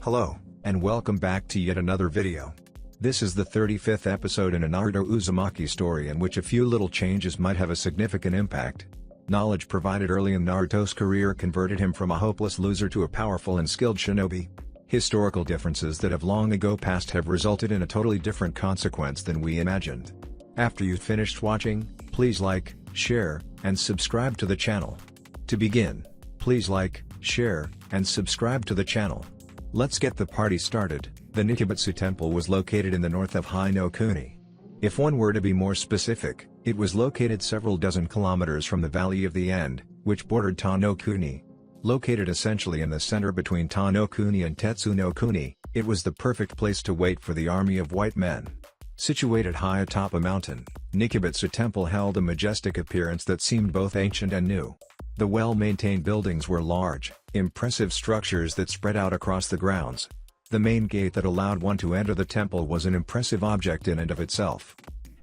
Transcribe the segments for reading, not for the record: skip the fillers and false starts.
Hello, and welcome back to yet another video. This is the 35th episode in a Naruto Uzumaki story in which a few little changes might have a significant impact. Knowledge provided early in Naruto's career converted him from a hopeless loser to a powerful and skilled shinobi. Historical differences that have long ago passed have resulted in a totally different consequence than we imagined. After you've finished watching, please like, share, and subscribe to the channel. To begin, please like, share, and subscribe to the channel. Let's get the party started. The Nikibutsu Temple was located in the north of Hinokuni. If one were to be more specific, it was located several dozen kilometers from the Valley of the End, which bordered Tanokuni. Located essentially in the center between Tanokuni and Tetsunokuni, it was the perfect place to wait for the army of white men. Situated high atop a mountain, Nikibutsu Temple held a majestic appearance that seemed both ancient and new. The well-maintained buildings were large, impressive structures that spread out across the grounds. The main gate that allowed one to enter the temple was an impressive object in and of itself.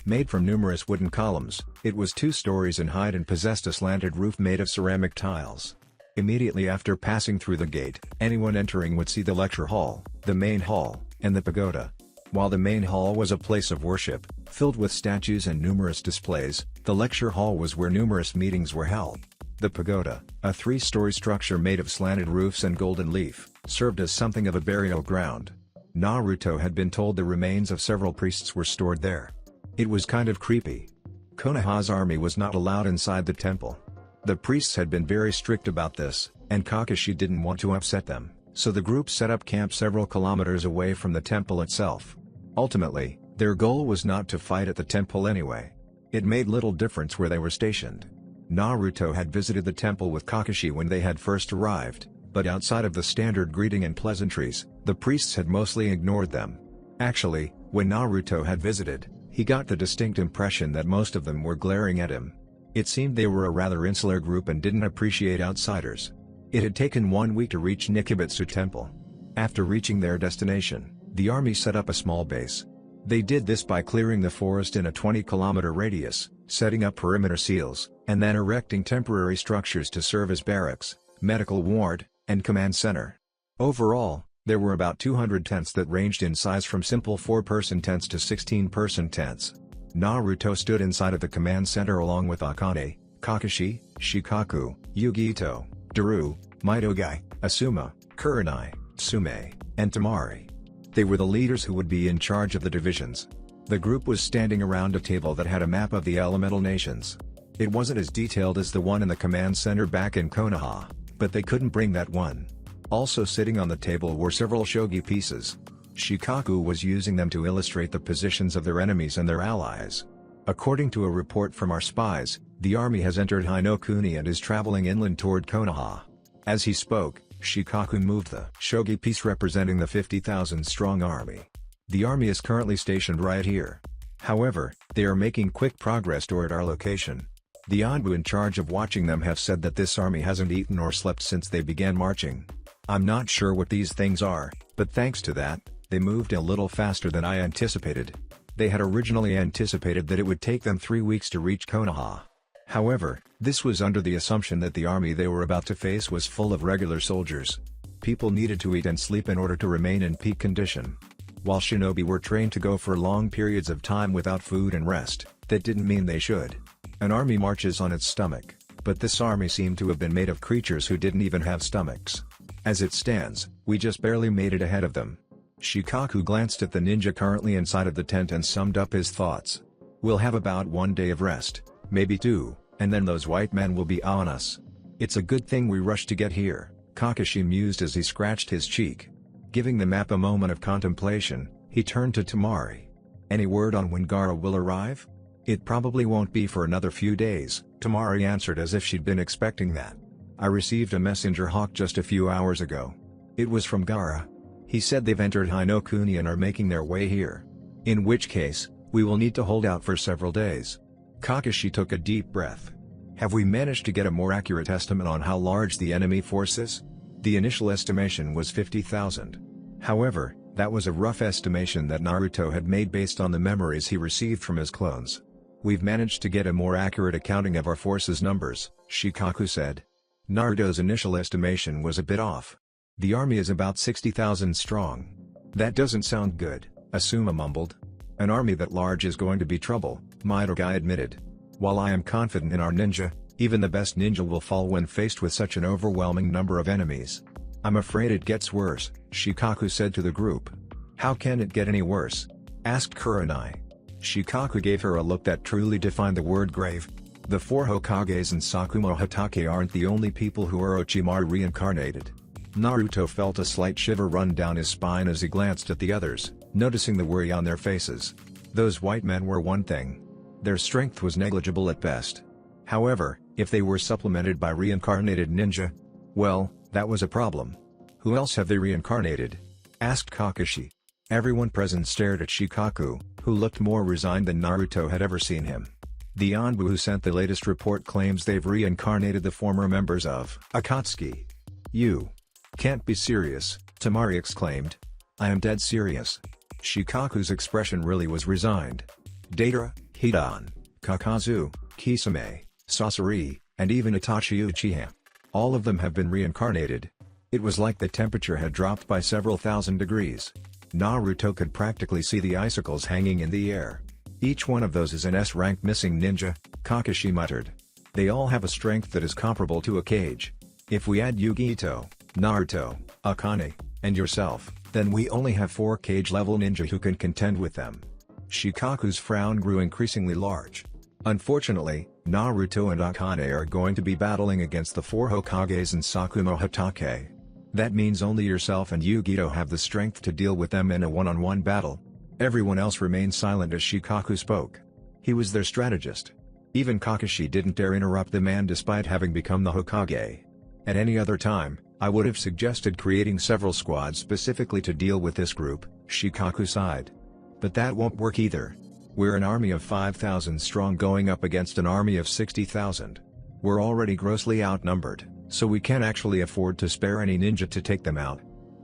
Made from numerous wooden columns, it was 2 stories in height and possessed a slanted roof made of ceramic tiles. Immediately after passing through the gate, anyone entering would see the lecture hall, the main hall, and the pagoda. While the main hall was a place of worship, filled with statues and numerous displays, the lecture hall was where numerous meetings were held. The pagoda, a 3-story structure made of slanted roofs and golden leaf, served as something of a burial ground. Naruto had been told the remains of several priests were stored there. It was kind of creepy. Konoha's army was not allowed inside the temple. The priests had been very strict about this, and Kakashi didn't want to upset them, so the group set up camp several kilometers away from the temple itself. Ultimately, their goal was not to fight at the temple anyway. It made little difference where they were stationed. Naruto had visited the temple with Kakashi when they had first arrived, but outside of the standard greeting and pleasantries, the priests had mostly ignored them. Actually, when Naruto had visited, he got the distinct impression that most of them were glaring at him. It seemed they were a rather insular group and didn't appreciate outsiders. It had taken 1 week to reach Nikibutsu Temple. After reaching their destination, the army set up a small base. They did this by clearing the forest in a 20-kilometer radius, setting up perimeter seals, and then erecting temporary structures to serve as barracks, medical ward, and command center. Overall, there were about 200 tents that ranged in size from simple 4-person tents to 16-person tents. Naruto stood inside of the command center along with Akane, Kakashi, Shikaku, Yugito, Daru, Mitogai, Asuma, Kurenai, Tsume, and Temari. They were the leaders who would be in charge of the divisions. The group was standing around a table that had a map of the elemental nations. It wasn't as detailed as the one in the command center back in Konoha, but they couldn't bring that one. Also sitting on the table were several shogi pieces. Shikaku was using them to illustrate the positions of their enemies and their allies. According to a report from our spies, the army has entered Hinokuni and is traveling inland toward Konoha. As he spoke, Shikaku moved the shogi piece representing the 50,000-strong army. The army is currently stationed right here. However, they are making quick progress toward our location. The Anbu in charge of watching them have said that this army hasn't eaten or slept since they began marching. I'm not sure what these things are, but thanks to that, they moved a little faster than I anticipated. They had originally anticipated that it would take them 3 weeks to reach Konoha. However, this was under the assumption that the army they were about to face was full of regular soldiers. People needed to eat and sleep in order to remain in peak condition. While shinobi were trained to go for long periods of time without food and rest, that didn't mean they should. An army marches on its stomach, but this army seemed to have been made of creatures who didn't even have stomachs. As it stands, we just barely made it ahead of them. Shikaku glanced at the ninja currently inside of the tent and summed up his thoughts. We'll have about 1 day of rest, maybe 2, and then those white men will be on us. It's a good thing we rushed to get here, Kakashi mused as he scratched his cheek. Giving the map a moment of contemplation, he turned to Temari. Any word on when Gaara will arrive? It probably won't be for another few days, Temari answered as if she'd been expecting that. I received a messenger hawk just a few hours ago. It was from Gaara. He said they've entered Hinokuni and are making their way here. In which case, we will need to hold out for several days. Kakashi took a deep breath. Have we managed to get a more accurate estimate on how large the enemy force is? The initial estimation was 50,000. However, that was a rough estimation that Naruto had made based on the memories he received from his clones. We've managed to get a more accurate accounting of our forces' numbers, Shikaku said. Naruto's initial estimation was a bit off. The army is about 60,000 strong. That doesn't sound good, Asuma mumbled. An army that large is going to be trouble, Midori admitted. While I am confident in our ninja, even the best ninja will fall when faced with such an overwhelming number of enemies. I'm afraid it gets worse, Shikaku said to the group. How can it get any worse? Asked Kurenai. Shikaku gave her a look that truly defined the word grave. The 4 Hokages and Sakumo Hatake aren't the only people who are Orochimaru reincarnated. Naruto felt a slight shiver run down his spine as he glanced at the others, noticing the worry on their faces. Those white men were one thing. Their strength was negligible at best. However, if they were supplemented by reincarnated ninja, well, that was a problem. Who else have they reincarnated? Asked Kakashi. Everyone present stared at Shikaku, who looked more resigned than Naruto had ever seen him. The Anbu who sent the latest report claims they've reincarnated the former members of Akatsuki. You can't be serious, Tamari exclaimed. I am dead serious. Shikaku's expression really was resigned. Deidara, Hidan, Kakazu, Kisame, Sasori, and even Itachi Uchiha. All of them have been reincarnated. It was like the temperature had dropped by several thousand degrees. Naruto could practically see the icicles hanging in the air. Each one of those is an S-rank missing ninja, Kakashi muttered. They all have a strength that is comparable to a Hokage. If we add Yugi Ito, Naruto, Akane, and yourself, then we only have 4 Hokage-level ninja who can contend with them. Shikaku's frown grew increasingly large. Unfortunately, Naruto and Akane are going to be battling against the 4 Hokages and Sakumo Hatake. That means only yourself and Yugito have the strength to deal with them in a one-on-one battle. Everyone else remained silent as Shikaku spoke. He was their strategist. Even Kakashi didn't dare interrupt the man despite having become the Hokage. At any other time, I would have suggested creating several squads specifically to deal with this group, Shikaku sighed. But that won't work either. We're an army of 5,000 strong going up against an army of 60,000. We're already grossly outnumbered, so we can't actually afford to spare any ninja to take them out.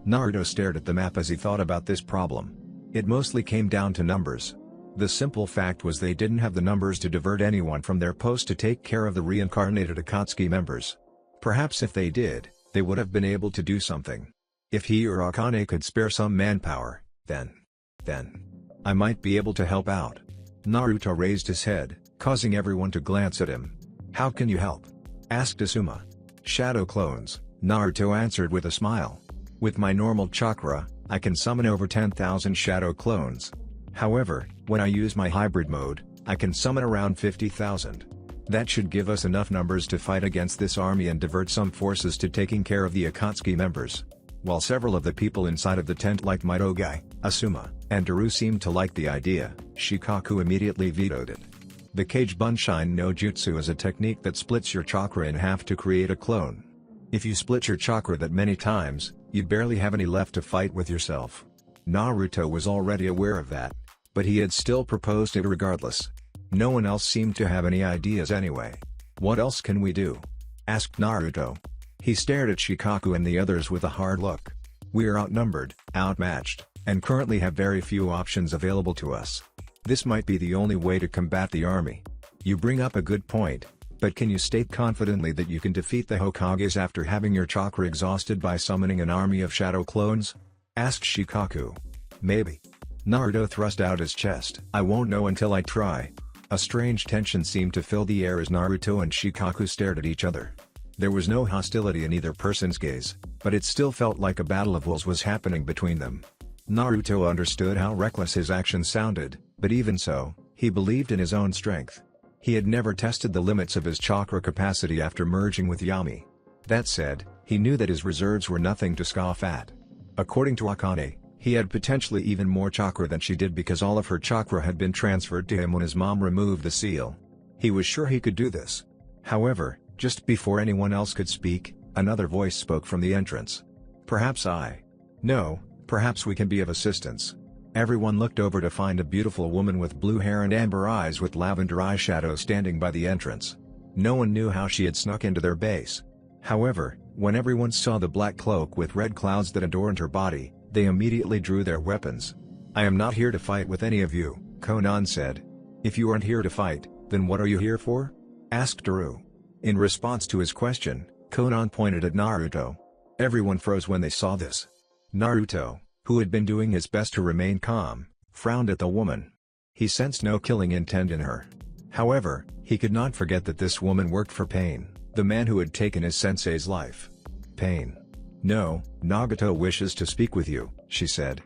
Naruto stared at the map as he thought about this problem. It mostly came down to numbers. The simple fact was they didn't have the numbers to divert anyone from their post to take care of the reincarnated Akatsuki members. Perhaps if they did, they would have been able to do something. If he or Akane could spare some manpower, then I might be able to help out. Naruto raised his head, causing everyone to glance at him. How can you help? Asked Asuma. Shadow clones, Naruto answered with a smile. With my normal chakra, I can summon over 10,000 shadow clones. However, when I use my hybrid mode, I can summon around 50,000. That should give us enough numbers to fight against this army and divert some forces to taking care of the Akatsuki members. While several of the people inside of the tent like Midori, Asuma, and Daru seemed to like the idea, Shikaku immediately vetoed it. The Kage Bunshin no Jutsu is a technique that splits your chakra in half to create a clone. If you split your chakra that many times, you'd barely have any left to fight with yourself. Naruto was already aware of that, but he had still proposed it regardless. No one else seemed to have any ideas anyway. What else can we do? Asked Naruto. He stared at Shikaku and the others with a hard look. We are outnumbered, outmatched, and currently have very few options available to us. This might be the only way to combat the army. You bring up a good point, but can you state confidently that you can defeat the Hokages after having your chakra exhausted by summoning an army of shadow clones? Asked Shikaku. Maybe. Naruto thrust out his chest. I won't know until I try. A strange tension seemed to fill the air as Naruto and Shikaku stared at each other. There was no hostility in either person's gaze, but it still felt like a battle of wills was happening between them. Naruto understood how reckless his actions sounded, but even so, he believed in his own strength. He had never tested the limits of his chakra capacity after merging with Yami. That said, he knew that his reserves were nothing to scoff at. According to Akane, he had potentially even more chakra than she did because all of her chakra had been transferred to him when his mom removed the seal. He was sure he could do this. However, just before anyone else could speak, another voice spoke from the entrance. Perhaps perhaps we can be of assistance. Everyone looked over to find a beautiful woman with blue hair and amber eyes with lavender eyeshadow standing by the entrance. No one knew how she had snuck into their base. However, when everyone saw the black cloak with red clouds that adorned her body, they immediately drew their weapons. I am not here to fight with any of you, Konan said. If you aren't here to fight, then what are you here for? Asked Daru. In response to his question, Konan pointed at Naruto. Everyone froze when they saw this. Naruto, who had been doing his best to remain calm, frowned at the woman. He sensed no killing intent in her. However, he could not forget that this woman worked for Pain, the man who had taken his sensei's life. Pain. "No, Nagato wishes to speak with you," she said.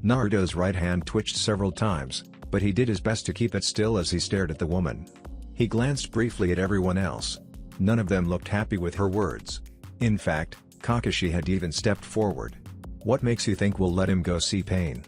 Naruto's right hand twitched several times, but he did his best to keep it still as he stared at the woman. He glanced briefly at everyone else. None of them looked happy with her words. In fact, Kakashi had even stepped forward. "What makes you think we'll let him go see Pain?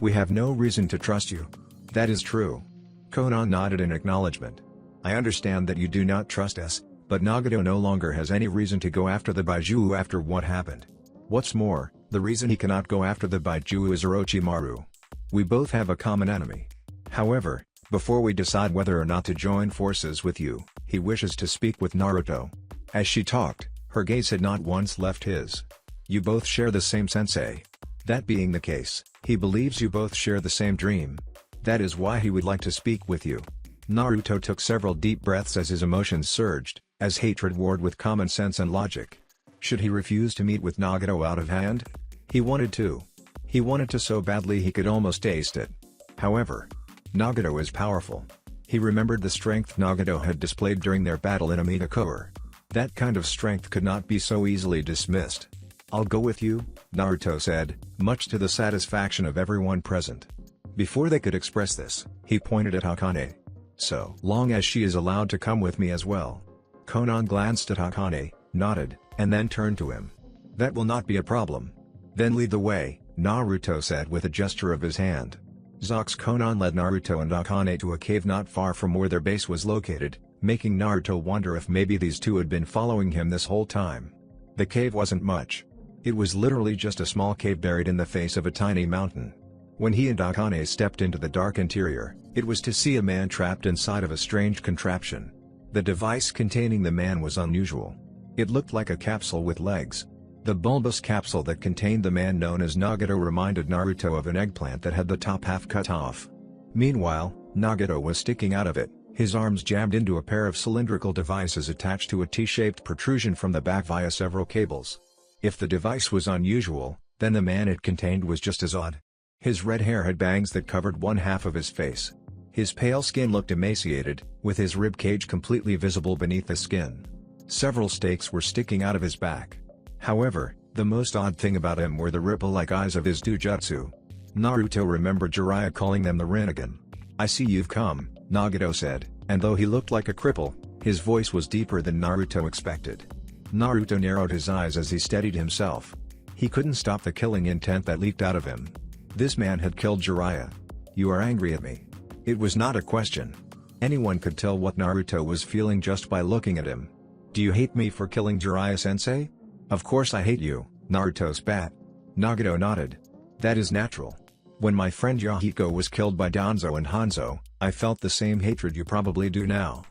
We have no reason to trust you." "That is true." Konan nodded in acknowledgement. "I understand that you do not trust us, but Nagato no longer has any reason to go after the Baijuo after what happened. What's more, the reason he cannot go after the Baijuo is Orochimaru. We both have a common enemy. However, before we decide whether or not to join forces with you, he wishes to speak with Naruto." As she talked, her gaze had not once left his. "You both share the same sensei. That being the case, he believes you both share the same dream. That is why he would like to speak with you." Naruto took several deep breaths as his emotions surged, as hatred warred with common sense and logic. Should he refuse to meet with Nagato out of hand? He wanted to. He wanted to so badly he could almost taste it. However, Nagato is powerful. He remembered the strength Nagato had displayed during their battle in Namikaze. That kind of strength could not be so easily dismissed. "I'll go with you," Naruto said, much to the satisfaction of everyone present. Before they could express this, he pointed at Hakane. "So long as she is allowed to come with me as well." Konan glanced at Hakane, nodded, and then turned to him. "That will not be a problem." "Then lead the way," Naruto said with a gesture of his hand. Zox Konan led Naruto and Hakane to a cave not far from where their base was located, making Naruto wonder if maybe these two had been following him this whole time. The cave wasn't much. It was literally just a small cave buried in the face of a tiny mountain. When he and Hakane stepped into the dark interior, it was to see a man trapped inside of a strange contraption. The device containing the man was unusual. It looked like a capsule with legs. The bulbous capsule that contained the man known as Nagato reminded Naruto of an eggplant that had the top half cut off. Meanwhile, Nagato was sticking out of it, his arms jammed into a pair of cylindrical devices attached to a T-shaped protrusion from the back via several cables. If the device was unusual, then the man it contained was just as odd. His red hair had bangs that covered one half of his face. His pale skin looked emaciated, with his rib cage completely visible beneath the skin. Several stakes were sticking out of his back. However, the most odd thing about him were the ripple-like eyes of his dujutsu. Naruto remembered Jiraiya calling them the Rinnegan. "I see you've come," Nagato said, and though he looked like a cripple, his voice was deeper than Naruto expected. Naruto narrowed his eyes as he steadied himself. He couldn't stop the killing intent that leaked out of him. This man had killed Jiraiya. "You are angry at me." It was not a question. Anyone could tell what Naruto was feeling just by looking at him. "Do you hate me for killing Jiraiya-sensei?" "Of course I hate you," Naruto spat. Nagato nodded. "That is natural. When my friend Yahiko was killed by Danzo and Hanzo, I felt the same hatred you probably do now.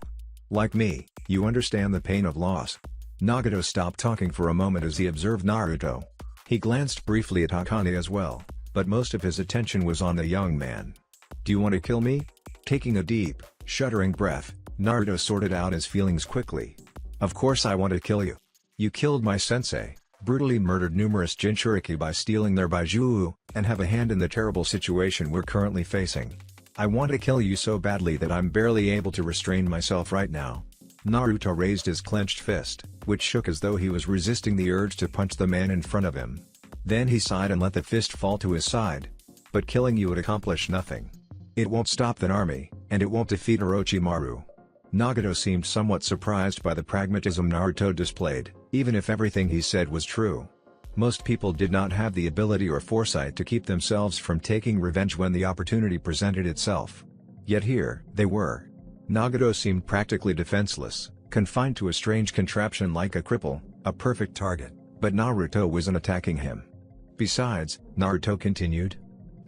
Like me, you understand the pain of loss." Nagato stopped talking for a moment as he observed Naruto. He glanced briefly at Hakane as well, but most of his attention was on the young man. "Do you want to kill me?" Taking a deep, shuddering breath, Naruto sorted out his feelings quickly. "Of course I want to kill you. You killed my sensei, brutally murdered numerous Jinchuriki by stealing their Baijuo, and have a hand in the terrible situation we're currently facing. I want to kill you so badly that I'm barely able to restrain myself right now." Naruto raised his clenched fist, which shook as though he was resisting the urge to punch the man in front of him. Then he sighed and let the fist fall to his side. "But killing you would accomplish nothing. It won't stop an army, and it won't defeat Orochimaru." Nagato seemed somewhat surprised by the pragmatism Naruto displayed, even if everything he said was true. Most people did not have the ability or foresight to keep themselves from taking revenge when the opportunity presented itself. Yet here they were. Nagato seemed practically defenseless, confined to a strange contraption like a cripple, a perfect target, but Naruto wasn't attacking him. "Besides," Naruto continued,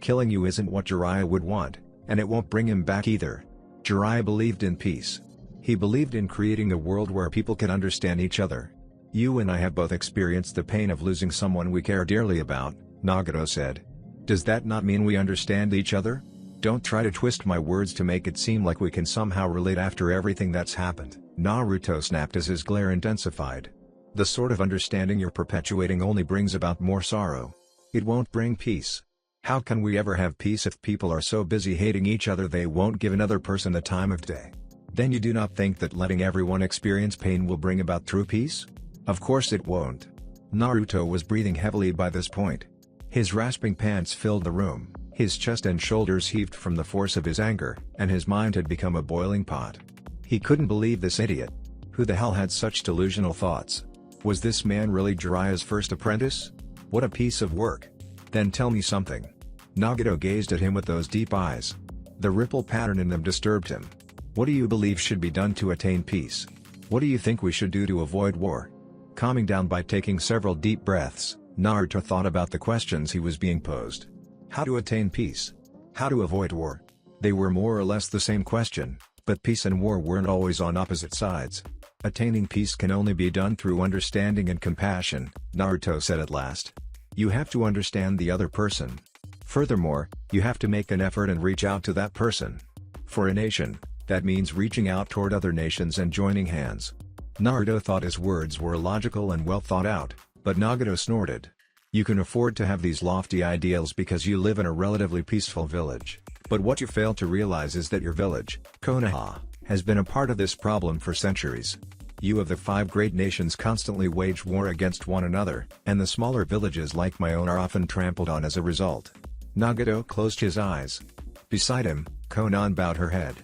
"killing you isn't what Jiraiya would want, and it won't bring him back either. Jiraiya believed in peace. He believed in creating a world where people can understand each other. You and I have both experienced the pain of losing someone we care dearly about," Nagato said. "Does that not mean we understand each other? Don't try to twist my words to make it seem like we can somehow relate after everything that's happened," Naruto snapped as his glare intensified. The sort of understanding you're perpetuating only brings about more sorrow. It won't bring peace. How can we ever have peace if people are so busy hating each other they won't give another person the time of day? Then you do not think that letting everyone experience pain will bring about true peace? Of course it won't. Naruto was breathing heavily by this point. His rasping pants filled the room, his chest and shoulders heaved from the force of his anger, and his mind had become a boiling pot. He couldn't believe this idiot. Who the hell had such delusional thoughts? Was this man really Jiraiya's first apprentice? What a piece of work. Then tell me something. Nagato gazed at him with those deep eyes. The ripple pattern in them disturbed him. What do you believe should be done to attain peace? What do you think we should do to avoid war? Calming down by taking several deep breaths, Naruto thought about the questions he was being posed. How to attain peace? How to avoid war? They were more or less the same question, but peace and war weren't always on opposite sides. Attaining peace can only be done through understanding and compassion, Naruto said at last. You have to understand the other person. Furthermore, you have to make an effort and reach out to that person. For a nation, that means reaching out toward other nations and joining hands. Naruto thought his words were logical and well thought out, but Nagato snorted. You can afford to have these lofty ideals because you live in a relatively peaceful village, but what you fail to realize is that your village, Konoha, has been a part of this problem for centuries. You of the 5 great nations constantly wage war against one another, and the smaller villages like my own are often trampled on as a result. Nagato closed his eyes. Beside him, Konan bowed her head.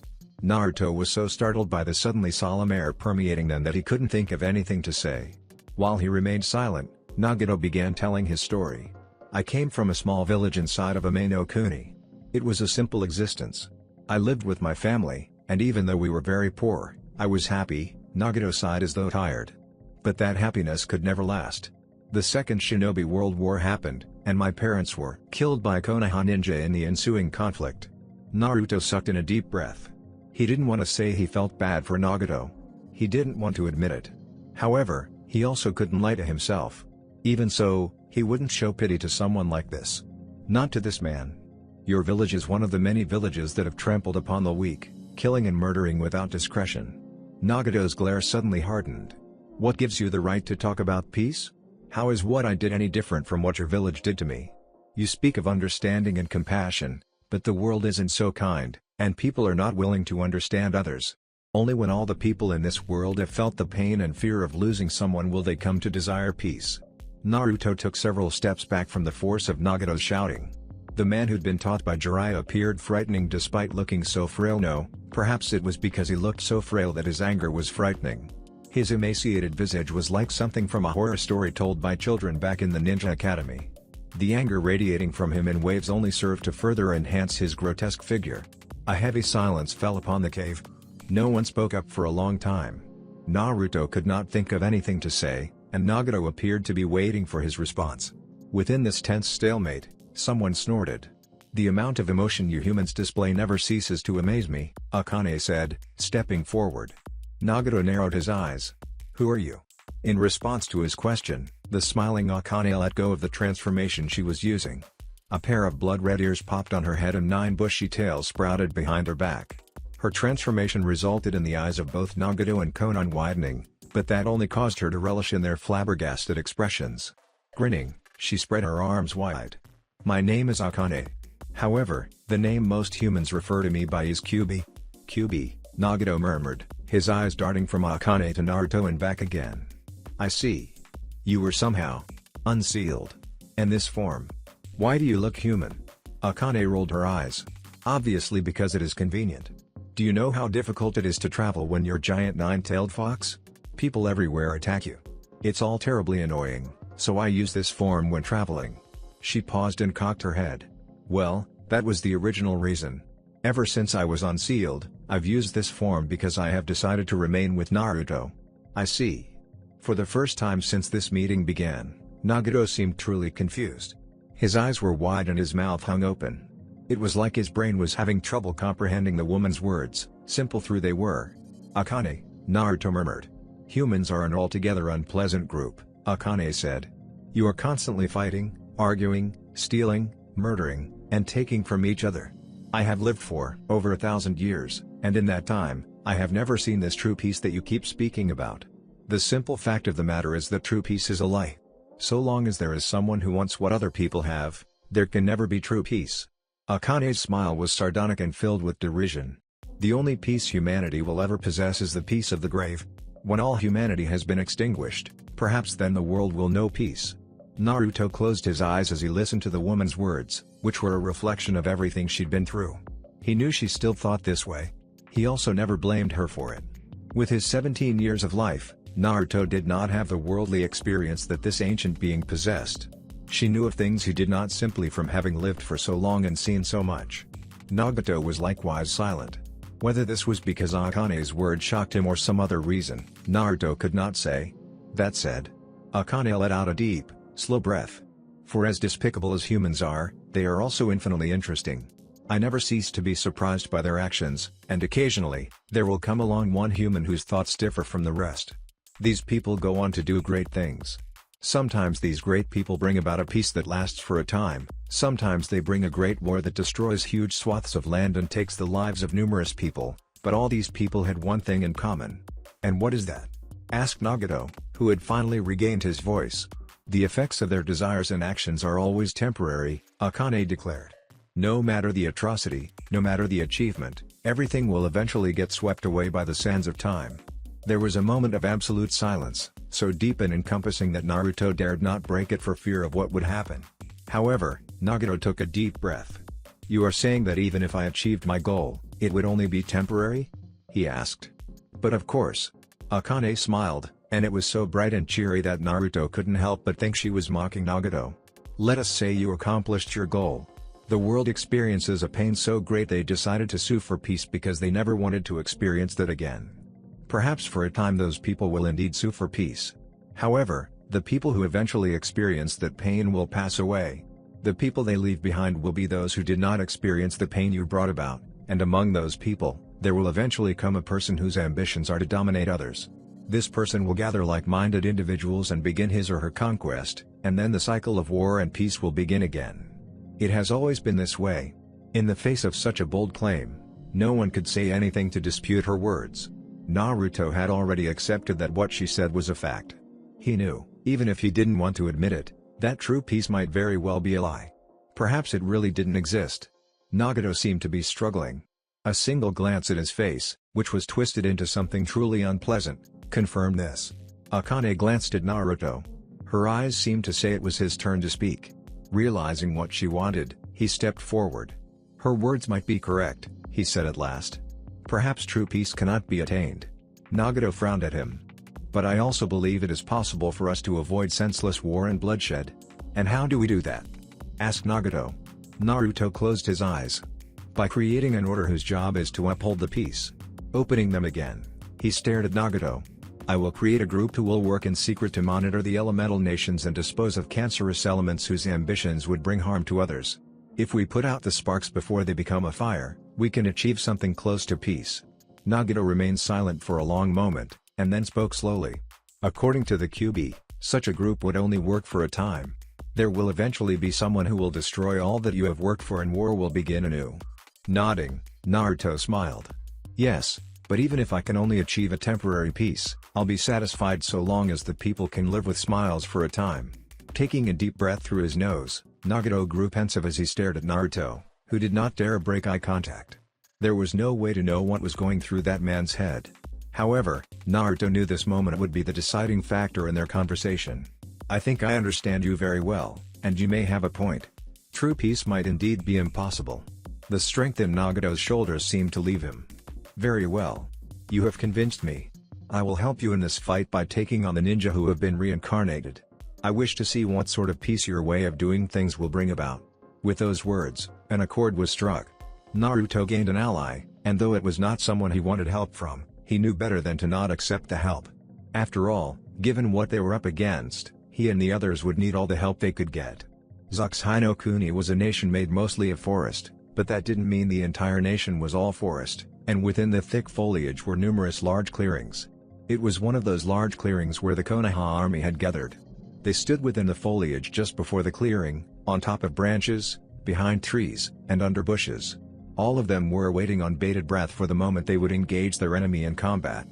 Naruto was so startled by the suddenly solemn air permeating them that he couldn't think of anything to say. While he remained silent, Nagato began telling his story. I came from a small village inside of Ame no Kuni. It was a simple existence. I lived with my family, and even though we were very poor, I was happy. Nagato sighed as though tired. But that happiness could never last. The Second Shinobi World War happened, and my parents were killed by Konoha ninja in the ensuing conflict. Naruto sucked in a deep breath. He didn't want to say he felt bad for Nagato. He didn't want to admit it. However, he also couldn't lie to himself. Even so, he wouldn't show pity to someone like this. Not to this man. Your village is one of the many villages that have trampled upon the weak, killing and murdering without discretion. Nagato's glare suddenly hardened. What gives you the right to talk about peace? How is what I did any different from what your village did to me? You speak of understanding and compassion, but the world isn't so kind, and people are not willing to understand others. Only when all the people in this world have felt the pain and fear of losing someone will they come to desire peace. Naruto took several steps back from the force of Nagato's shouting. The man who'd been taught by Jiraiya appeared frightening despite looking so frail. No, perhaps it was because he looked so frail that his anger was frightening. His emaciated visage was like something from a horror story told by children back in the Ninja Academy. The anger radiating from him in waves only served to further enhance his grotesque figure. A heavy silence fell upon the cave. No one spoke up for a long time. Naruto could not think of anything to say, and Nagato appeared to be waiting for his response. Within this tense stalemate, someone snorted. The amount of emotion you humans display never ceases to amaze me, Akane said, stepping forward. Nagato narrowed his eyes. Who are you? In response to his question, the smiling Akane let go of the transformation she was using. A pair of blood-red ears popped on her head and 9 bushy tails sprouted behind her back. Her transformation resulted in the eyes of both Nagato and Konan widening, but that only caused her to relish in their flabbergasted expressions. Grinning, she spread her arms wide. My name is Akane. However, the name most humans refer to me by is Kyubi. Kyubi, Nagato murmured, his eyes darting from Akane to Naruto and back again. I see. You were somehow unsealed. In this form. Why do you look human? Akane rolled her eyes. Obviously because it is convenient. Do you know how difficult it is to travel when you're giant 9-tailed fox? People everywhere attack you. It's all terribly annoying, so I use this form when traveling. She paused and cocked her head. Well, that was the original reason. Ever since I was unsealed, I've used this form because I have decided to remain with Naruto. I see. For the first time since this meeting began, Nagato seemed truly confused. His eyes were wide and his mouth hung open. It was like his brain was having trouble comprehending the woman's words, simple though they were. Akane, Naruto murmured. Humans are an altogether unpleasant group, Akane said. You are constantly fighting, arguing, stealing, murdering, and taking from each other. I have lived for over 1,000 years, and in that time, I have never seen this true peace that you keep speaking about. The simple fact of the matter is that true peace is a lie. So long as there is someone who wants what other people have, there can never be true peace. Akane's smile was sardonic and filled with derision. The only peace humanity will ever possess is the peace of the grave. When all humanity has been extinguished, perhaps then the world will know peace. Naruto closed his eyes as he listened to the woman's words, which were a reflection of everything she'd been through. He knew she still thought this way. He also never blamed her for it. With his 17 years of life, Naruto did not have the worldly experience that this ancient being possessed. She knew of things he did not simply from having lived for so long and seen so much. Nagato was likewise silent. Whether this was because Akane's word shocked him or some other reason, Naruto could not say. That said, Akane let out a deep, slow breath. For as despicable as humans are, they are also infinitely interesting. I never cease to be surprised by their actions, and occasionally, there will come along one human whose thoughts differ from the rest. These people go on to do great things. Sometimes these great people bring about a peace that lasts for a time, sometimes they bring a great war that destroys huge swaths of land and takes the lives of numerous people, but all these people had one thing in common. And what is that? Asked Nagato, who had finally regained his voice. The effects of their desires and actions are always temporary, Akane declared. No matter the atrocity, no matter the achievement, everything will eventually get swept away by the sands of time. There was a moment of absolute silence, so deep and encompassing that Naruto dared not break it for fear of what would happen. However, Nagato took a deep breath. You are saying that even if I achieved my goal, it would only be temporary? He asked. But of course. Akane smiled, and it was so bright and cheery that Naruto couldn't help but think she was mocking Nagato. Let us say you accomplished your goal. The world experiences a pain so great they decided to sue for peace because they never wanted to experience that again. Perhaps for a time those people will indeed sue for peace. However, the people who eventually experience that pain will pass away. The people they leave behind will be those who did not experience the pain you brought about, and among those people, there will eventually come a person whose ambitions are to dominate others. This person will gather like-minded individuals and begin his or her conquest, and then the cycle of war and peace will begin again. It has always been this way. In the face of such a bold claim, no one could say anything to dispute her words. Naruto had already accepted that what she said was a fact. He knew, even if he didn't want to admit it, that true peace might very well be a lie. Perhaps it really didn't exist. Nagato seemed to be struggling. A single glance at his face, which was twisted into something truly unpleasant, confirmed this. Akane glanced at Naruto. Her eyes seemed to say it was his turn to speak. Realizing what she wanted, he stepped forward. Her words might be correct, he said at last. Perhaps true peace cannot be attained. Nagato frowned at him. But I also believe it is possible for us to avoid senseless war and bloodshed. And how do we do that? Asked Nagato. Naruto closed his eyes. By creating an order whose job is to uphold the peace. Opening them again, he stared at Nagato. I will create a group who will work in secret to monitor the elemental nations and dispose of cancerous elements whose ambitions would bring harm to others. If we put out the sparks before they become a fire, we can achieve something close to peace. Nagato remained silent for a long moment, and then spoke slowly. According to the QB, such a group would only work for a time. There will eventually be someone who will destroy all that you have worked for and war will begin anew. Nodding, Naruto smiled. Yes, but even if I can only achieve a temporary peace, I'll be satisfied so long as the people can live with smiles for a time. Taking a deep breath through his nose, Nagato grew pensive as he stared at Naruto, who did not dare break eye contact. There was no way to know what was going through that man's head. However, Naruto knew this moment would be the deciding factor in their conversation. I think I understand you very well, and you may have a point. True peace might indeed be impossible. The strength in Nagato's shoulders seemed to leave him. Very well. You have convinced me. I will help you in this fight by taking on the ninja who have been reincarnated. I wish to see what sort of peace your way of doing things will bring about. With those words, an accord was struck. Naruto gained an ally, and though it was not someone he wanted help from, he knew better than to not accept the help. After all, given what they were up against, he and the others would need all the help they could get. Zuxinokuni was a nation made mostly of forest, but that didn't mean the entire nation was all forest, and within the thick foliage were numerous large clearings. It was one of those large clearings where the Konoha army had gathered. They stood within the foliage just before the clearing, on top of branches, behind trees, and under bushes. All of them were waiting on bated breath for the moment they would engage their enemy in combat.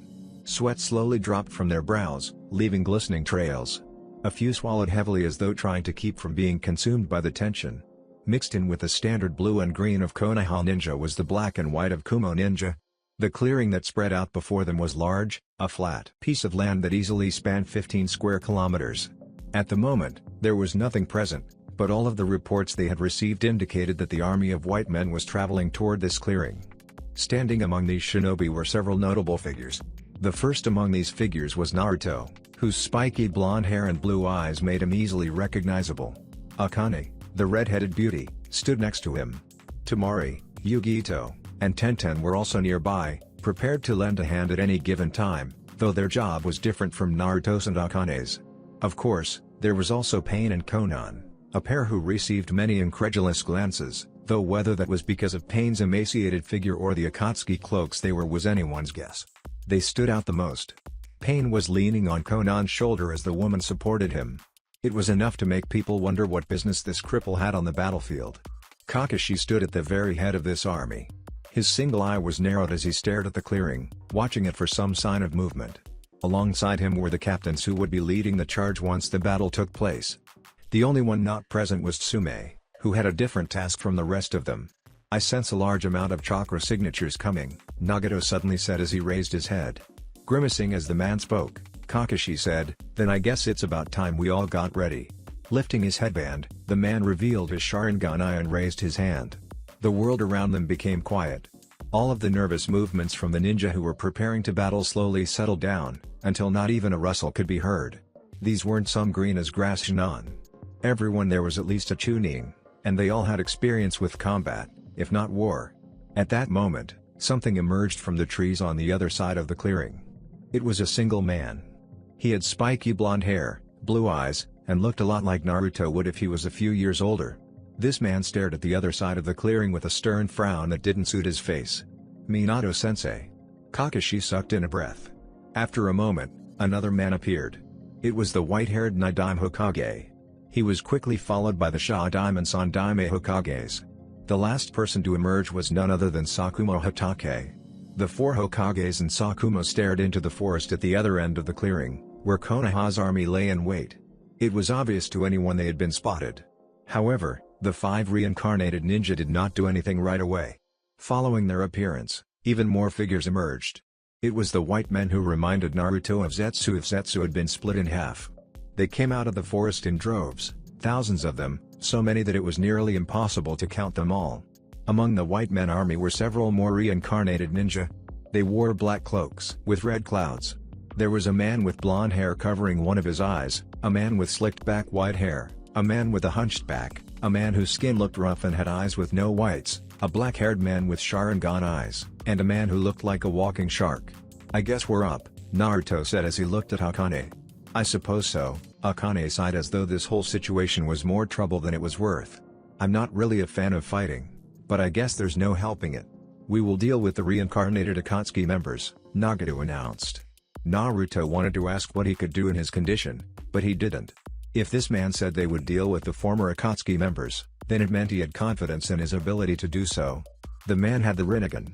Sweat slowly dropped from their brows, leaving glistening trails. A few swallowed heavily as though trying to keep from being consumed by the tension. Mixed in with the standard blue and green of Konoha Ninja was the black and white of Kumo Ninja. The clearing that spread out before them was large, a flat piece of land that easily spanned 15 square kilometers. At the moment, there was nothing present, but all of the reports they had received indicated that the army of white men was traveling toward this clearing. Standing among these shinobi were several notable figures. The first among these figures was Naruto, whose spiky blonde hair and blue eyes made him easily recognizable. Akane, the red-headed beauty, stood next to him. Temari, Yugito, and Tenten were also nearby, prepared to lend a hand at any given time, though their job was different from Naruto's and Akane's. Of course, there was also Pain and Konan, a pair who received many incredulous glances, though whether that was because of Pain's emaciated figure or the Akatsuki cloaks they wore was anyone's guess. They stood out the most. Pain was leaning on Konan's shoulder as the woman supported him. It was enough to make people wonder what business this cripple had on the battlefield. Kakashi stood at the very head of this army. His single eye was narrowed as he stared at the clearing, watching it for some sign of movement. Alongside him were the captains who would be leading the charge once the battle took place. The only one not present was Tsume, who had a different task from the rest of them. "I sense a large amount of chakra signatures coming," Nagato suddenly said as he raised his head. Grimacing as the man spoke, Kakashi said, "Then I guess it's about time we all got ready." Lifting his headband, the man revealed his Sharingan eye and raised his hand. The world around them became quiet. All of the nervous movements from the ninja who were preparing to battle slowly settled down, until not even a rustle could be heard. These weren't some green as grass Shinan. Everyone there was at least a Chunin, and they all had experience with combat, if not war. At that moment, something emerged from the trees on the other side of the clearing. It was a single man. He had spiky blonde hair, blue eyes, and looked a lot like Naruto would if he was a few years older. This man stared at the other side of the clearing with a stern frown that didn't suit his face. "Minato-sensei." Kakashi sucked in a breath. After a moment, another man appeared. It was the white-haired Nidaime Hokage. He was quickly followed by the Shadaime and Sandaime Hokages. The last person to emerge was none other than Sakumo Hatake. The four Hokages and Sakumo stared into the forest at the other end of the clearing, where Konoha's army lay in wait. It was obvious to anyone they had been spotted. However, the five reincarnated ninja did not do anything right away. Following their appearance, even more figures emerged. It was the white men who reminded Naruto of Zetsu if Zetsu had been split in half. They came out of the forest in droves, thousands of them, so many that it was nearly impossible to count them all. Among the white men army were several more reincarnated ninja. They wore black cloaks with red clouds. There was a man with blonde hair covering one of his eyes, a man with slicked back white hair, a man with a hunched back, a man whose skin looked rough and had eyes with no whites, a black-haired man with Sharingan eyes, and a man who looked like a walking shark. "I guess we're up," Naruto said as he looked at Akane. "I suppose so," Akane sighed as though this whole situation was more trouble than it was worth. "I'm not really a fan of fighting, but I guess there's no helping it. We will deal with the reincarnated Akatsuki members," Nagato announced. Naruto wanted to ask what he could do in his condition, but he didn't. If this man said they would deal with the former Akatsuki members, then it meant he had confidence in his ability to do so. The man had the Rinnegan.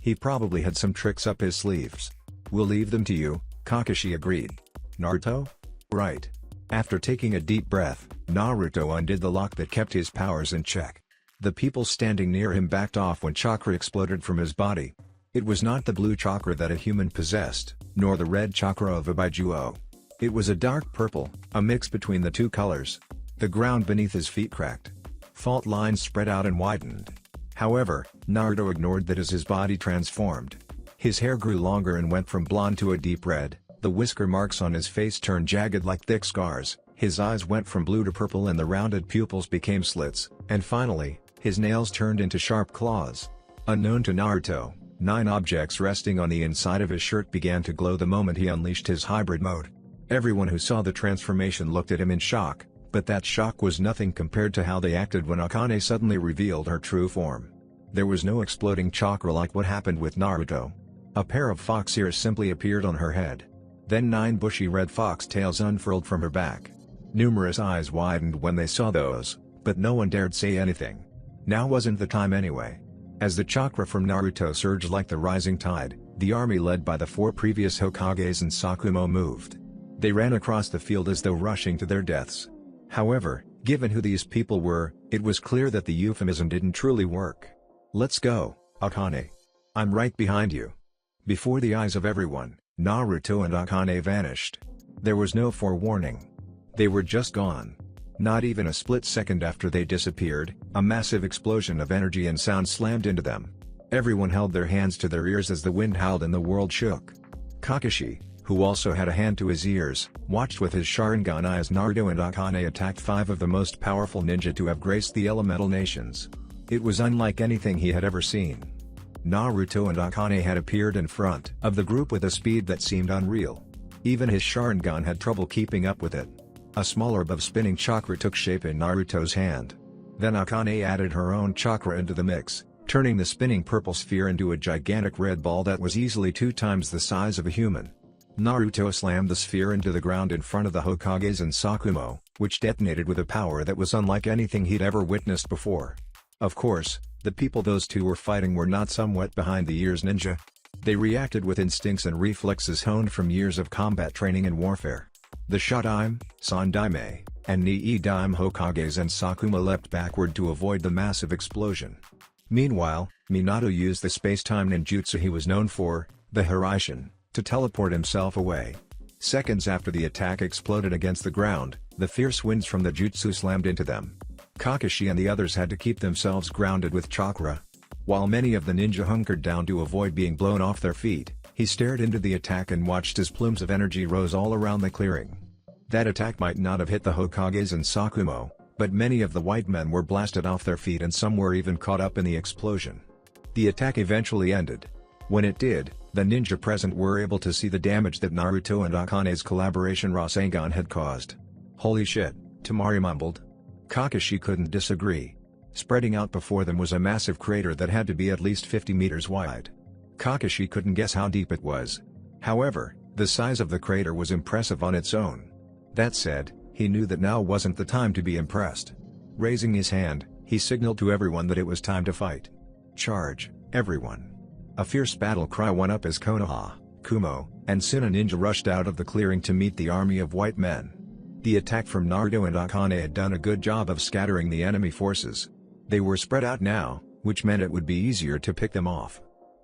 He probably had some tricks up his sleeves. "We'll leave them to you," Kakashi agreed. "Naruto?" "Right." After taking a deep breath, Naruto undid the lock that kept his powers in check. The people standing near him backed off when chakra exploded from his body. It was not the blue chakra that a human possessed, nor the red chakra of a Baijuo. It was a dark purple, a mix between the two colors. The ground beneath his feet cracked. Fault lines spread out and widened. However, Naruto ignored that as his body transformed. His hair grew longer and went from blonde to a deep red, the whisker marks on his face turned jagged like thick scars, his eyes went from blue to purple and the rounded pupils became slits, and finally, his nails turned into sharp claws. Unknown to Naruto, 9 objects resting on the inside of his shirt began to glow the moment he unleashed his hybrid mode. Everyone who saw the transformation looked at him in shock, but that shock was nothing compared to how they acted when Akane suddenly revealed her true form. There was no exploding chakra like what happened with Naruto. A pair of fox ears simply appeared on her head. Then 9 bushy red fox tails unfurled from her back. Numerous eyes widened when they saw those, but no one dared say anything. Now wasn't the time anyway. As the chakra from Naruto surged like the rising tide, The army led by the 4 previous Hokages and Sakumo moved. They ran across the field as though rushing to their deaths. However, given who these people were, it was clear that the euphemism didn't truly work. "Let's go, Akane. I'm right behind you." Before the eyes of everyone, Naruto and Akane vanished. There was no forewarning. They were just gone. Not even a split second after they disappeared, a massive explosion of energy and sound slammed into them. Everyone held their hands to their ears as the wind howled and the world shook. Kakashi, who also had a hand to his ears, watched with his Sharingan eye as Naruto and Akane attacked 5 of the most powerful ninja to have graced the elemental nations. It was unlike anything he had ever seen. Naruto and Akane had appeared in front of the group with a speed that seemed unreal. Even his Sharingan had trouble keeping up with it. A small orb of spinning chakra took shape in Naruto's hand. Then Akane added her own chakra into the mix, turning the spinning purple sphere into a gigantic red ball that was easily 2 times the size of a human. Naruto slammed the sphere into the ground in front of the Hokages and Sakumo, which detonated with a power that was unlike anything he'd ever witnessed before. Of course, the people those two were fighting were not somewhat behind the ears ninja. They reacted with instincts and reflexes honed from years of combat training and warfare. The Shodaime, Sandaime, and Niidaime Hokages and Sakumo leapt backward to avoid the massive explosion. Meanwhile, Minato used the space-time ninjutsu he was known for, the Hiraishin, to teleport himself away. Seconds after the attack exploded against the ground, the fierce winds from the jutsu slammed into them. Kakashi and the others had to keep themselves grounded with chakra. While many of the ninja hunkered down to avoid being blown off their feet, he stared into the attack and watched as plumes of energy rose all around the clearing. That attack might not have hit the Hokages and Sakumo, but many of the white men were blasted off their feet and some were even caught up in the explosion. The attack eventually ended. When it did, the ninja present were able to see the damage that Naruto and Akane's collaboration Rasengan had caused. "Holy shit," Temari mumbled. Kakashi couldn't disagree. Spreading out before them was a massive crater that had to be at least 50 meters wide. Kakashi couldn't guess how deep it was. However, the size of the crater was impressive on its own. That said, he knew that now wasn't the time to be impressed. Raising his hand, he signaled to everyone that it was time to fight. "Charge, everyone." A fierce battle cry went up as Konoha, Kumo, and Suna Ninja rushed out of the clearing to meet the army of white men. The attack from Naruto and Akane had done a good job of scattering the enemy forces. They were spread out now, which meant it would be easier to pick them off.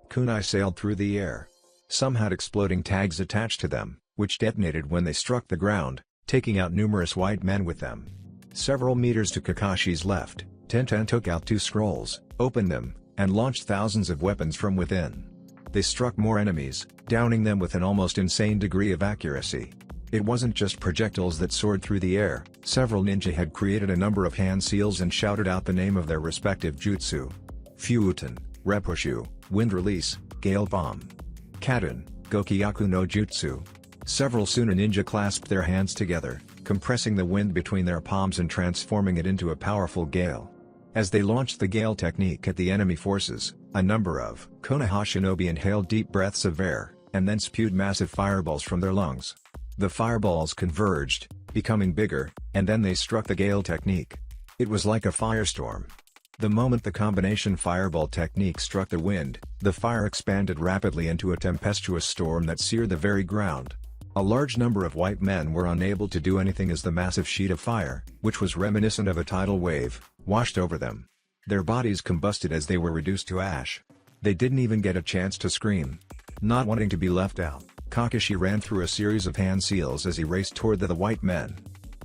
Kunai sailed through the air. Some had exploding tags attached to them, which detonated when they struck the ground, taking out numerous white men with them. Several meters to Kakashi's left, Tenten took out 2 scrolls, opened them, and launched thousands of weapons from within. They struck more enemies, downing them with an almost insane degree of accuracy. It wasn't just projectiles that soared through the air, several ninja had created a number of hand seals and shouted out the name of their respective jutsu. Fuuten, Repushu, Wind Release, Gale Bomb. Katen, Gokyaku no Jutsu. Several Suna ninja clasped their hands together, compressing the wind between their palms and transforming it into a powerful gale. As they launched the gale technique at the enemy forces, a number of Konoha Shinobi inhaled deep breaths of air, and then spewed massive fireballs from their lungs. The fireballs converged, becoming bigger, and then they struck the gale technique. It was like a firestorm. The moment the combination fireball technique struck the wind, the fire expanded rapidly into a tempestuous storm that seared the very ground. A large number of white men were unable to do anything as the massive sheet of fire, which was reminiscent of a tidal wave, washed over them. Their bodies combusted as they were reduced to ash. They didn't even get a chance to scream. Not wanting to be left out, Kakashi ran through a series of hand seals as he raced toward the white men.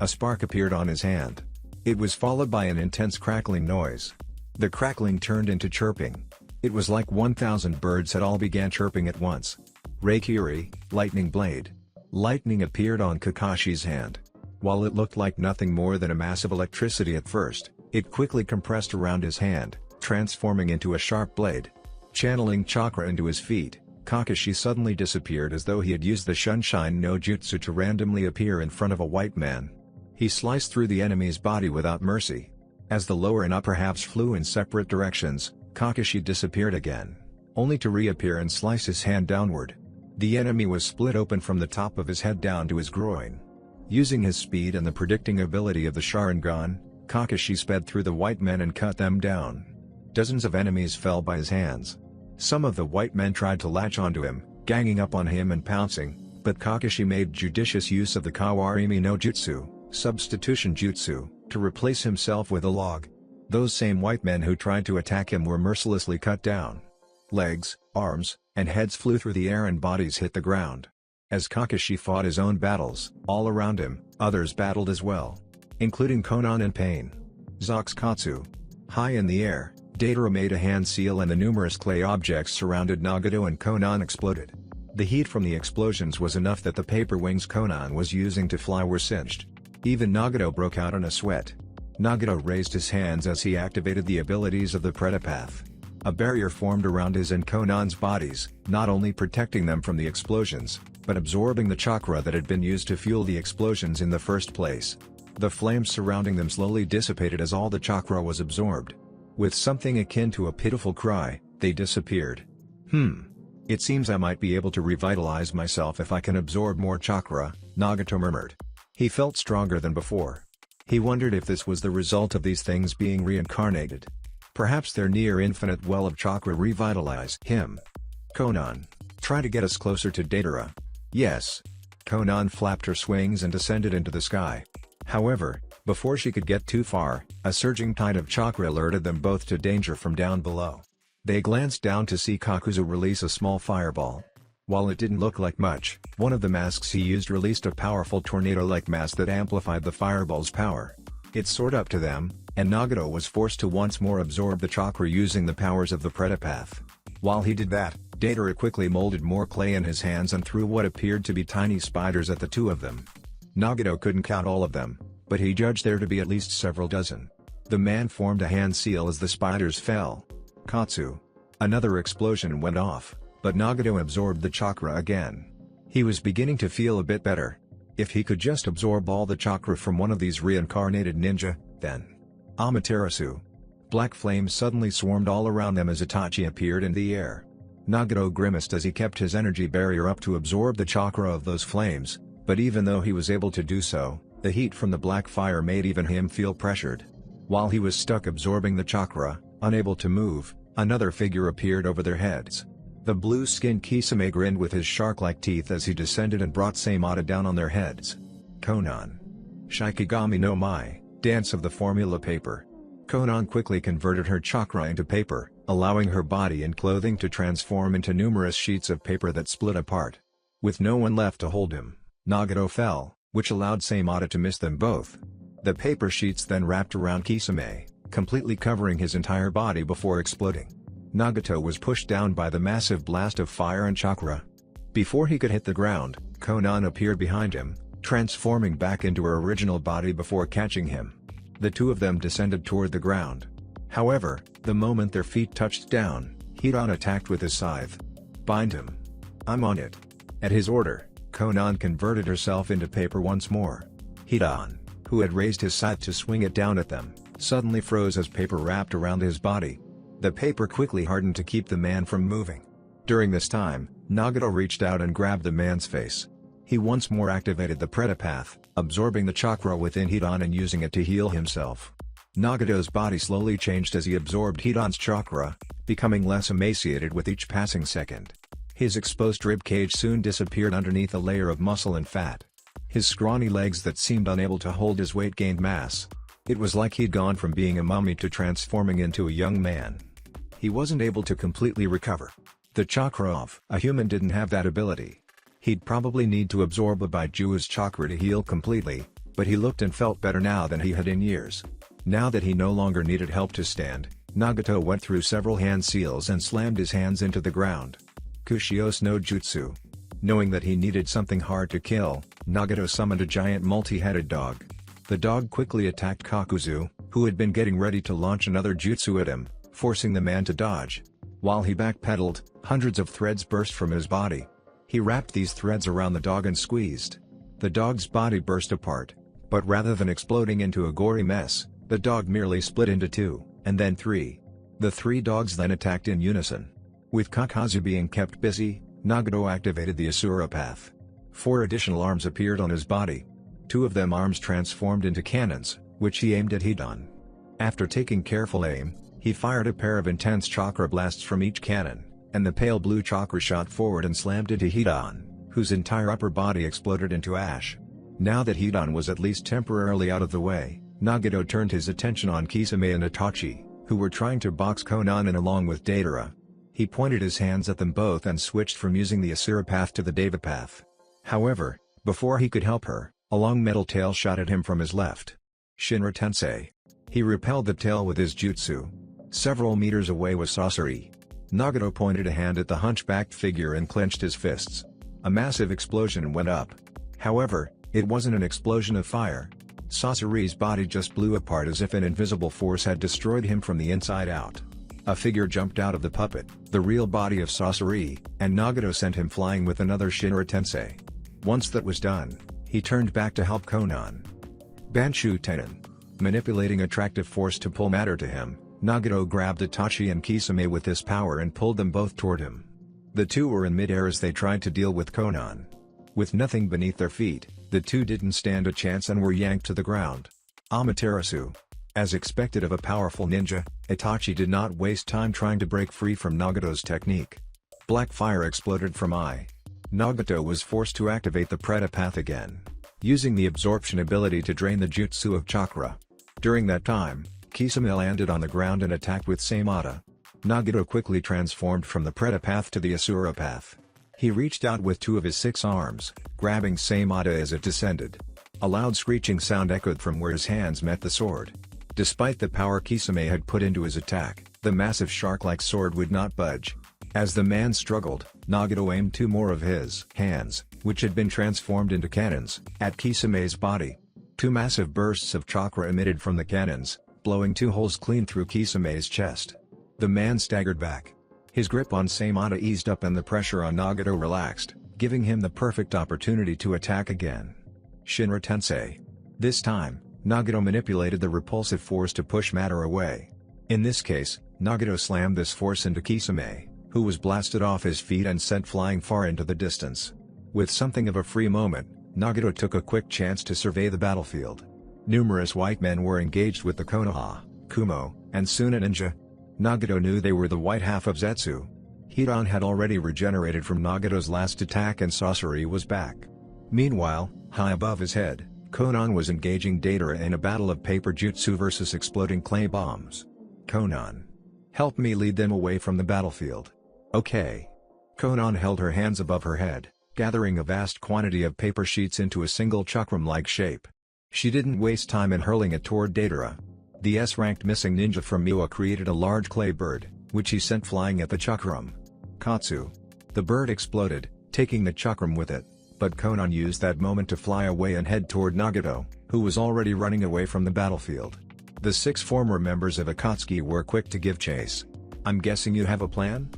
A spark appeared on his hand. It was followed by an intense crackling noise. The crackling turned into chirping. It was like 1,000 birds had all began chirping at once. Reikiri, Lightning Blade. Lightning appeared on Kakashi's hand. While it looked like nothing more than a mass of electricity at first, it quickly compressed around his hand, transforming into a sharp blade. Channeling chakra into his feet, Kakashi suddenly disappeared as though he had used the Shunshin no Jutsu to randomly appear in front of a white man. He sliced through the enemy's body without mercy. As the lower and upper halves flew in separate directions, Kakashi disappeared again, only to reappear and slice his hand downward. The enemy was split open from the top of his head down to his groin. Using his speed and the predicting ability of the Sharingan, Kakashi sped through the white men and cut them down. Dozens of enemies fell by his hands. Some of the white men tried to latch onto him, ganging up on him and pouncing, but Kakashi made judicious use of the Kawarimi no Jutsu, substitution jutsu, to replace himself with a log. Those same white men who tried to attack him were mercilessly cut down. Legs, arms, and heads flew through the air and bodies hit the ground. As Kakashi fought his own battles, all around him, others battled as well, including Konan and Pain. Zoxkatsu. High in the air, Deidara made a hand seal and the numerous clay objects surrounded Nagato and Konan exploded. The heat from the explosions was enough that the paper wings Konan was using to fly were singed. Even Nagato broke out in a sweat. Nagato raised his hands as he activated the abilities of the Predapath. A barrier formed around his and Konan's bodies, not only protecting them from the explosions, but absorbing the chakra that had been used to fuel the explosions in the first place. The flames surrounding them slowly dissipated as all the chakra was absorbed. With something akin to a pitiful cry, they disappeared. It seems I might be able to revitalize myself if I can absorb more chakra, Nagato murmured. He felt stronger than before. He wondered if this was the result of these things being reincarnated. Perhaps their near-infinite well of chakra revitalized him. Konan. Try to get us closer to Deidara. Yes. Konan flapped her wings and descended into the sky. However, before she could get too far, a surging tide of chakra alerted them both to danger from down below. They glanced down to see Kakuzu release a small fireball. While it didn't look like much, one of the masks he used released a powerful tornado-like mass that amplified the fireball's power. It soared up to them, and Nagato was forced to once more absorb the chakra using the powers of the Predapath. While he did that, Deidara quickly molded more clay in his hands and threw what appeared to be tiny spiders at the two of them. Nagato couldn't count all of them, but he judged there to be at least several dozen. The man formed a hand seal as the spiders fell. Katsu. Another explosion went off, but Nagato absorbed the chakra again. He was beginning to feel a bit better. If he could just absorb all the chakra from one of these reincarnated ninja, then... Amaterasu. Black flames suddenly swarmed all around them as Itachi appeared in the air. Nagato grimaced as he kept his energy barrier up to absorb the chakra of those flames, but even though he was able to do so, the heat from the black fire made even him feel pressured. While he was stuck absorbing the chakra, unable to move, another figure appeared over their heads. The blue-skinned Kisame grinned with his shark-like teeth as he descended and brought Saimata down on their heads. Konan. Shikigami no Mai, dance of the formula paper. Konan quickly converted her chakra into paper, allowing her body and clothing to transform into numerous sheets of paper that split apart. With no one left to hold him, Nagato fell, which allowed Saimata to miss them both. The paper sheets then wrapped around Kisame, completely covering his entire body before exploding. Nagato was pushed down by the massive blast of fire and chakra. Before he could hit the ground, Konan appeared behind him, transforming back into her original body before catching him. The two of them descended toward the ground. However, the moment their feet touched down, Hidan attacked with his scythe. Bind him. I'm on it. At his order, Konan converted herself into paper once more. Hidan, who had raised his scythe to swing it down at them, suddenly froze as paper wrapped around his body. The paper quickly hardened to keep the man from moving. During this time, Nagato reached out and grabbed the man's face. He once more activated the Predapath, absorbing the chakra within Hidan and using it to heal himself. Nagato's body slowly changed as he absorbed Hidan's chakra, becoming less emaciated with each passing second. His exposed ribcage soon disappeared underneath a layer of muscle and fat. His scrawny legs that seemed unable to hold his weight gained mass. It was like he'd gone from being a mummy to transforming into a young man. He wasn't able to completely recover. The chakra of a human didn't have that ability. He'd probably need to absorb a Baiju's chakra to heal completely, but he looked and felt better now than he had in years. Now that he no longer needed help to stand, Nagato went through several hand seals and slammed his hands into the ground. Kushios no Jutsu. Knowing that he needed something hard to kill, Nagato summoned a giant multi-headed dog. The dog quickly attacked Kakuzu, who had been getting ready to launch another jutsu at him, forcing the man to dodge. While he backpedaled, hundreds of threads burst from his body. He wrapped these threads around the dog and squeezed. The dog's body burst apart, but rather than exploding into a gory mess, the dog merely split into two, and then three. The three dogs then attacked in unison. With Kakazu being kept busy, Nagato activated the Asura Path. 4 additional arms appeared on his body. 2 of them arms transformed into cannons, which he aimed at Hidan. After taking careful aim, he fired a pair of intense chakra blasts from each cannon. and the pale blue chakra shot forward and slammed into Hidan, whose entire upper body exploded into ash. Now that Hidan was at least temporarily out of the way, Nagato turned his attention on Kisame and Itachi, who were trying to box Konan in along with Deidara. He pointed his hands at them both and switched from using the Asura path to the Deva path. However, before he could help her, a long metal tail shot at him from his left. Shinra Tensei. He repelled the tail with his jutsu. Several meters away was Sasori. Nagato pointed a hand at the hunchbacked figure and clenched his fists. A massive explosion went up. However, it wasn't an explosion of fire. Sasori's body just blew apart as if an invisible force had destroyed him from the inside out. A figure jumped out of the puppet, the real body of Sasori, and Nagato sent him flying with another Shinra Tensei. Once that was done, he turned back to help Konan. Banshu Tenon. Manipulating attractive force to pull matter to him, Nagato grabbed Itachi and Kisame with this power and pulled them both toward him. The two were in mid-air as they tried to deal with Konan. With nothing beneath their feet, the two didn't stand a chance and were yanked to the ground. Amaterasu. As expected of a powerful ninja, Itachi did not waste time trying to break free from Nagato's technique. Black fire exploded from Eye. Nagato was forced to activate the Preta path again, using the absorption ability to drain the jutsu of chakra. During that time, Kisame landed on the ground and attacked with Saimata. Nagato quickly transformed from the Preta path to the Asura path. He reached out with two of his 6 arms, grabbing Saimata as it descended. A loud screeching sound echoed from where his hands met the sword. Despite the power Kisame had put into his attack, the massive shark-like sword would not budge. As the man struggled, Nagato aimed 2 more of his hands, which had been transformed into cannons, at Kisame's body. 2 massive bursts of chakra emitted from the cannons, blowing 2 holes clean through Kisame's chest. The man staggered back. His grip on Saimata eased up and the pressure on Nagato relaxed, giving him the perfect opportunity to attack again. Shinra Tensei. This time, Nagato manipulated the repulsive force to push matter away. In this case, Nagato slammed this force into Kisame, who was blasted off his feet and sent flying far into the distance. With something of a free moment, Nagato took a quick chance to survey the battlefield. Numerous white men were engaged with the Konoha, Kumo, and soon a ninja. Nagato knew they were the white half of Zetsu. Hidan had already regenerated from Nagato's last attack and Sasori was back. Meanwhile, high above his head, Konan was engaging Deidara in a battle of paper jutsu versus exploding clay bombs. Konan. Help me lead them away from the battlefield. Okay. Konan held her hands above her head, gathering a vast quantity of paper sheets into a single chakram-like shape. She didn't waste time in hurling it toward Deidara. The S-ranked missing ninja from Miwa created a large clay bird, which he sent flying at the chakram. Katsu. The bird exploded, taking the chakram with it, but Konan used that moment to fly away and head toward Nagato, who was already running away from the battlefield. The 6 former members of Akatsuki were quick to give chase. I'm guessing you have a plan?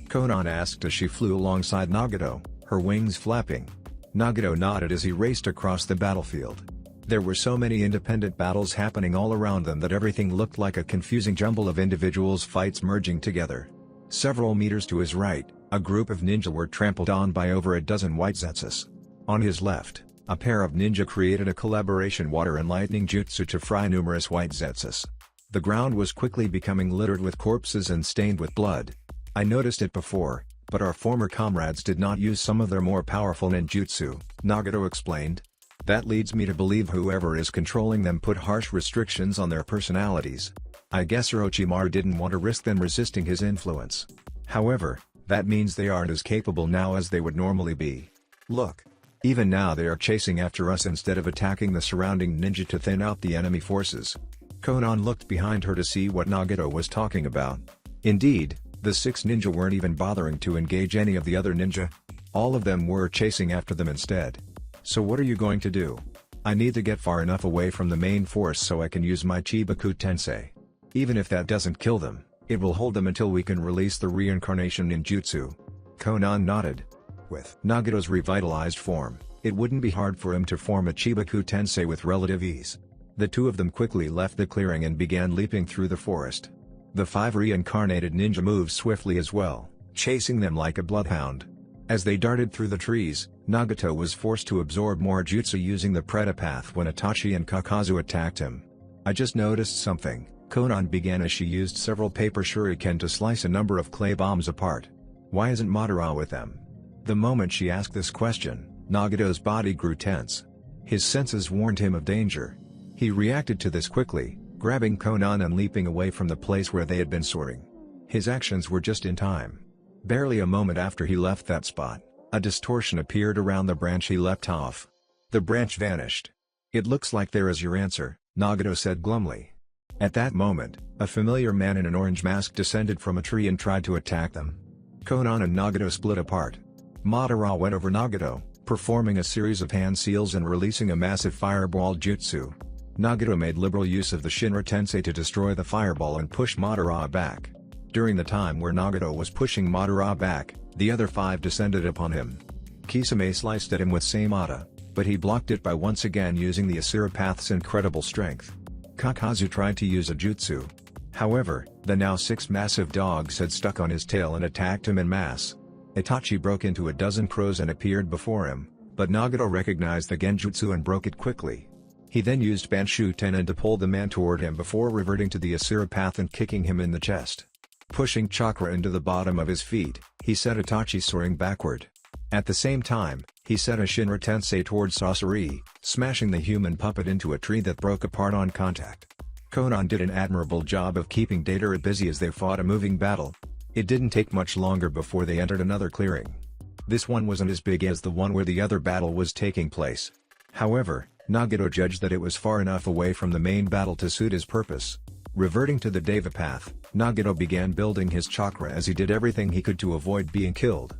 Konan asked as she flew alongside Nagato, her wings flapping. Nagato nodded as he raced across the battlefield. There were so many independent battles happening all around them that everything looked like a confusing jumble of individuals' fights merging together. Several meters to his right, a group of ninja were trampled on by over a dozen white Zetsus. On his left, a pair of ninja created a collaboration water and lightning jutsu to fry numerous white Zetsus. The ground was quickly becoming littered with corpses and stained with blood. I noticed it before, but our former comrades did not use some of their more powerful ninjutsu, Nagato explained. That leads me to believe whoever is controlling them put harsh restrictions on their personalities. I guess Orochimaru didn't want to risk them resisting his influence. However, that means they aren't as capable now as they would normally be. Look. Even now they are chasing after us instead of attacking the surrounding ninja to thin out the enemy forces. Konan looked behind her to see what Nagato was talking about. Indeed, the 6 ninja weren't even bothering to engage any of the other ninja. All of them were chasing after them instead. So what are you going to do? I need to get far enough away from the main force so I can use my Chibaku Tensei. Even if that doesn't kill them, it will hold them until we can release the reincarnation ninjutsu. Konan nodded. With Nagato's revitalized form, it wouldn't be hard for him to form a Chibaku Tensei with relative ease. The 2 of them quickly left the clearing and began leaping through the forest. The 5 reincarnated ninja moved swiftly as well, chasing them like a bloodhound. As they darted through the trees, Nagato was forced to absorb more jutsu using the Preta path when Itachi and Kakazu attacked him. I just noticed something, Konan began as she used several paper shuriken to slice a number of clay bombs apart. Why isn't Madara with them? The moment she asked this question, Nagato's body grew tense. His senses warned him of danger. He reacted to this quickly, grabbing Konan and leaping away from the place where they had been soaring. His actions were just in time. Barely a moment after he left that spot, a distortion appeared around the branch he leapt off. The branch vanished. "It looks like there is your answer," Nagato said glumly. At that moment, a familiar man in an orange mask descended from a tree and tried to attack them. Konan and Nagato split apart. Madara went over Nagato, performing a series of hand seals and releasing a massive fireball jutsu. Nagato made liberal use of the Shinra Tensei to destroy the fireball and push Madara back. During the time where Nagato was pushing Madara back, the other 5 descended upon him. Kisame sliced at him with Seimata, but he blocked it by once again using the Asura Path's incredible strength. Kakazu tried to use a jutsu. However, the now 6 massive dogs had stuck on his tail and attacked him en masse. Itachi broke into a dozen crows and appeared before him, but Nagato recognized the genjutsu and broke it quickly. He then used Banshu Tenon to pull the man toward him before reverting to the Asura Path and kicking him in the chest. Pushing chakra into the bottom of his feet, he set Itachi soaring backward. At the same time, he set a Shinra Tensei towards Sasori, smashing the human puppet into a tree that broke apart on contact. Konan did an admirable job of keeping Deidara busy as they fought a moving battle. It didn't take much longer before they entered another clearing. This one wasn't as big as the one where the other battle was taking place. However, Nagato judged that it was far enough away from the main battle to suit his purpose. Reverting to the Deva path, Nagato began building his chakra as he did everything he could to avoid being killed.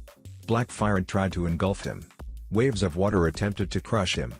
Black fire tried to engulf him. Waves of water attempted to crush him.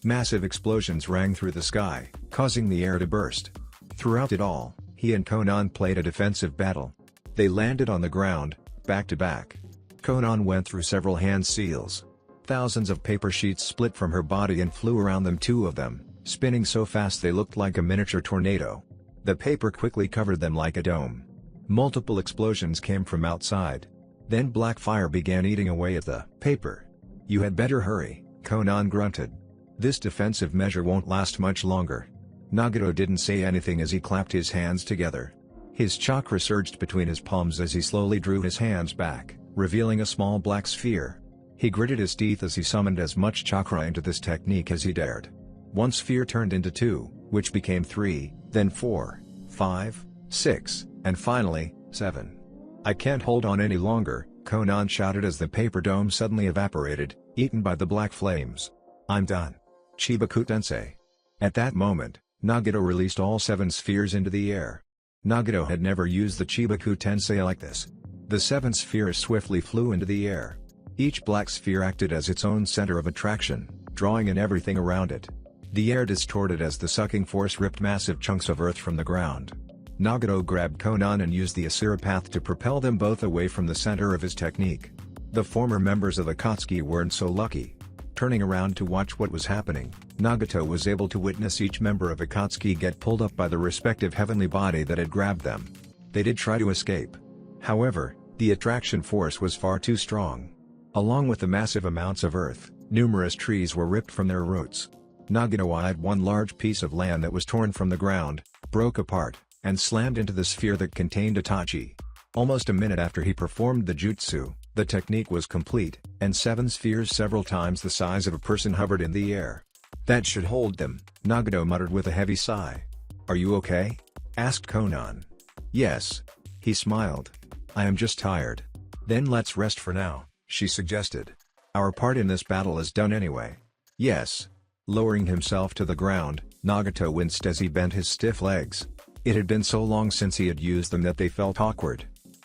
Massive explosions rang through the sky, causing the air to burst. Throughout it all, he and Konan played a defensive battle. They landed on the ground, back to back. Konan went through several hand seals. Thousands of paper sheets split from her body and flew around them, 2 of them, spinning so fast they looked like a miniature tornado. The paper quickly covered them like a dome. Multiple explosions came from outside. Then black fire began eating away at the paper. "You had better hurry," Konan grunted. "This defensive measure won't last much longer." Nagato didn't say anything as he clapped his hands together. His chakra surged between his palms as he slowly drew his hands back, revealing a small black sphere. He gritted his teeth as he summoned as much chakra into this technique as he dared. One sphere turned into 2, which became 3, then 4, 5, 6, and finally, 7. "I can't hold on any longer," Konan shouted as the paper dome suddenly evaporated, eaten by the black flames. "I'm done. Chibaku Tensei." At that moment, Nagato released all 7 spheres into the air. Nagato had never used the Chibaku Tensei like this. The 7 spheres swiftly flew into the air. Each black sphere acted as its own center of attraction, drawing in everything around it. The air distorted as the sucking force ripped massive chunks of earth from the ground. Nagato grabbed Konan and used the Asura Path to propel them both away from the center of his technique. The former members of Akatsuki weren't so lucky. Turning around to watch what was happening, Nagato was able to witness each member of Akatsuki get pulled up by the respective heavenly body that had grabbed them. They did try to escape. However, the attraction force was far too strong. Along with the massive amounts of earth, numerous trees were ripped from their roots. Nagato eyed one large piece of land that was torn from the ground, broke apart, and slammed into the sphere that contained Itachi. Almost a minute after he performed the jutsu, the technique was complete, and 7 spheres several times the size of a person hovered in the air. "That should hold them," Nagato muttered with a heavy sigh. "Are you okay?" asked Konan. "Yes." He smiled. "I am just tired." "Then let's rest for now," she suggested. "Our part in this battle is done anyway." "Yes." Lowering himself to the ground, Nagato winced as he bent his stiff legs. It had been so long since he had used them that they felt awkward.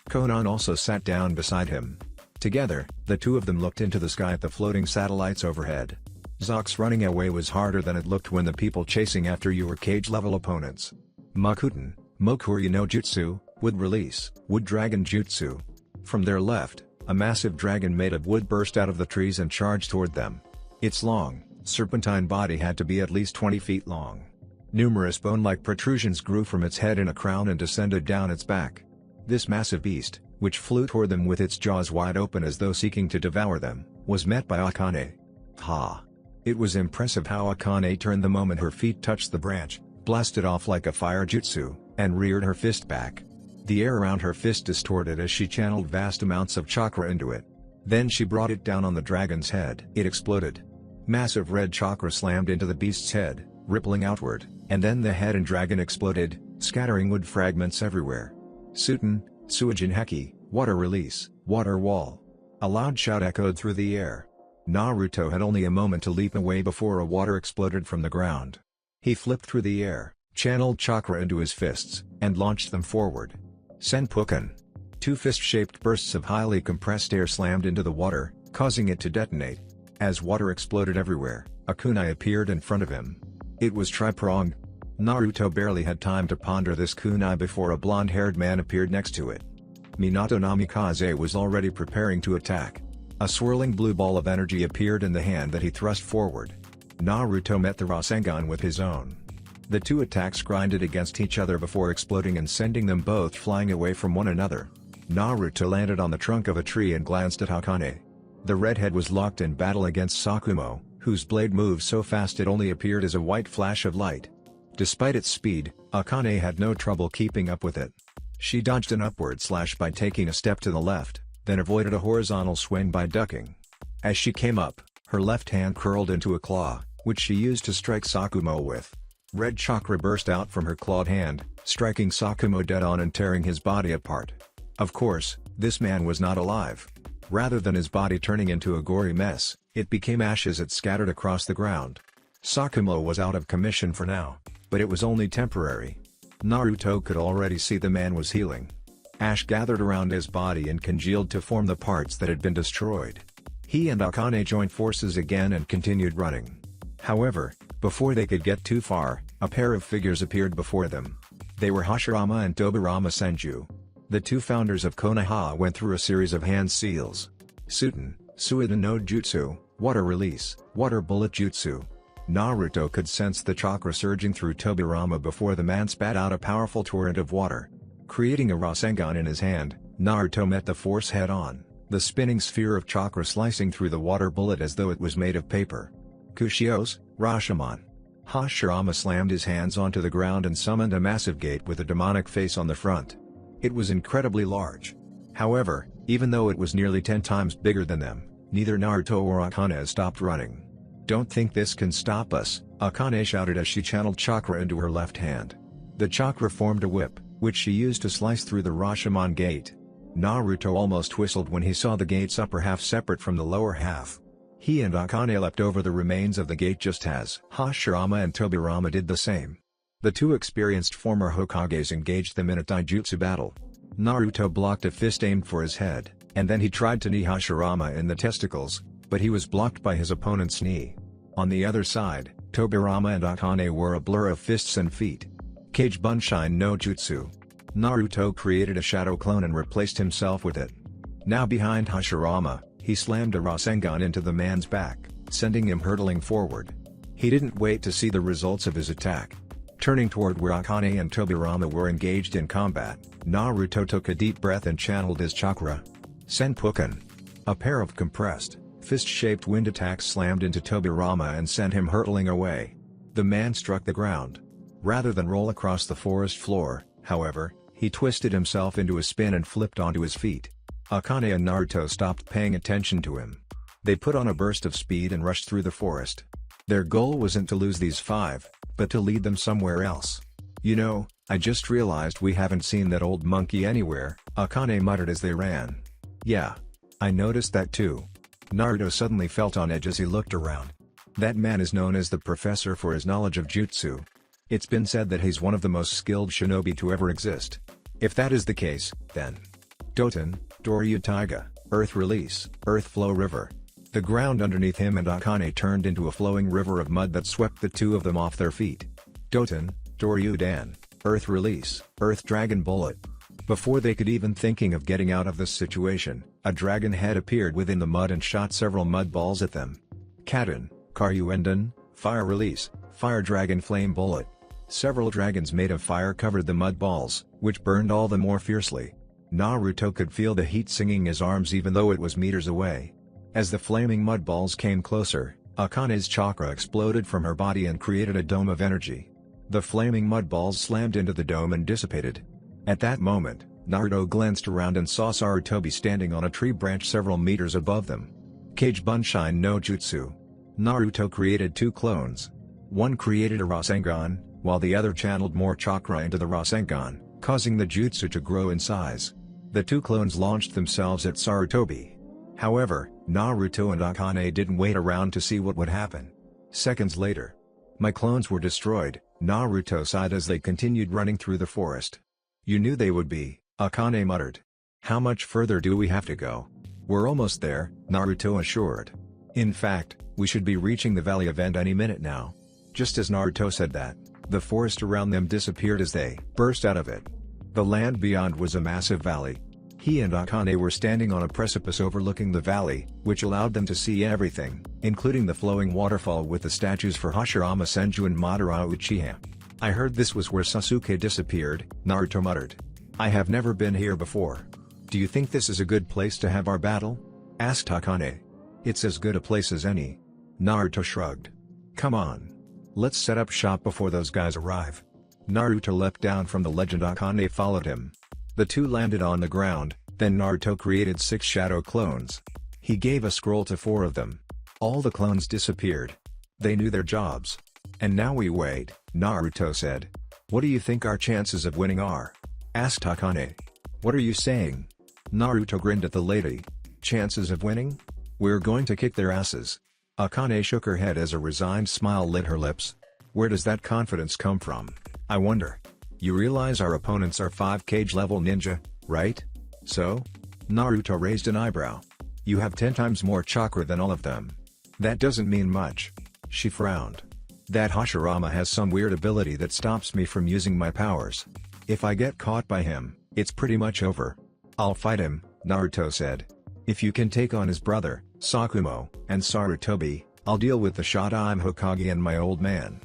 Konan also sat down beside him. Together, the 2 of them looked into the sky at the floating satellites overhead. Zox running away was harder than it looked when the people chasing after you were cage-level opponents. Makuten, Mokuryu no Jutsu, Wood Release, Wood Dragon Jutsu. From their left, a massive dragon made of wood burst out of the trees and charged toward them. Its long, serpentine body had to be at least 20 feet long. Numerous bone-like protrusions grew from its head in a crown and descended down its back. This massive beast, which flew toward them with its jaws wide open as though seeking to devour them, was met by Akane. Ha! It was impressive how Akane turned the moment her feet touched the branch, blasted off like a fire jutsu, and reared her fist back. The air around her fist distorted as she channeled vast amounts of chakra into it. Then she brought it down on the dragon's head. It exploded. Massive red chakra slammed into the beast's head, rippling outward, and then the head and dragon exploded, scattering wood fragments everywhere. Suten, Suijin Heki, water release, water wall. A loud shout echoed through the air. Naruto had only a moment to leap away before a water exploded from the ground. He flipped through the air, channeled chakra into his fists, and launched them forward. Senpuken. Two fist-shaped bursts of highly compressed air slammed into the water, causing it to detonate. As water exploded everywhere, a kunai appeared in front of him. It was tri-pronged. Naruto barely had time to ponder this kunai before a blonde-haired man appeared next to it. Minato Namikaze was already preparing to attack. A swirling blue ball of energy appeared in the hand that he thrust forward. Naruto met the Rasengan with his own. The two attacks grinded against each other before exploding and sending them both flying away from one another. Naruto landed on the trunk of a tree and glanced at Hokage. The redhead was locked in battle against Sakumo, whose blade moved so fast it only appeared as a white flash of light. Despite its speed, Akane had no trouble keeping up with it. She dodged an upward slash by taking a step to the left, then avoided a horizontal swing by ducking. As she came up, her left hand curled into a claw, which she used to strike Sakumo with. Red chakra burst out from her clawed hand, striking Sakumo dead on and tearing his body apart. Of course, this man was not alive. Rather than his body turning into a gory mess, it became ashes that scattered across the ground. Sakumo was out of commission for now, but it was only temporary. Naruto could already see the man was healing. Ash gathered around his body and congealed to form the parts that had been destroyed. He and Akane joined forces again and continued running. However, before they could get too far, a pair of figures appeared before them. They were Hashirama and Tobirama Senju. The two founders of Konoha went through a series of hand seals. Suten, Suida no Jutsu, water release, water bullet jutsu. Naruto could sense the chakra surging through Tobirama before the man spat out a powerful torrent of water. Creating a Rasengan in his hand, Naruto met the force head-on, the spinning sphere of chakra slicing through the water bullet as though it was made of paper. Kushios, Rashomon. Hashirama slammed his hands onto the ground and summoned a massive gate with a demonic face on the front. It was incredibly large. However, even though it was nearly 10 times bigger than them, neither Naruto or Akane stopped running. "Don't think this can stop us," Akane shouted as she channeled chakra into her left hand. The chakra formed a whip, which she used to slice through the Rashomon gate. Naruto almost whistled when he saw the gate's upper half separate from the lower half. He and Akane leapt over the remains of the gate just as Hashirama and Tobirama did the same. The two experienced former Hokages engaged them in a taijutsu battle. Naruto blocked a fist aimed for his head, and then he tried to knee Hashirama in the testicles, but he was blocked by his opponent's knee. On the other side, Tobirama and Akane were a blur of fists and feet. Kage Bunshin no Jutsu. Naruto created a shadow clone and replaced himself with it. Now behind Hashirama, he slammed a Rasengan into the man's back, sending him hurtling forward. He didn't wait to see the results of his attack. Turning toward where Akane and Tobirama were engaged in combat, Naruto took a deep breath and channeled his chakra. Senpuken. A pair of compressed, fist-shaped wind attacks slammed into Tobirama and sent him hurtling away. The man struck the ground. Rather than roll across the forest floor, however, he twisted himself into a spin and flipped onto his feet. Akane and Naruto stopped paying attention to him. They put on a burst of speed and rushed through the forest. Their goal wasn't to lose these five, but to lead them somewhere else. "You know, I just realized we haven't seen that old monkey anywhere," Akane muttered as they ran. "Yeah. I noticed that too." Naruto suddenly felt on edge as he looked around. That man is known as the Professor for his knowledge of jutsu. It's been said that he's one of the most skilled shinobi to ever exist. If that is the case, then Doton, Doryu Taiga, Earth Release, Earth Flow River. The ground underneath him and Akane turned into a flowing river of mud that swept the two of them off their feet. Doton, Doryu Dan, Earth Release, Earth Dragon Bullet. Before they could even thinking of getting out of this situation, a dragon head appeared within the mud and shot several mud balls at them. Kaden, Karyuendan, Fire Release, Fire Dragon Flame Bullet. Several dragons made of fire covered the mud balls, which burned all the more fiercely. Naruto could feel the heat singing his arms even though it was meters away. As the flaming mud balls came closer, Akane's chakra exploded from her body and created a dome of energy. The flaming mud balls slammed into the dome and dissipated. At that moment, Naruto glanced around and saw Sarutobi standing on a tree branch several meters above them. Kage Bunshin no Jutsu. Naruto created 2 clones. One created a Rasengan, while the other channeled more chakra into the Rasengan, causing the jutsu to grow in size. The 2 clones launched themselves at Sarutobi. However, Naruto and Akane didn't wait around to see what would happen. Seconds later, my clones were destroyed, Naruto sighed as they continued running through the forest. You knew they would be, Akane muttered. How much further do we have to go? We're almost there, Naruto assured. In fact, we should be reaching the valley event any minute now. Just as Naruto said that, the forest around them disappeared as they burst out of it. The land beyond was a massive valley. He and Akane were standing on a precipice overlooking the valley, which allowed them to see everything, including the flowing waterfall with the statues for Hashirama Senju and Madara Uchiha. I heard this was where Sasuke disappeared, Naruto muttered. I have never been here before. Do you think this is a good place to have our battle? Asked Akane. It's as good a place as any. Naruto shrugged. Come on. Let's set up shop before those guys arrive. Naruto leapt down from the legend. Akane followed him. The 2 landed on the ground, then Naruto created 6 shadow clones. He gave a scroll to 4 of them. All the clones disappeared. They knew their jobs. And now we wait, Naruto said. What do you think our chances of winning are? Asked Akane. What are you saying? Naruto grinned at the lady. Chances of winning? We're going to kick their asses. Akane shook her head as a resigned smile lit her lips. Where does that confidence come from, I wonder? You realize our opponents are 5 Kage level ninja, right? So? Naruto raised an eyebrow. You have 10 times more chakra than all of them. That doesn't mean much. She frowned. That Hashirama has some weird ability that stops me from using my powers. If I get caught by him, it's pretty much over. I'll fight him, Naruto said. If you can take on his brother, Sakumo, and Sarutobi, I'll deal with the shot. I'm Hokage and my old man.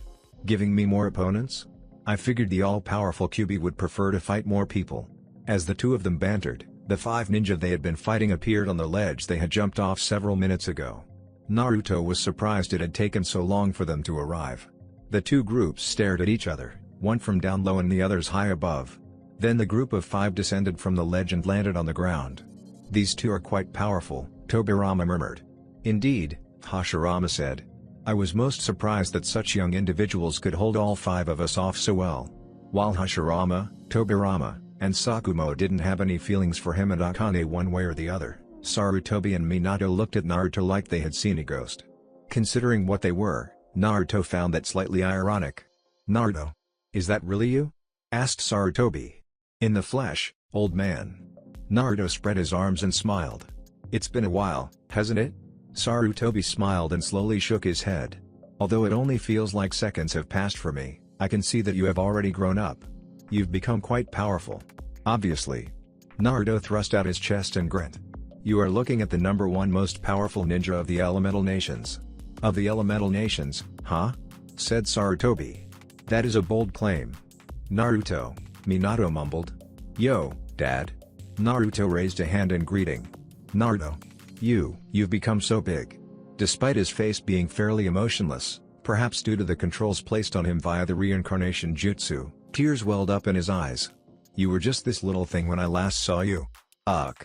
Giving me more opponents? I figured the all-powerful Kyuubi would prefer to fight more people. As the 2 of them bantered, the 5 ninja they had been fighting appeared on the ledge they had jumped off several minutes ago. Naruto was surprised it had taken so long for them to arrive. The 2 groups stared at each other, one from down low and the others high above. Then the group of 5 descended from the ledge and landed on the ground. These 2 are quite powerful, Tobirama murmured. Indeed, Hashirama said. I was most surprised that such young individuals could hold all 5 of us off so well. While Hashirama, Tobirama, and Sakumo didn't have any feelings for him and Akane one way or the other, Sarutobi and Minato looked at Naruto like they had seen a ghost. Considering what they were, Naruto found that slightly ironic. Naruto. Is that really you? Asked Sarutobi. In the flesh, old man. Naruto spread his arms and smiled. It's been a while, hasn't it? Sarutobi smiled and slowly shook his head. Although it only feels like seconds have passed for me, I can see that you have already grown up. You've become quite powerful. Obviously. Naruto thrust out his chest and grinned. You are looking at the #1 most powerful ninja of the elemental nations. Of the elemental nations, huh? Said Sarutobi. That is a bold claim. Naruto, Minato mumbled. Yo, Dad. Naruto raised a hand in greeting. Naruto. You've become so big. Despite his face being fairly emotionless, perhaps due to the controls placed on him via the reincarnation jutsu, tears welled up in his eyes. You were just this little thing when I last saw you. Ugh.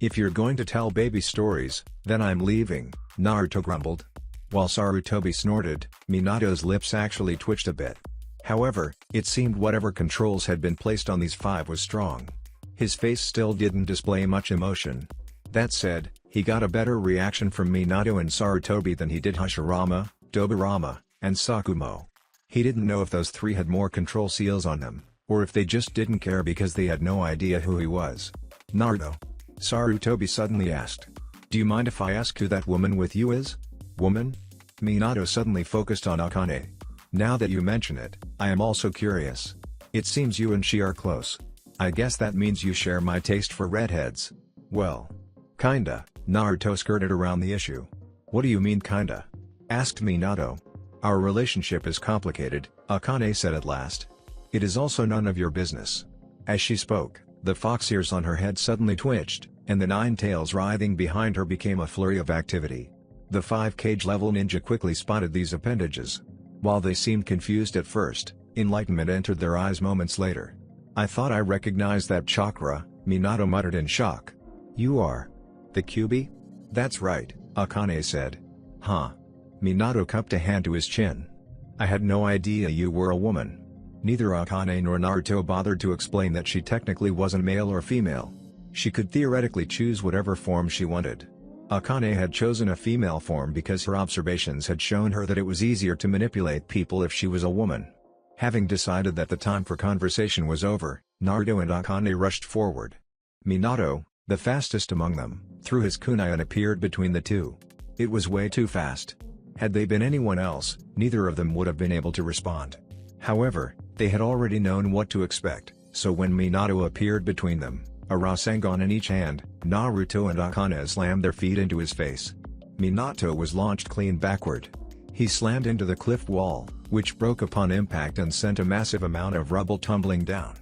If you're going to tell baby stories, then I'm leaving, Naruto grumbled. While Sarutobi snorted, Minato's lips actually twitched a bit. However, it seemed whatever controls had been placed on these 5 was strong. His face still didn't display much emotion. That said, he got a better reaction from Minato and Sarutobi than he did Hashirama, Tobirama, and Sakumo. He didn't know if those 3 had more control seals on them, or if they just didn't care because they had no idea who he was. Naruto. Sarutobi suddenly asked. Do you mind if I ask who that woman with you is? Woman? Minato suddenly focused on Akane. Now that you mention it, I am also curious. It seems you and she are close. I guess that means you share my taste for redheads. Well. Kinda, Naruto skirted around the issue. What do you mean kinda? Asked Minato. Our relationship is complicated, Akane said at last. It is also none of your business. As she spoke, the fox ears on her head suddenly twitched, and the 9 tails writhing behind her became a flurry of activity. The 5 Kage level ninja quickly spotted these appendages. While they seemed confused at first, enlightenment entered their eyes moments later. I thought I recognized that chakra, Minato muttered in shock. "You are the Kyuubi?" "That's right," Akane said. "Huh?" Minato cupped a hand to his chin. "I had no idea you were a woman." Neither Akane nor Naruto bothered to explain that she technically wasn't male or female. She could theoretically choose whatever form she wanted. Akane had chosen a female form because her observations had shown her that it was easier to manipulate people if she was a woman. Having decided that the time for conversation was over, Naruto and Akane rushed forward. Minato, the fastest among them, threw his kunai and appeared between the two. It was way too fast. Had they been anyone else, neither of them would have been able to respond. However, they had already known what to expect, so when Minato appeared between them, a Rasengan in each hand, Naruto and Akane slammed their feet into his face. Minato was launched clean backward. He slammed into the cliff wall, which broke upon impact and sent a massive amount of rubble tumbling down.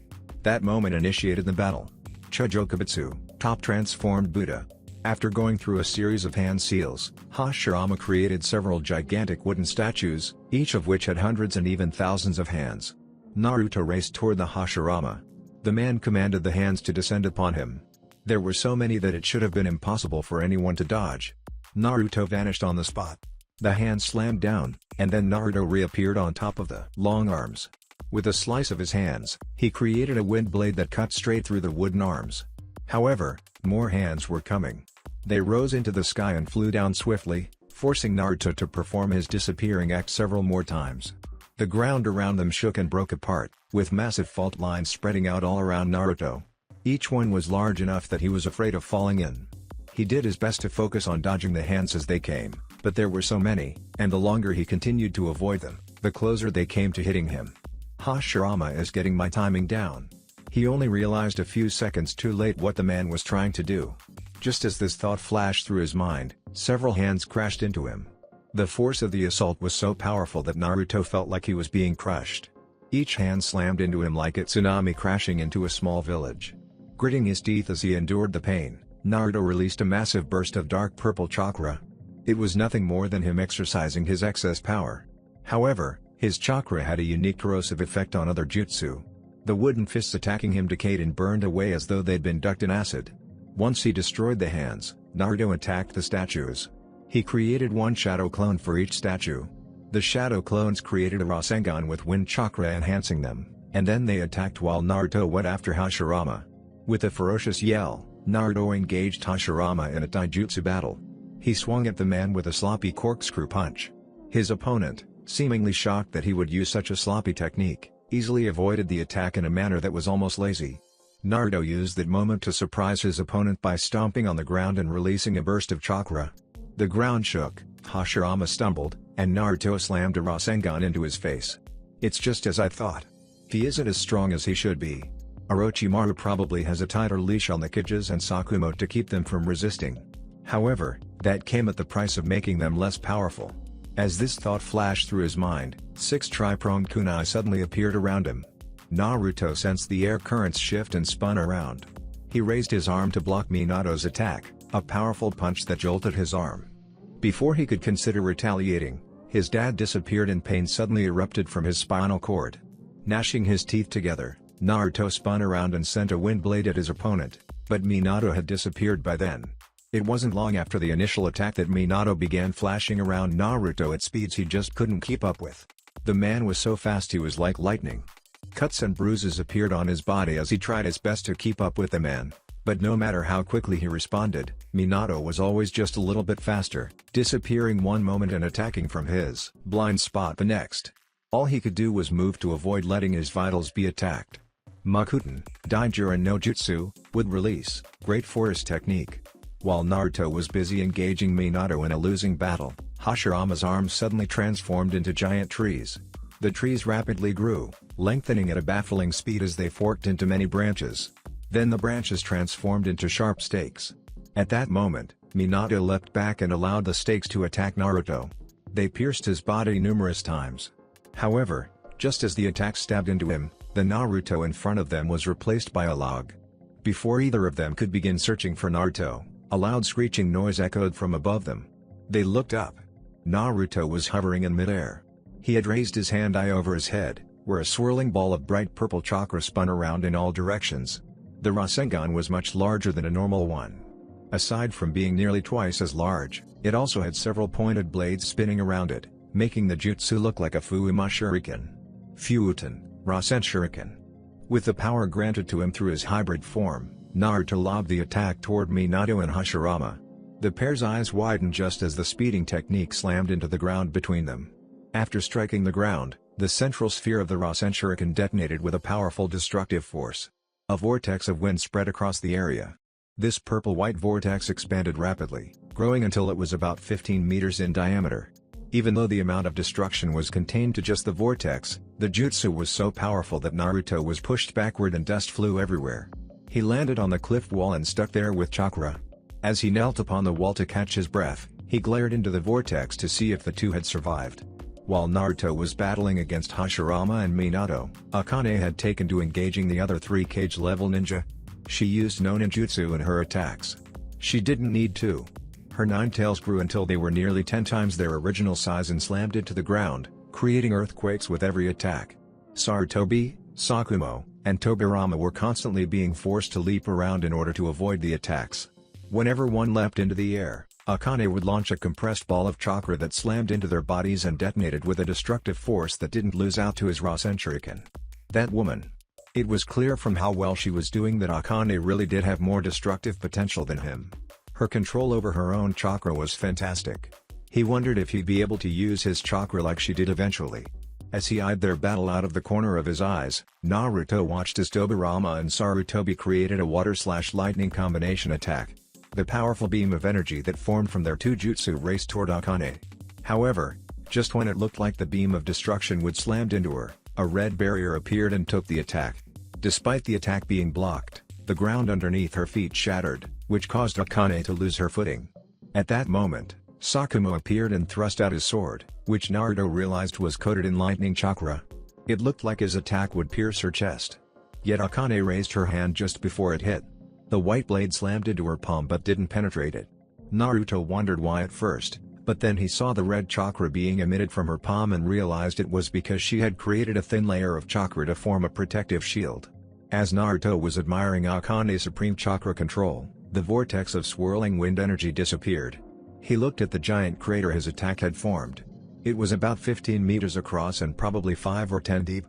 That moment initiated the battle. Chujokubutsu, top transformed Buddha. After going through a series of hand seals, Hashirama created several gigantic wooden statues, each of which had hundreds and even thousands of hands. Naruto raced toward the Hashirama. The man commanded the hands to descend upon him. There were so many that it should have been impossible for anyone to dodge. Naruto vanished on the spot. The hands slammed down, and then Naruto reappeared on top of the long arms. With a slice of his hands, he created a wind blade that cut straight through the wooden arms. However, more hands were coming. They rose into the sky and flew down swiftly, forcing Naruto to perform his disappearing act several more times. The ground around them shook and broke apart, with massive fault lines spreading out all around Naruto. Each one was large enough that he was afraid of falling in. He did his best to focus on dodging the hands as they came, but there were so many, and the longer he continued to avoid them, the closer they came to hitting him. Hashirama is getting my timing down. He only realized a few seconds too late what the man was trying to do. Just as this thought flashed through his mind, several hands crashed into him. The force of the assault was so powerful that Naruto felt like he was being crushed. Each hand slammed into him like a tsunami crashing into a small village. Gritting his teeth as he endured the pain, Naruto released a massive burst of dark purple chakra. It was nothing more than him exercising his excess power. However, his chakra had a unique corrosive effect on other jutsu. The wooden fists attacking him decayed and burned away as though they'd been ducked in acid. Once he destroyed the hands, Naruto attacked the statues. He created one shadow clone for each statue. The shadow clones created a Rasengan with wind chakra enhancing them, and then they attacked while Naruto went after Hashirama. With a ferocious yell, Naruto engaged Hashirama in a taijutsu battle. He swung at the man with a sloppy corkscrew punch. His opponent, seemingly shocked that he would use such a sloppy technique, easily avoided the attack in a manner that was almost lazy. Naruto used that moment to surprise his opponent by stomping on the ground and releasing a burst of chakra. The ground shook, Hashirama stumbled, and Naruto slammed a Rasengan into his face. "It's just as I thought. He isn't as strong as he should be. Orochimaru probably has a tighter leash on the Kages and Sakumo to keep them from resisting." However, that came at the price of making them less powerful. As this thought flashed through his mind, 6 tri-pronged kunai suddenly appeared around him. Naruto sensed the air currents shift and spun around. He raised his arm to block Minato's attack, a powerful punch that jolted his arm. Before he could consider retaliating, his dad disappeared and pain suddenly erupted from his spinal cord. Gnashing his teeth together, Naruto spun around and sent a wind blade at his opponent, but Minato had disappeared by then. It wasn't long after the initial attack that Minato began flashing around Naruto at speeds he just couldn't keep up with. The man was so fast he was like lightning. Cuts and bruises appeared on his body as he tried his best to keep up with the man. But no matter how quickly he responded, Minato was always just a little bit faster, disappearing one moment and attacking from his blind spot the next. All he could do was move to avoid letting his vitals be attacked. Makuten, Daijuran no Jutsu, would release, Great Forest Technique. While Naruto was busy engaging Minato in a losing battle, Hashirama's arms suddenly transformed into giant trees. The trees rapidly grew, lengthening at a baffling speed as they forked into many branches. Then the branches transformed into sharp stakes. At that moment, Minato leapt back and allowed the stakes to attack Naruto. They pierced his body numerous times. However, just as the attack stabbed into him, the Naruto in front of them was replaced by a log. Before either of them could begin searching for Naruto, a loud screeching noise echoed from above them. They looked up. Naruto was hovering in midair. He had raised his hand eye over his head, where a swirling ball of bright purple chakra spun around in all directions. The Rasengan was much larger than a normal one. Aside from being nearly twice as large, it also had several pointed blades spinning around it, making the jutsu look like a Fuuma Shuriken. Fuuten, Rasen Shuriken. With the power granted to him through his hybrid form, Naruto lobbed the attack toward Minato and Hashirama. The pair's eyes widened just as the speeding technique slammed into the ground between them. After striking the ground, the central sphere of the Rasen Shuriken detonated with a powerful destructive force. A vortex of wind spread across the area. This purple-white vortex expanded rapidly, growing until it was about 15 meters in diameter. Even though the amount of destruction was contained to just the vortex, the jutsu was so powerful that Naruto was pushed backward and dust flew everywhere. He landed on the cliff wall and stuck there with chakra. As he knelt upon the wall to catch his breath, he glared into the vortex to see if the two had survived. While Naruto was battling against Hashirama and Minato, Akane had taken to engaging the other 3 cage-level ninja. She used no ninjutsu in her attacks. She didn't need to. Her 9 tails grew until they were nearly 10 times their original size and slammed into the ground, creating earthquakes with every attack. Sarutobi, Sakumo, and Tobirama were constantly being forced to leap around in order to avoid the attacks. Whenever one leapt into the air, Akane would launch a compressed ball of chakra that slammed into their bodies and detonated with a destructive force that didn't lose out to his Rasen Shuriken. That woman. It was clear from how well she was doing that Akane really did have more destructive potential than him. Her control over her own chakra was fantastic. He wondered if he'd be able to use his chakra like she did eventually. As he eyed their battle out of the corner of his eyes, Naruto watched as Tobirama and Sarutobi created a water/lightning combination attack. The powerful beam of energy that formed from their 2 jutsu raced toward Akane. However, just when it looked like the beam of destruction would slam into her, a red barrier appeared and took the attack. Despite the attack being blocked, the ground underneath her feet shattered, which caused Akane to lose her footing. At that moment, Sakumo appeared and thrust out his sword, which Naruto realized was coated in lightning chakra. It looked like his attack would pierce her chest. Yet Akane raised her hand just before it hit. The white blade slammed into her palm but didn't penetrate it. Naruto wondered why at first, but then he saw the red chakra being emitted from her palm and realized it was because she had created a thin layer of chakra to form a protective shield. As Naruto was admiring Akane's supreme chakra control, the vortex of swirling wind energy disappeared. He looked at the giant crater his attack had formed. It was about 15 meters across and probably 5 or 10 deep.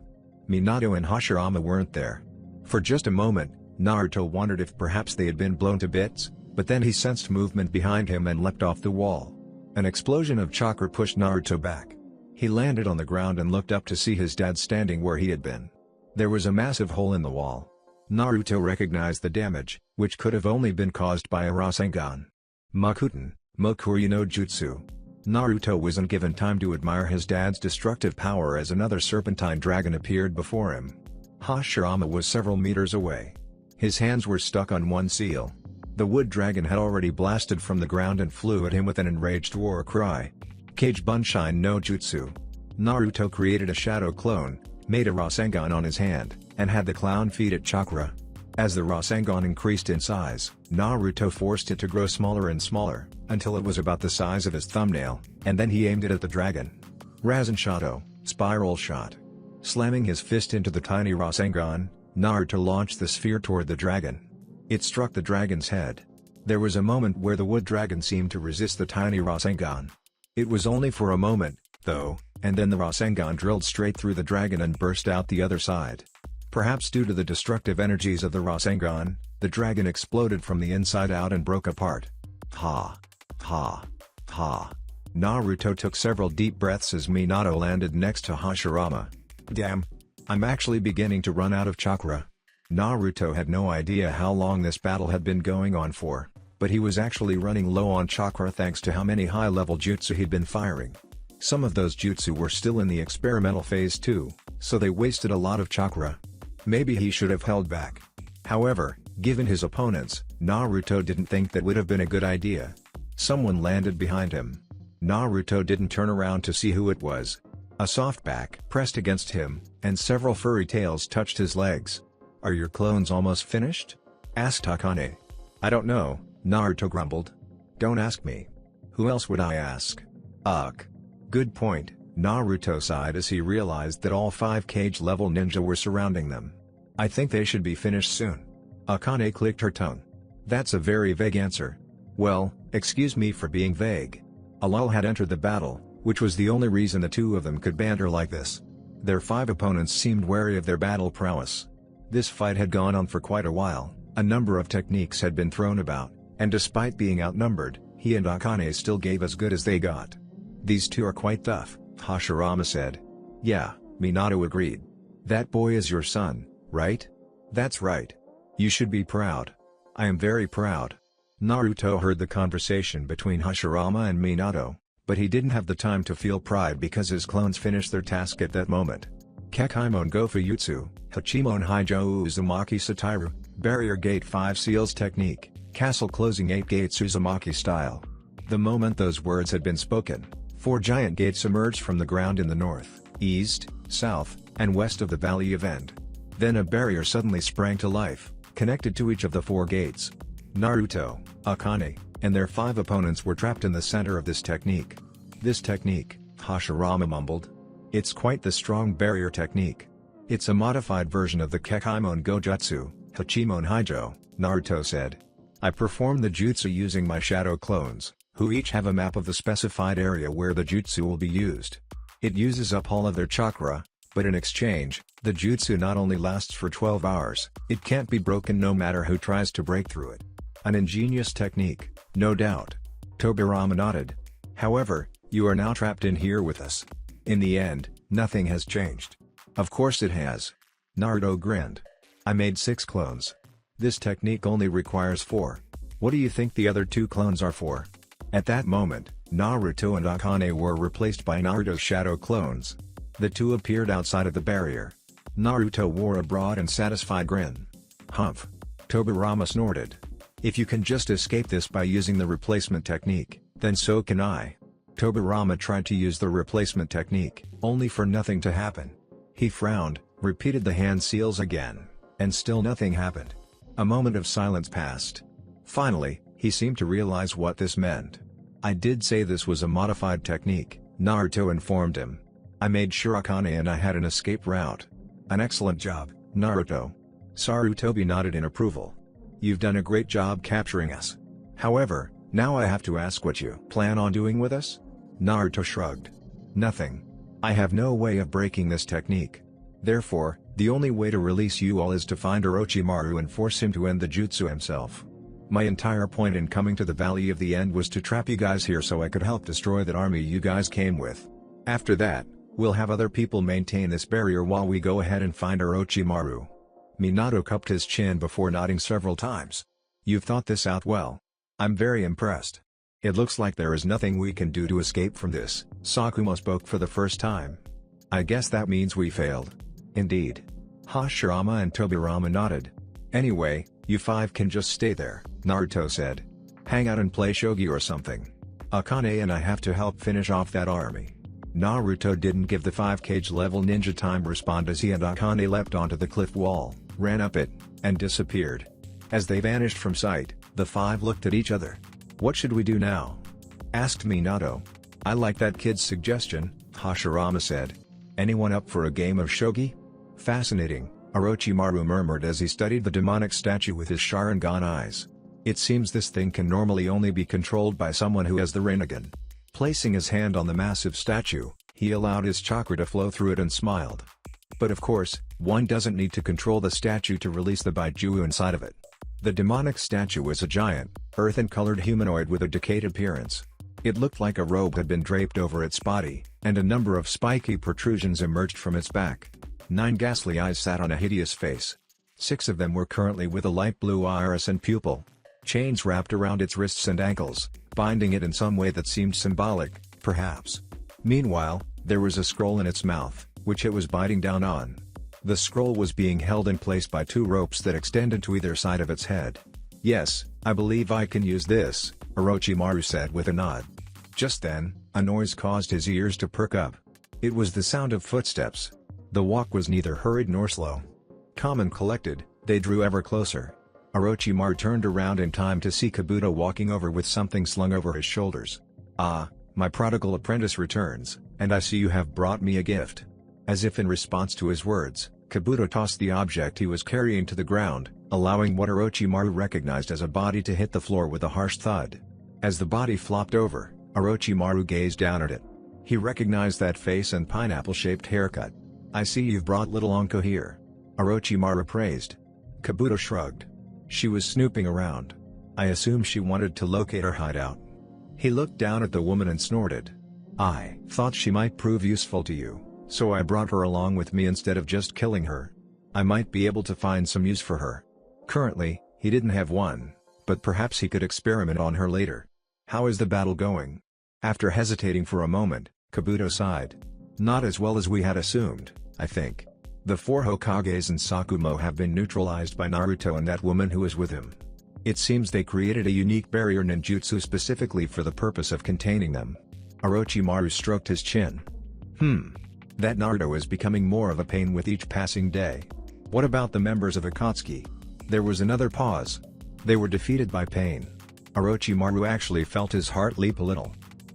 Minato and Hashirama weren't there. For just a moment, Naruto wondered if perhaps they had been blown to bits, but then he sensed movement behind him and leapt off the wall. An explosion of chakra pushed Naruto back. He landed on the ground and looked up to see his dad standing where he had been. There was a massive hole in the wall. Naruto recognized the damage, which could have only been caused by a Rasengan. Makuten, Mokuryu no Jutsu. Naruto wasn't given time to admire his dad's destructive power as another serpentine dragon appeared before him. Hashirama was several meters away. His hands were stuck on one seal. The wood dragon had already blasted from the ground and flew at him with an enraged war cry. Kage Bunshin no Jutsu. Naruto created a shadow clone, made a Rasengan on his hand, and had the clown feed it chakra. As the Rasengan increased in size, Naruto forced it to grow smaller and smaller, until it was about the size of his thumbnail, and then he aimed it at the dragon. Rasen Shadow, Spiral Shot. Slamming his fist into the tiny Rasengan, Naruto launched the sphere toward the dragon. It struck the dragon's head. There was a moment where the wood dragon seemed to resist the tiny Rasengan. It was only for a moment, though, and then the Rasengan drilled straight through the dragon and burst out the other side. Perhaps due to the destructive energies of the Rasengan, the dragon exploded from the inside out and broke apart. Ha! Ha! Ha! Naruto took several deep breaths as Minato landed next to Hashirama. Damn! I'm actually beginning to run out of chakra. Naruto had no idea how long this battle had been going on for, but he was actually running low on chakra thanks to how many high-level jutsu he'd been firing. Some of those jutsu were still in the experimental phase too, so they wasted a lot of chakra. Maybe he should have held back. However, given his opponents, Naruto didn't think that would have been a good idea. Someone landed behind him. Naruto didn't turn around to see who it was. A soft back pressed against him, and several furry tails touched his legs. "Are your clones almost finished?" asked Akane. "I don't know," Naruto grumbled. "Don't ask me. Who else would I ask?" "Ugh. Good point," Naruto sighed as he realized that all 5 cage-level ninja were surrounding them. "I think they should be finished soon." Akane clicked her tongue. That's a very vague answer. Well, excuse me for being vague. A lull had entered the battle, which was the only reason the two of them could banter like this. Their 5 opponents seemed wary of their battle prowess. This fight had gone on for quite a while, a number of techniques had been thrown about, and despite being outnumbered, he and Akane still gave as good as they got. These two are quite tough, Hashirama said. Yeah, Minato agreed. That boy is your son, right? That's right. You should be proud. I am very proud. Naruto heard the conversation between Hashirama and Minato, but he didn't have the time to feel pride because his clones finished their task at that moment. Kekaimon Gofu Jutsu, Hachimon Haijo Uzumaki Satiru, Barrier Gate 5 Seals Technique, Castle Closing 8 Gates Uzumaki Style. The moment those words had been spoken, 4 giant gates emerged from the ground in the north, east, south, and west of the Valley of End. Then a barrier suddenly sprang to life, connected to each of the 4 gates. Naruto, Akane, and their 5 opponents were trapped in the center of this technique. This technique, Hashirama mumbled. It's quite the strong barrier technique. It's a modified version of the Kekaimon Gojutsu, Hachimon Haijo, Naruto said. I perform the jutsu using my shadow clones, who each have a map of the specified area where the jutsu will be used. It uses up all of their chakra, but in exchange, the jutsu not only lasts for 12 hours, it can't be broken no matter who tries to break through it. An ingenious technique, no doubt. Tobirama nodded. However, you are now trapped in here with us. In the end, nothing has changed. Of course it has. Naruto grinned. I made 6 clones. This technique only requires 4. What do you think the other 2 clones are for? At that moment, Naruto and Akane were replaced by Naruto's shadow clones. The two appeared outside of the barrier. Naruto wore a broad and satisfied grin. Humph. Tobirama snorted. If you can just escape this by using the replacement technique, then so can I. Tobirama tried to use the replacement technique, only for nothing to happen. He frowned, repeated the hand seals again, and still nothing happened. A moment of silence passed. Finally, he seemed to realize what this meant. I did say this was a modified technique, Naruto informed him. I made sure Akane and I had an escape route. An excellent job, Naruto. Sarutobi nodded in approval. You've done a great job capturing us. However, now I have to ask what you plan on doing with us? Naruto shrugged. Nothing. I have no way of breaking this technique. Therefore, the only way to release you all is to find Orochimaru and force him to end the jutsu himself. My entire point in coming to the Valley of the End was to trap you guys here so I could help destroy that army you guys came with. After that, we'll have other people maintain this barrier while we go ahead and find Orochimaru. Minato cupped his chin before nodding several times. You've thought this out well. I'm very impressed. It looks like there is nothing we can do to escape from this. Sakumo spoke for the first time. I guess that means we failed. Indeed. Hashirama and Tobirama nodded. Anyway, you 5 can just stay there, Naruto said. Hang out and play shogi or something. Akane and I have to help finish off that army. Naruto didn't give the 5 level ninja time respond as he and Akane leapt onto the cliff wall, ran up it, and disappeared. As they vanished from sight, the 5 looked at each other. What should we do now? Asked Minato. I like that kid's suggestion, Hashirama said. Anyone up for a game of shogi? Fascinating, Orochimaru murmured as he studied the demonic statue with his Sharingan eyes. It seems this thing can normally only be controlled by someone who has the Rinnegan. Placing his hand on the massive statue, he allowed his chakra to flow through it and smiled. But of course, one doesn't need to control the statue to release the Baijiu inside of it. The demonic statue was a giant, earthen-colored humanoid with a decayed appearance. It looked like a robe had been draped over its body, and a number of spiky protrusions emerged from its back. 9 ghastly eyes sat on a hideous face. 6 of them were currently with a light blue iris and pupil. Chains wrapped around its wrists and ankles, binding it in some way that seemed symbolic, perhaps. Meanwhile, there was a scroll in its mouth, which it was biting down on. The scroll was being held in place by 2 ropes that extended to either side of its head. Yes, I believe I can use this, Orochimaru said with a nod. Just then, a noise caused his ears to perk up. It was the sound of footsteps. The walk was neither hurried nor slow. Calm and collected, they drew ever closer. Orochimaru turned around in time to see Kabuto walking over with something slung over his shoulders. Ah, my prodigal apprentice returns, and I see you have brought me a gift. As if in response to his words, Kabuto tossed the object he was carrying to the ground, allowing what Orochimaru recognized as a body to hit the floor with a harsh thud. As the body flopped over, Orochimaru gazed down at it. He recognized that face and pineapple-shaped haircut. "I see you've brought little Anko here," Orochimaru praised. Kabuto shrugged. "She was snooping around. I assume she wanted to locate her hideout." He looked down at the woman and snorted. "I thought she might prove useful to you, so I brought her along with me instead of just killing her. I might be able to find some use for her." Currently, he didn't have one, but perhaps he could experiment on her later. "How is the battle going?" After hesitating for a moment, Kabuto sighed. "Not as well as we had assumed, I think. The 4 Hokages and Sakumo have been neutralized by Naruto and that woman who is with him. It seems they created a unique barrier ninjutsu specifically for the purpose of containing them." Orochimaru stroked his chin. That Naruto is becoming more of a pain with each passing day. What about the members of Akatsuki?" There was another pause. "They were defeated by Pain." Orochimaru actually felt his heart leap a little.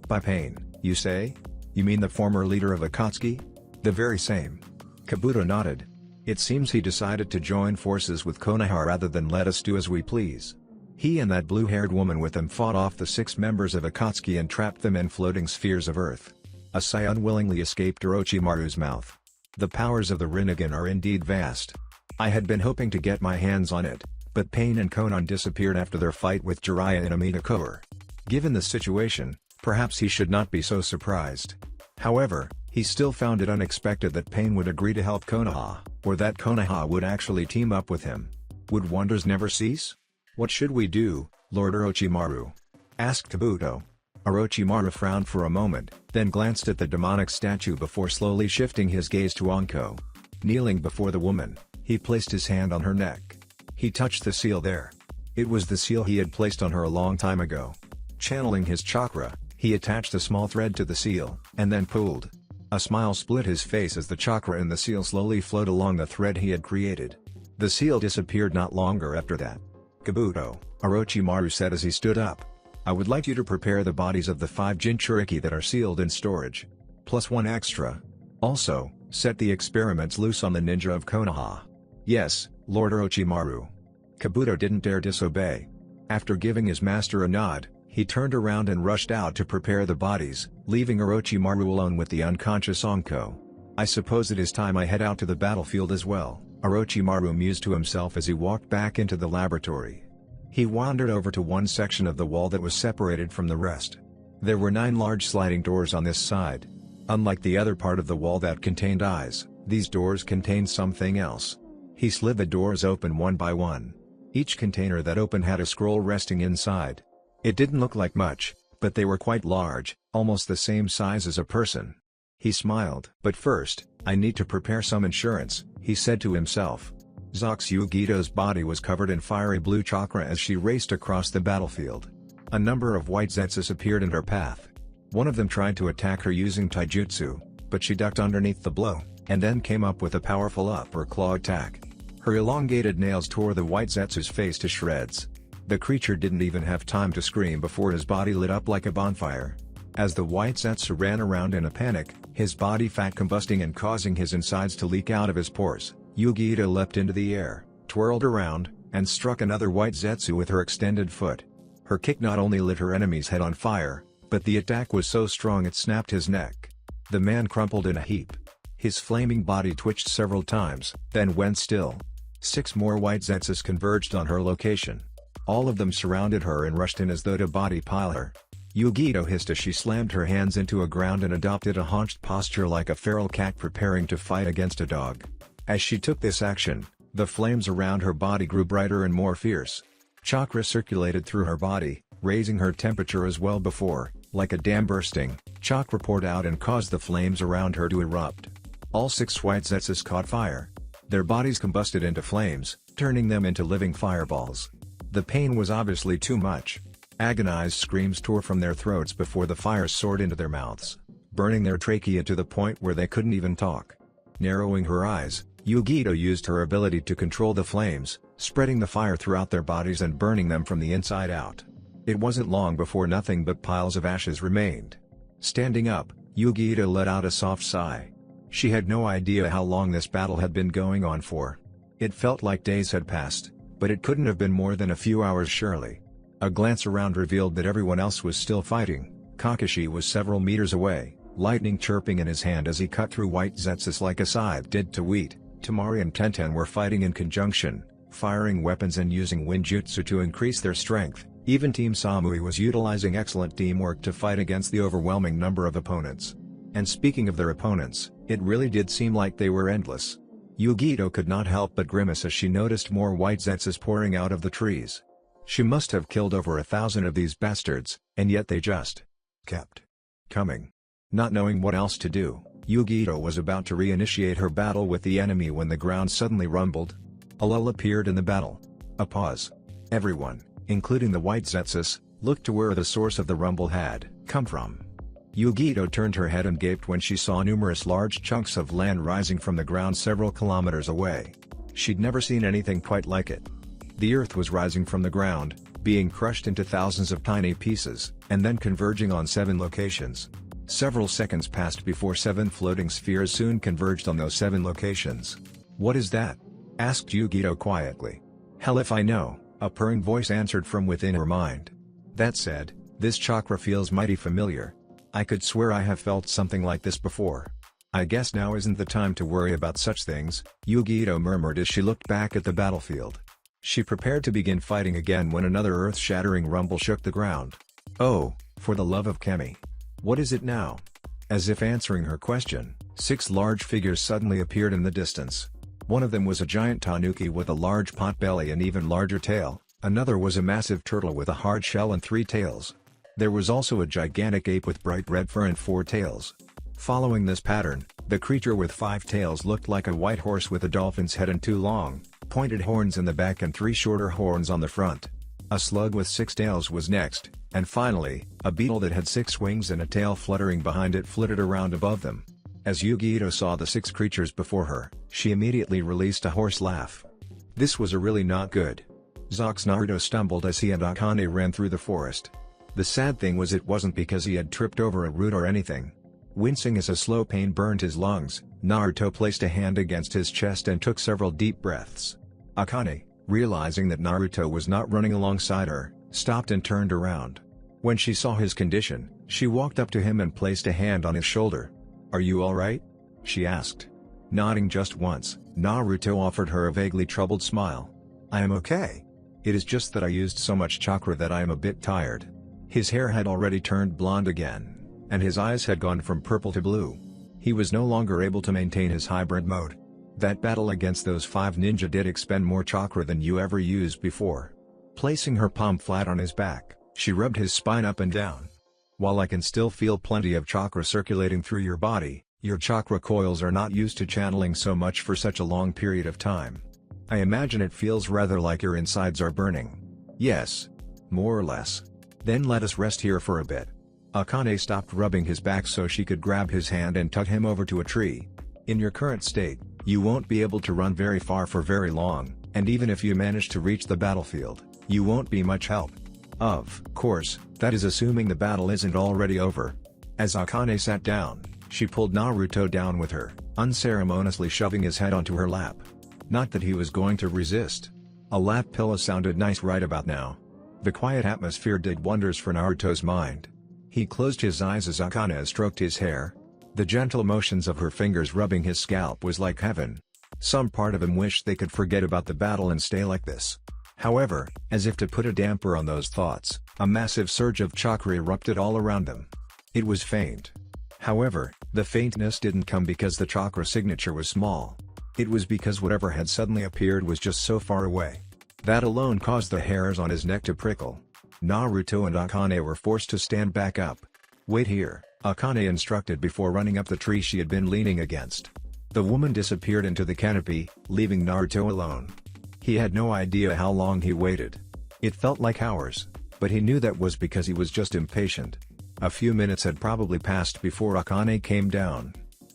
"By Pain, you say? You mean the former leader of Akatsuki?" "The very same." Kabuto nodded. "It seems he decided to join forces with Konoha rather than let us do as we please. He and that blue-haired woman with him fought off the 6 members of Akatsuki and trapped them in floating spheres of earth." A sigh unwillingly escaped Orochimaru's mouth. "The powers of the Rinnegan are indeed vast. I had been hoping to get my hands on it, but Pain and Konan disappeared after their fight with Jiraiya in Amida-Kour. Given the situation, perhaps he should not be so surprised. However, he still found it unexpected that Pain would agree to help Konoha, or that Konoha would actually team up with him. Would wonders never cease? What should we do, Lord Orochimaru?" asked Kabuto. Orochimaru frowned for a moment, then glanced at the demonic statue before slowly shifting his gaze to Anko. Kneeling before the woman, he placed his hand on her neck. He touched the seal there. It was the seal he had placed on her a long time ago. Channeling his chakra, he attached a small thread to the seal, and then pulled. A smile split his face as the chakra in the seal slowly flowed along the thread he had created. The seal disappeared not longer after that. "Kabuto," Orochimaru said as he stood up. "I would like you to prepare the bodies of the 5 Jinchuriki that are sealed in storage. Plus 1 extra. Also, set the experiments loose on the ninja of Konoha." "Yes, Lord Orochimaru." Kabuto didn't dare disobey. After giving his master a nod, he turned around and rushed out to prepare the bodies, leaving Orochimaru alone with the unconscious Anko. "I suppose it is time I head out to the battlefield as well," Orochimaru mused to himself as he walked back into the laboratory. He wandered over to one section of the wall that was separated from the rest. There were 9 large sliding doors on this side. Unlike the other part of the wall that contained eyes, these doors contained something else. He slid the doors open one by one. Each container that opened had a scroll resting inside. It didn't look like much, but they were quite large, almost the same size as a person. He smiled. "But first, I need to prepare some insurance," he said to himself. Zox Yugito's body was covered in fiery blue chakra as she raced across the battlefield. A number of white Zetsus appeared in her path. One of them tried to attack her using taijutsu, but she ducked underneath the blow, and then came up with a powerful upper claw attack. Her elongated nails tore the white Zetsu's face to shreds. The creature didn't even have time to scream before his body lit up like a bonfire. As the white Zetsu ran around in a panic, his body fat combusting and causing his insides to leak out of his pores, Yugito leapt into the air, twirled around, and struck another white Zetsu with her extended foot. Her kick not only lit her enemy's head on fire, but the attack was so strong it snapped his neck. The man crumpled in a heap. His flaming body twitched several times, then went still. 6 more white Zetsus converged on her location. All of them surrounded her and rushed in as though to body pile her. Yugito hissed as she slammed her hands into a ground and adopted a haunched posture like a feral cat preparing to fight against a dog. As she took this action, the flames around her body grew brighter and more fierce. Chakra circulated through her body, raising her temperature as well before, like a dam bursting, chakra poured out and caused the flames around her to erupt. All 6 white Zetsus caught fire. Their bodies combusted into flames, turning them into living fireballs. The pain was obviously too much. Agonized screams tore from their throats before the fire soared into their mouths, burning their trachea to the point where they couldn't even talk. Narrowing her eyes, Yugito used her ability to control the flames, spreading the fire throughout their bodies and burning them from the inside out. It wasn't long before nothing but piles of ashes remained. Standing up, Yugito let out a soft sigh. She had no idea how long this battle had been going on for. It felt like days had passed, But it couldn't have been more than a few hours surely. A glance around revealed that everyone else was still fighting. Kakashi was several meters away, lightning chirping in his hand as he cut through white zetsus like a scythe did to wheat. Temari and Tenten were fighting in conjunction, firing weapons and using winjutsu to increase their strength. Even Team Samui was utilizing excellent teamwork to fight against the overwhelming number of opponents. And speaking of their opponents, it really did seem like they were endless. Yugito could not help but grimace as she noticed more white zetsus pouring out of the trees. She must have killed over 1,000 of these bastards, and yet they just kept coming. Not knowing what else to do, Yugito was about to reinitiate her battle with the enemy when the ground suddenly rumbled. A lull appeared in the battle. A pause. Everyone, including the white zetsus, looked to where the source of the rumble had come from. Yugito turned her head and gaped when she saw numerous large chunks of land rising from the ground several kilometers away. She'd never seen anything quite like it. The earth was rising from the ground, being crushed into thousands of tiny pieces, and then converging on 7 locations. Several seconds passed before 7 floating spheres soon converged on those 7 locations. "What is that?" asked Yugito quietly. "Hell if I know," a purring voice answered from within her mind. "That said, this chakra feels mighty familiar. I could swear I have felt something like this before. I guess now isn't the time to worry about such things," Yugito murmured as she looked back at the battlefield. She prepared to begin fighting again when another earth-shattering rumble shook the ground. "Oh, for the love of Kemi. What is it now?" As if answering her question, 6 large figures suddenly appeared in the distance. One of them was a giant tanuki with a large potbelly and even larger tail, another was a massive turtle with a hard shell and 3 tails. There was also a gigantic ape with bright red fur and 4 tails. Following this pattern, the creature with 5 tails looked like a white horse with a dolphin's head and 2 long, pointed horns in the back and 3 shorter horns on the front. A slug with 6 tails was next, and finally, a beetle that had 6 wings and a tail fluttering behind it flitted around above them. As Yugito saw the 6 creatures before her, she immediately released a hoarse laugh. This was really not good. Zox Naruto stumbled as he and Akane ran through the forest. The sad thing was it wasn't because he had tripped over a root or anything. Wincing as a slow pain burned his lungs, Naruto placed a hand against his chest and took several deep breaths. Akane, realizing that Naruto was not running alongside her, stopped and turned around. When she saw his condition, she walked up to him and placed a hand on his shoulder. "Are you alright?" she asked. Nodding just once, Naruto offered her a vaguely troubled smile. "I am okay. It is just that I used so much chakra that I am a bit tired." His hair had already turned blonde again, and his eyes had gone from purple to blue. He was no longer able to maintain his hybrid mode. "That battle against those 5 ninja did expend more chakra than you ever used before." Placing her palm flat on his back, she rubbed his spine up and down. "While I can still feel plenty of chakra circulating through your body, your chakra coils are not used to channeling so much for such a long period of time. I imagine it feels rather like your insides are burning." "Yes. More or less." "Then let us rest here for a bit." Akane stopped rubbing his back so she could grab his hand and tug him over to a tree. "In your current state, you won't be able to run very far for very long, and even if you manage to reach the battlefield, you won't be much help. Of course, that is assuming the battle isn't already over." As Akane sat down, she pulled Naruto down with her, unceremoniously shoving his head onto her lap. Not that he was going to resist. A lap pillow sounded nice right about now. The quiet atmosphere did wonders for Naruto's mind. He closed his eyes as Akane stroked his hair. The gentle motions of her fingers rubbing his scalp was like heaven. Some part of him wished they could forget about the battle and stay like this. However, as if to put a damper on those thoughts, a massive surge of chakra erupted all around them. It was faint. However, the faintness didn't come because the chakra signature was small. It was because whatever had suddenly appeared was just so far away. That alone caused the hairs on his neck to prickle. Naruto and Akane were forced to stand back up. "Wait here," Akane instructed before running up the tree she had been leaning against. The woman disappeared into the canopy, leaving Naruto alone. He had no idea how long he waited. It felt like hours, but he knew that was because he was just impatient. A few minutes had probably passed before Akane came down.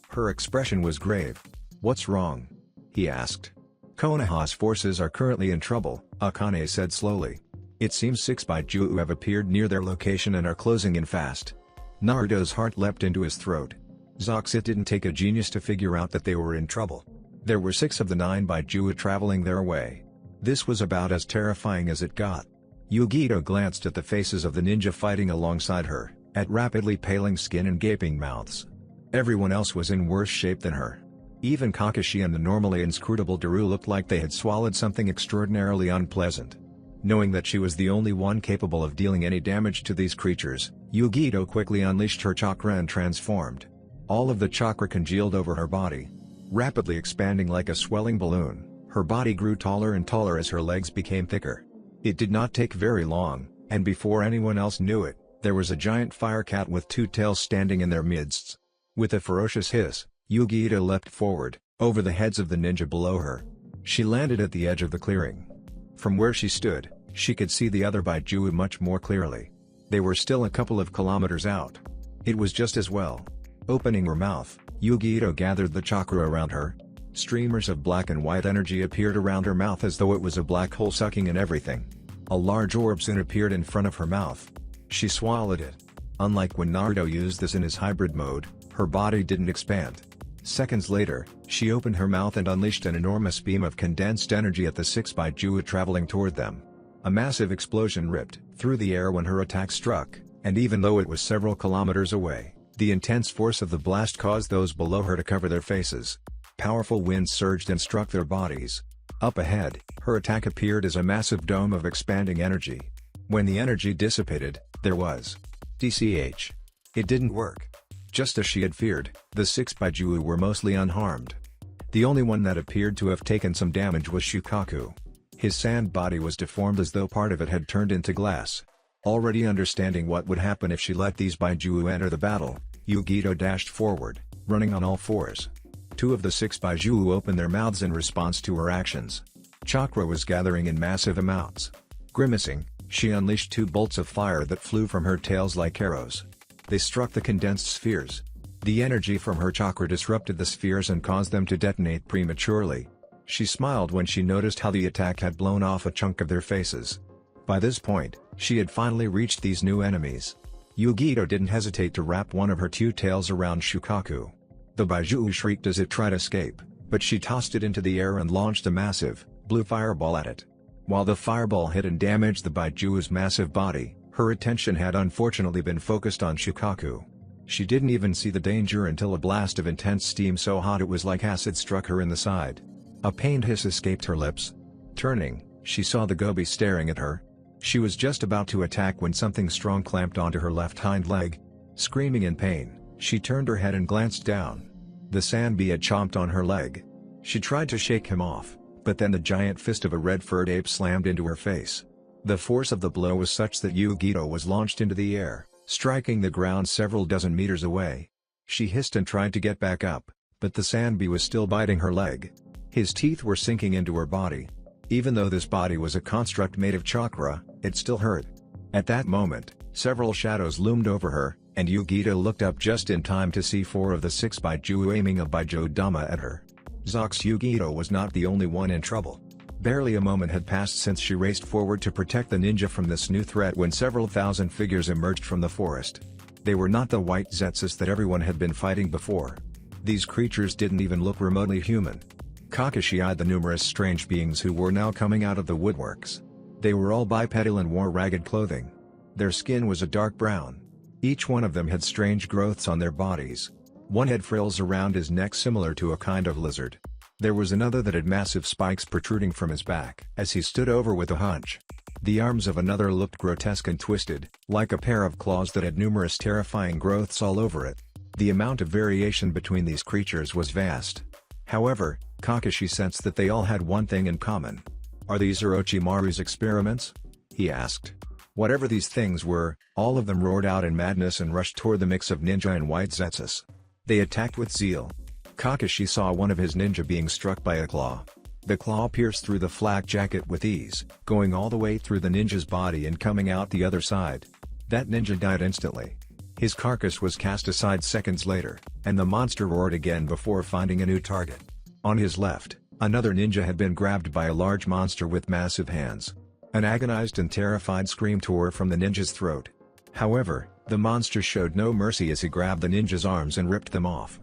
Her expression was grave. "What's wrong?" he asked. "Konoha's forces are currently in trouble," Akane said slowly. "It seems 6 Baiju'u have appeared near their location and are closing in fast." Naruto's heart leapt into his throat. Zox, it didn't take a genius to figure out that they were in trouble. There were 6 of the 9 Baiju'u traveling their way. This was about as terrifying as it got. Yugito glanced at the faces of the ninja fighting alongside her, at rapidly paling skin and gaping mouths. Everyone else was in worse shape than her. Even Kakashi and the normally inscrutable Daru looked like they had swallowed something extraordinarily unpleasant. Knowing that she was the only one capable of dealing any damage to these creatures, Yugito quickly unleashed her chakra and transformed. All of the chakra congealed over her body. Rapidly expanding like a swelling balloon, her body grew taller and taller as her legs became thicker. It did not take very long, and before anyone else knew it, there was a giant fire cat with two tails standing in their midst. With a ferocious hiss, Yugito leapt forward, over the heads of the ninja below her. She landed at the edge of the clearing. From where she stood, she could see the other Baijiu much more clearly. They were still a couple of kilometers out. It was just as well. Opening her mouth, Yugito gathered the chakra around her. Streamers of black and white energy appeared around her mouth as though it was a black hole sucking in everything. A large orb soon appeared in front of her mouth. She swallowed it. Unlike when Naruto used this in his hybrid mode, her body didn't expand. Seconds later, she opened her mouth and unleashed an enormous beam of condensed energy at the six Baijiu traveling toward them. A massive explosion ripped through the air when her attack struck, and even though it was several kilometers away, the intense force of the blast caused those below her to cover their faces. Powerful winds surged and struck their bodies. Up ahead, her attack appeared as a massive dome of expanding energy. When the energy dissipated, there was DCH. It didn't work. Just as she had feared, the six Baijiu were mostly unharmed. The only one that appeared to have taken some damage was Shukaku. His sand body was deformed as though part of it had turned into glass. Already understanding what would happen if she let these Baijiu enter the battle, Yugito dashed forward, running on all fours. Two of the six Baijiu opened their mouths in response to her actions. Chakra was gathering in massive amounts. Grimacing, she unleashed two bolts of fire that flew from her tails like arrows. They struck the condensed spheres. The energy from her chakra disrupted the spheres and caused them to detonate prematurely. She smiled when she noticed how the attack had blown off a chunk of their faces. By this point, she had finally reached these new enemies. Yugito didn't hesitate to wrap one of her two tails around Shukaku. The Baijiu shrieked as it tried to escape, but she tossed it into the air and launched a massive, blue fireball at it. While the fireball hit and damaged the Baijiu's massive body, her attention had unfortunately been focused on Shukaku. She didn't even see the danger until a blast of intense steam so hot it was like acid struck her in the side. A pained hiss escaped her lips. Turning, she saw the gobi staring at her. She was just about to attack when something strong clamped onto her left hind leg. Screaming in pain, she turned her head and glanced down. The sandbee had chomped on her leg. She tried to shake him off, but then the giant fist of a red-furred ape slammed into her face. The force of the blow was such that Yugito was launched into the air, striking the ground several dozen meters away. She hissed and tried to get back up, but the sandbee was still biting her leg. His teeth were sinking into her body. Even though this body was a construct made of chakra, it still hurt. At that moment, several shadows loomed over her, and Yugito looked up just in time to see four of the six Baijiu aiming a Baijiu-dama at her. Zox Yugito was not the only one in trouble. Barely a moment had passed since she raced forward to protect the ninja from this new threat when several thousand figures emerged from the forest. They were not the white Zetsus that everyone had been fighting before. These creatures didn't even look remotely human. Kakashi eyed the numerous strange beings who were now coming out of the woodworks. They were all bipedal and wore ragged clothing. Their skin was a dark brown. Each one of them had strange growths on their bodies. One had frills around his neck similar to a kind of lizard. There was another that had massive spikes protruding from his back as he stood over with a hunch. The arms of another looked grotesque and twisted, like a pair of claws that had numerous terrifying growths all over it. The amount of variation between these creatures was vast. However, Kakashi sensed that they all had one thing in common. "Are these Orochimaru's experiments?" he asked. Whatever these things were, all of them roared out in madness and rushed toward the mix of ninja and white Zetsus. They attacked with zeal. Kakashi saw one of his ninja being struck by a claw. The claw pierced through the flak jacket with ease, going all the way through the ninja's body and coming out the other side. That ninja died instantly. His carcass was cast aside seconds later, and the monster roared again before finding a new target. On his left, another ninja had been grabbed by a large monster with massive hands. An agonized and terrified scream tore from the ninja's throat. However, the monster showed no mercy as he grabbed the ninja's arms and ripped them off.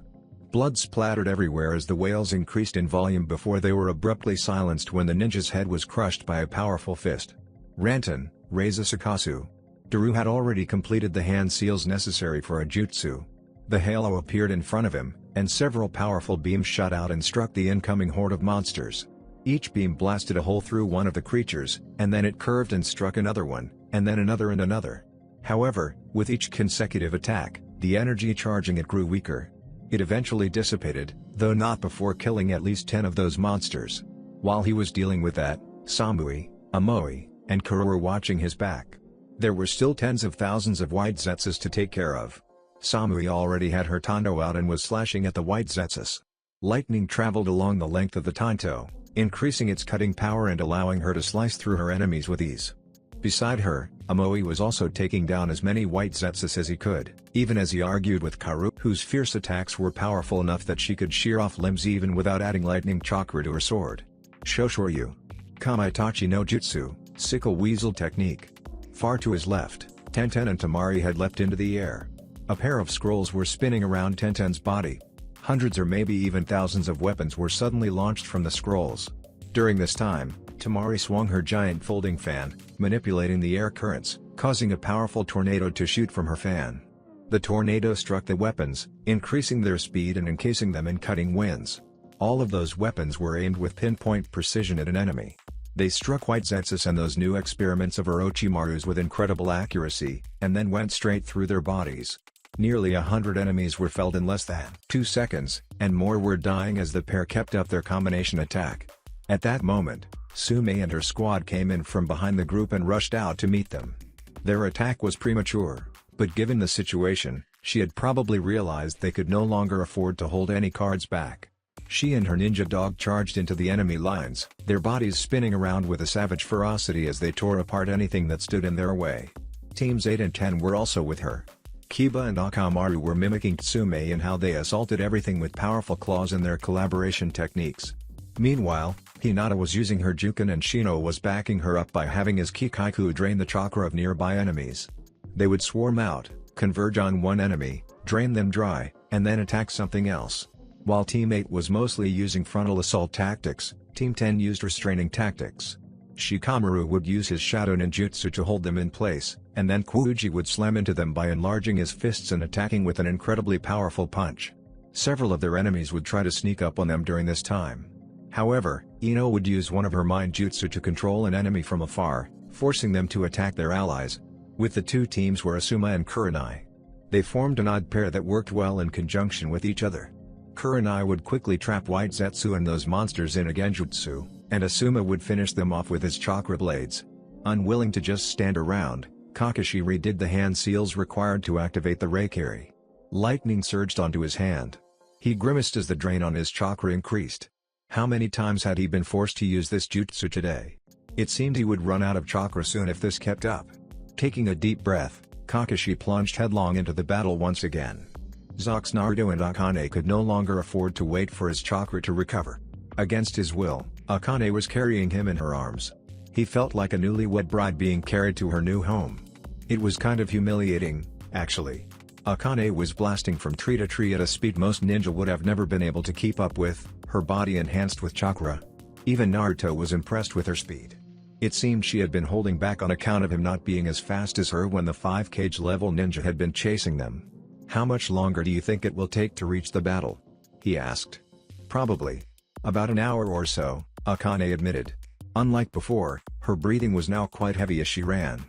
Blood splattered everywhere as the wails increased in volume before they were abruptly silenced when the ninja's head was crushed by a powerful fist. Rantan, Reiza Sakasu. Daru had already completed the hand seals necessary for a jutsu. The halo appeared in front of him, and several powerful beams shot out and struck the incoming horde of monsters. Each beam blasted a hole through one of the creatures, and then it curved and struck another one, and then another and another. However, with each consecutive attack, the energy charging it grew weaker. It eventually dissipated, though not before killing at least 10 of those monsters. While he was dealing with that, Samui, Amoe, and Kuro were watching his back. There were still tens of thousands of white Zetsus to take care of. Samui already had her Tanto out and was slashing at the white Zetsus. Lightning traveled along the length of the Tanto, increasing its cutting power and allowing her to slice through her enemies with ease. Beside her, Amoe was also taking down as many white Zetsus as he could, even as he argued with Karu, whose fierce attacks were powerful enough that she could shear off limbs even without adding lightning chakra to her sword. Shoshoryu. Kamaitachi no Jutsu, Sickle Weasel Technique. Far to his left, Tenten and Tamari had leapt into the air. A pair of scrolls were spinning around Tenten's body. Hundreds or maybe even thousands of weapons were suddenly launched from the scrolls. During this time, Tamari swung her giant folding fan, manipulating the air currents, causing a powerful tornado to shoot from her fan. The tornado struck the weapons, increasing their speed and encasing them in cutting winds. All of those weapons were aimed with pinpoint precision at an enemy. They struck white Zetsus and those new experiments of Orochimaru's with incredible accuracy, and then went straight through their bodies. Nearly 100 enemies were felled in less than 2 seconds, and more were dying as the pair kept up their combination attack. At that moment, Sume and her squad came in from behind the group and rushed out to meet them. Their attack was premature, but given the situation, she had probably realized they could no longer afford to hold any cards back. She and her ninja dog charged into the enemy lines, their bodies spinning around with a savage ferocity as they tore apart anything that stood in their way. Teams 8 and 10 were also with her. Kiba and Akamaru were mimicking Tsume in how they assaulted everything with powerful claws in their collaboration techniques. Meanwhile, Hinata was using her Juken and Shino was backing her up by having his Kikaiku drain the chakra of nearby enemies. They would swarm out, converge on one enemy, drain them dry, and then attack something else. While Team 8 was mostly using frontal assault tactics, Team 10 used restraining tactics. Shikamaru would use his Shadow Ninjutsu to hold them in place, and then Kuuji would slam into them by enlarging his fists and attacking with an incredibly powerful punch. Several of their enemies would try to sneak up on them during this time. However, Ino would use one of her mind jutsu to control an enemy from afar, forcing them to attack their allies. With the two teams were Asuma and Kurenai. They formed an odd pair that worked well in conjunction with each other. Kurenai would quickly trap White Zetsu and those monsters in a genjutsu, and Asuma would finish them off with his chakra blades. Unwilling to just stand around, Kakashi redid the hand seals required to activate the Reikiri. Lightning surged onto his hand. He grimaced as the drain on his chakra increased. How many times had he been forced to use this jutsu today? It seemed he would run out of chakra soon if this kept up. Taking a deep breath, Kakashi plunged headlong into the battle once again. Zox Naruto and Akane could no longer afford to wait for his chakra to recover. Against his will, Akane was carrying him in her arms. He felt like a newlywed bride being carried to her new home. It was kind of humiliating, actually. Akane was blasting from tree to tree at a speed most ninja would have never been able to keep up with, her body enhanced with chakra. Even Naruto was impressed with her speed. It seemed she had been holding back on account of him not being as fast as her when the 5-cage level ninja had been chasing them. "How much longer do you think it will take to reach the battle?" he asked. "Probably about an hour or so," Akane admitted. Unlike before, her breathing was now quite heavy as she ran.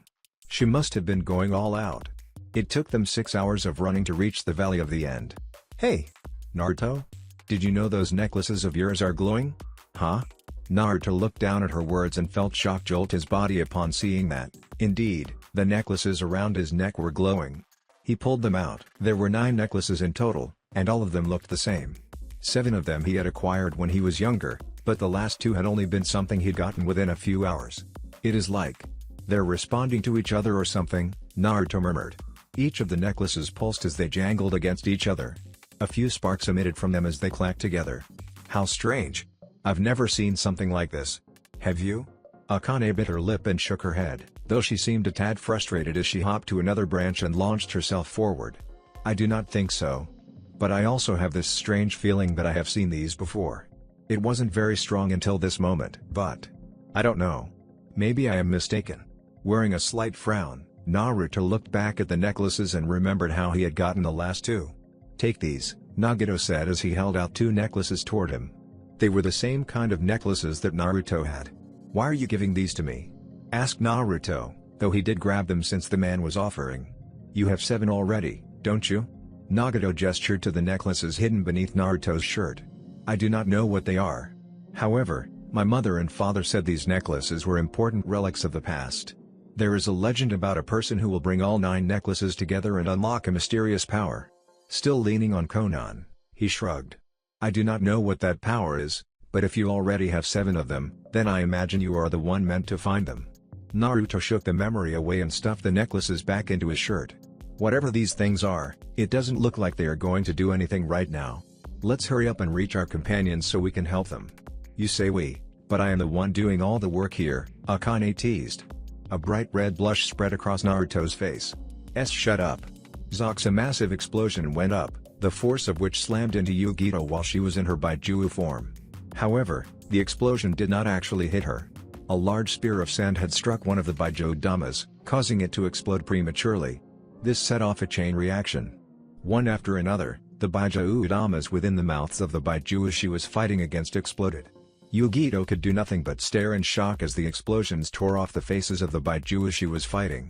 She must have been going all out. It took them 6 hours of running to reach the Valley of the End. "Hey, Naruto? Did you know those necklaces of yours are glowing?" "Huh?" Naruto looked down at her words and felt shock jolt his body upon seeing that, indeed, the necklaces around his neck were glowing. He pulled them out. There were 9 necklaces in total, and all of them looked the same. 7 of them he had acquired when he was younger, but the last 2 had only been something he'd gotten within a few hours. "It is like they're responding to each other or something," Naruto murmured. Each of the necklaces pulsed as they jangled against each other. A few sparks emitted from them as they clacked together. "How strange. I've never seen something like this. Have you?" Akane bit her lip and shook her head, though she seemed a tad frustrated as she hopped to another branch and launched herself forward. "I do not think so. But I also have this strange feeling that I have seen these before. It wasn't very strong until this moment, but I don't know. Maybe I am mistaken. Wearing a slight frown, Naruto looked back at the necklaces and remembered how he had gotten the last two. "Take these," Nagito said as he held out two necklaces toward him. They were the same kind of necklaces that Naruto had. "Why are you giving these to me?" asked Naruto, though he did grab them since the man was offering. "You have 7 already, don't you?" Nagito gestured to the necklaces hidden beneath Naruto's shirt. "I do not know what they are. However, my mother and father said these necklaces were important relics of the past. There is a legend about a person who will bring all 9 necklaces together and unlock a mysterious power." Still leaning on Konan, he shrugged. "I do not know what that power is, but if you already have 7 of them, then I imagine you are the one meant to find them." Naruto shook the memory away and stuffed the necklaces back into his shirt. "Whatever these things are, it doesn't look like they are going to do anything right now. Let's hurry up and reach our companions so we can help them." "You say we, but I am the one doing all the work here," Akane teased. A bright red blush spread across Naruto's face. Shut up." Zox! A massive explosion went up, the force of which slammed into Yugito while she was in her Baijiu form. However, the explosion did not actually hit her. A large spear of sand had struck one of the Baijiu damas, causing it to explode prematurely. This set off a chain reaction. One after another, the Baijiu damas within the mouths of the Baijiu she was fighting against exploded. Yugito could do nothing but stare in shock as the explosions tore off the faces of the Baijiu she was fighting.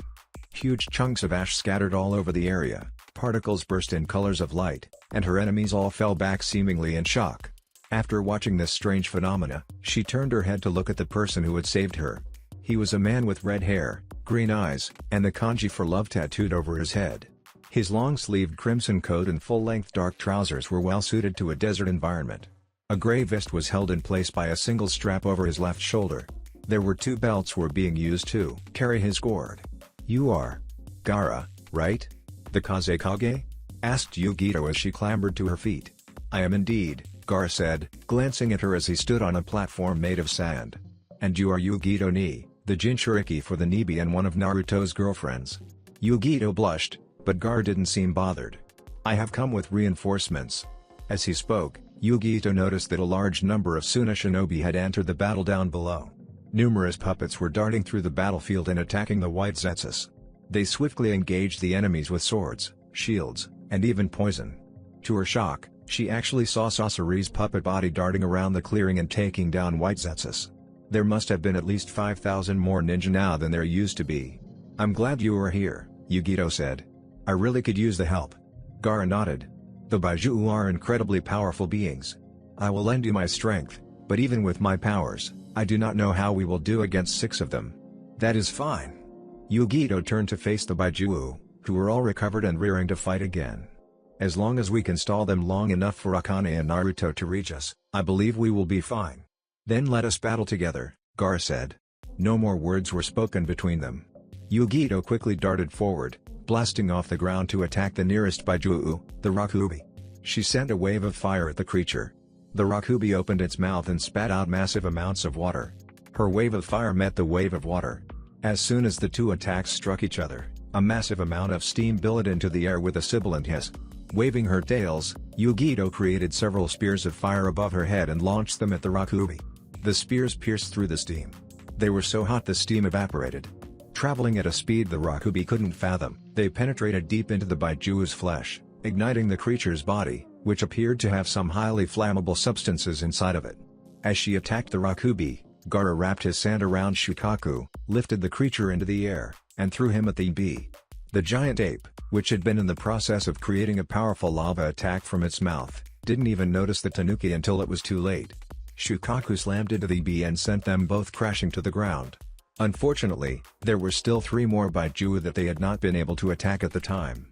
Huge chunks of ash scattered all over the area, particles burst in colors of light, and her enemies all fell back seemingly in shock. After watching this strange phenomena, she turned her head to look at the person who had saved her. He was a man with red hair, green eyes, and the kanji for love tattooed over his head. His long-sleeved crimson coat and full-length dark trousers were well suited to a desert environment. A gray vest was held in place by a single strap over his left shoulder. There were 2 belts were being used to carry his gourd. "You are Gaara, right? The Kazekage?" asked Yugito as she clambered to her feet. "I am indeed," Gaara said, glancing at her as he stood on a platform made of sand. "And you are Yugito Ni, the Jinchuriki for the Nibi and one of Naruto's girlfriends." Yugito blushed, but Gaara didn't seem bothered. "I have come with reinforcements." As he spoke, Yugito noticed that a large number of Suna shinobi had entered the battle down below. Numerous puppets were darting through the battlefield and attacking the white Zetsus. They swiftly engaged the enemies with swords, shields, and even poison. To her shock, she actually saw Sasori's puppet body darting around the clearing and taking down white Zetsus. There must have been at least 5,000 more ninja now than there used to be. "I'm glad you are here," Yugito said. "I really could use the help." Gaara nodded. "The Baijiu are incredibly powerful beings. I will lend you my strength, but even with my powers, I do not know how we will do against 6 of them." "That is fine." Yugito turned to face the Baijiu, who were all recovered and rearing to fight again. "As long as we can stall them long enough for Akane and Naruto to reach us, I believe we will be fine." "Then let us battle together," Gaara said. No more words were spoken between them. Yugito quickly darted forward, blasting off the ground to attack the nearest Baijiu, the Rakubi. She sent a wave of fire at the creature. The Rakubi opened its mouth and spat out massive amounts of water. Her wave of fire met the wave of water. As soon as the 2 attacks struck each other, a massive amount of steam billowed into the air with a sibilant hiss. Waving her tails, Yugito created several spears of fire above her head and launched them at the Rakubi. The spears pierced through the steam. They were so hot the steam evaporated. Traveling at a speed the Rakubi couldn't fathom, they penetrated deep into the Baijiu's flesh, igniting the creature's body, which appeared to have some highly flammable substances inside of it. As she attacked the Rakubi, Gaara wrapped his sand around Shukaku, lifted the creature into the air, and threw him at the bee. The giant ape, which had been in the process of creating a powerful lava attack from its mouth, didn't even notice the tanuki until it was too late. Shukaku slammed into the bee and sent them both crashing to the ground. Unfortunately, there were still 3 more Baijiu that they had not been able to attack at the time.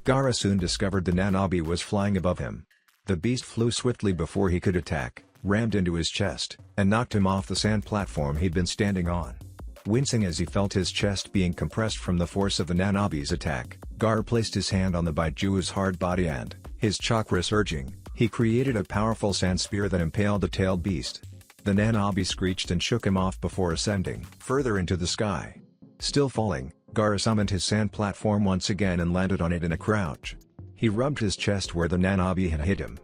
Gaara soon discovered the Nanabi was flying above him. The beast flew swiftly before he could attack, rammed into his chest, and knocked him off the sand platform he'd been standing on. Wincing as he felt his chest being compressed from the force of the Nanabi's attack, Gaara placed his hand on the Baijiu's hard body and, his chakra surging, he created a powerful sand spear that impaled the tailed beast. The Nanabi screeched and shook him off before ascending further into the sky. Still falling, Gaara summoned his sand platform once again and landed on it in a crouch. He rubbed his chest where the Nanabi had hit him.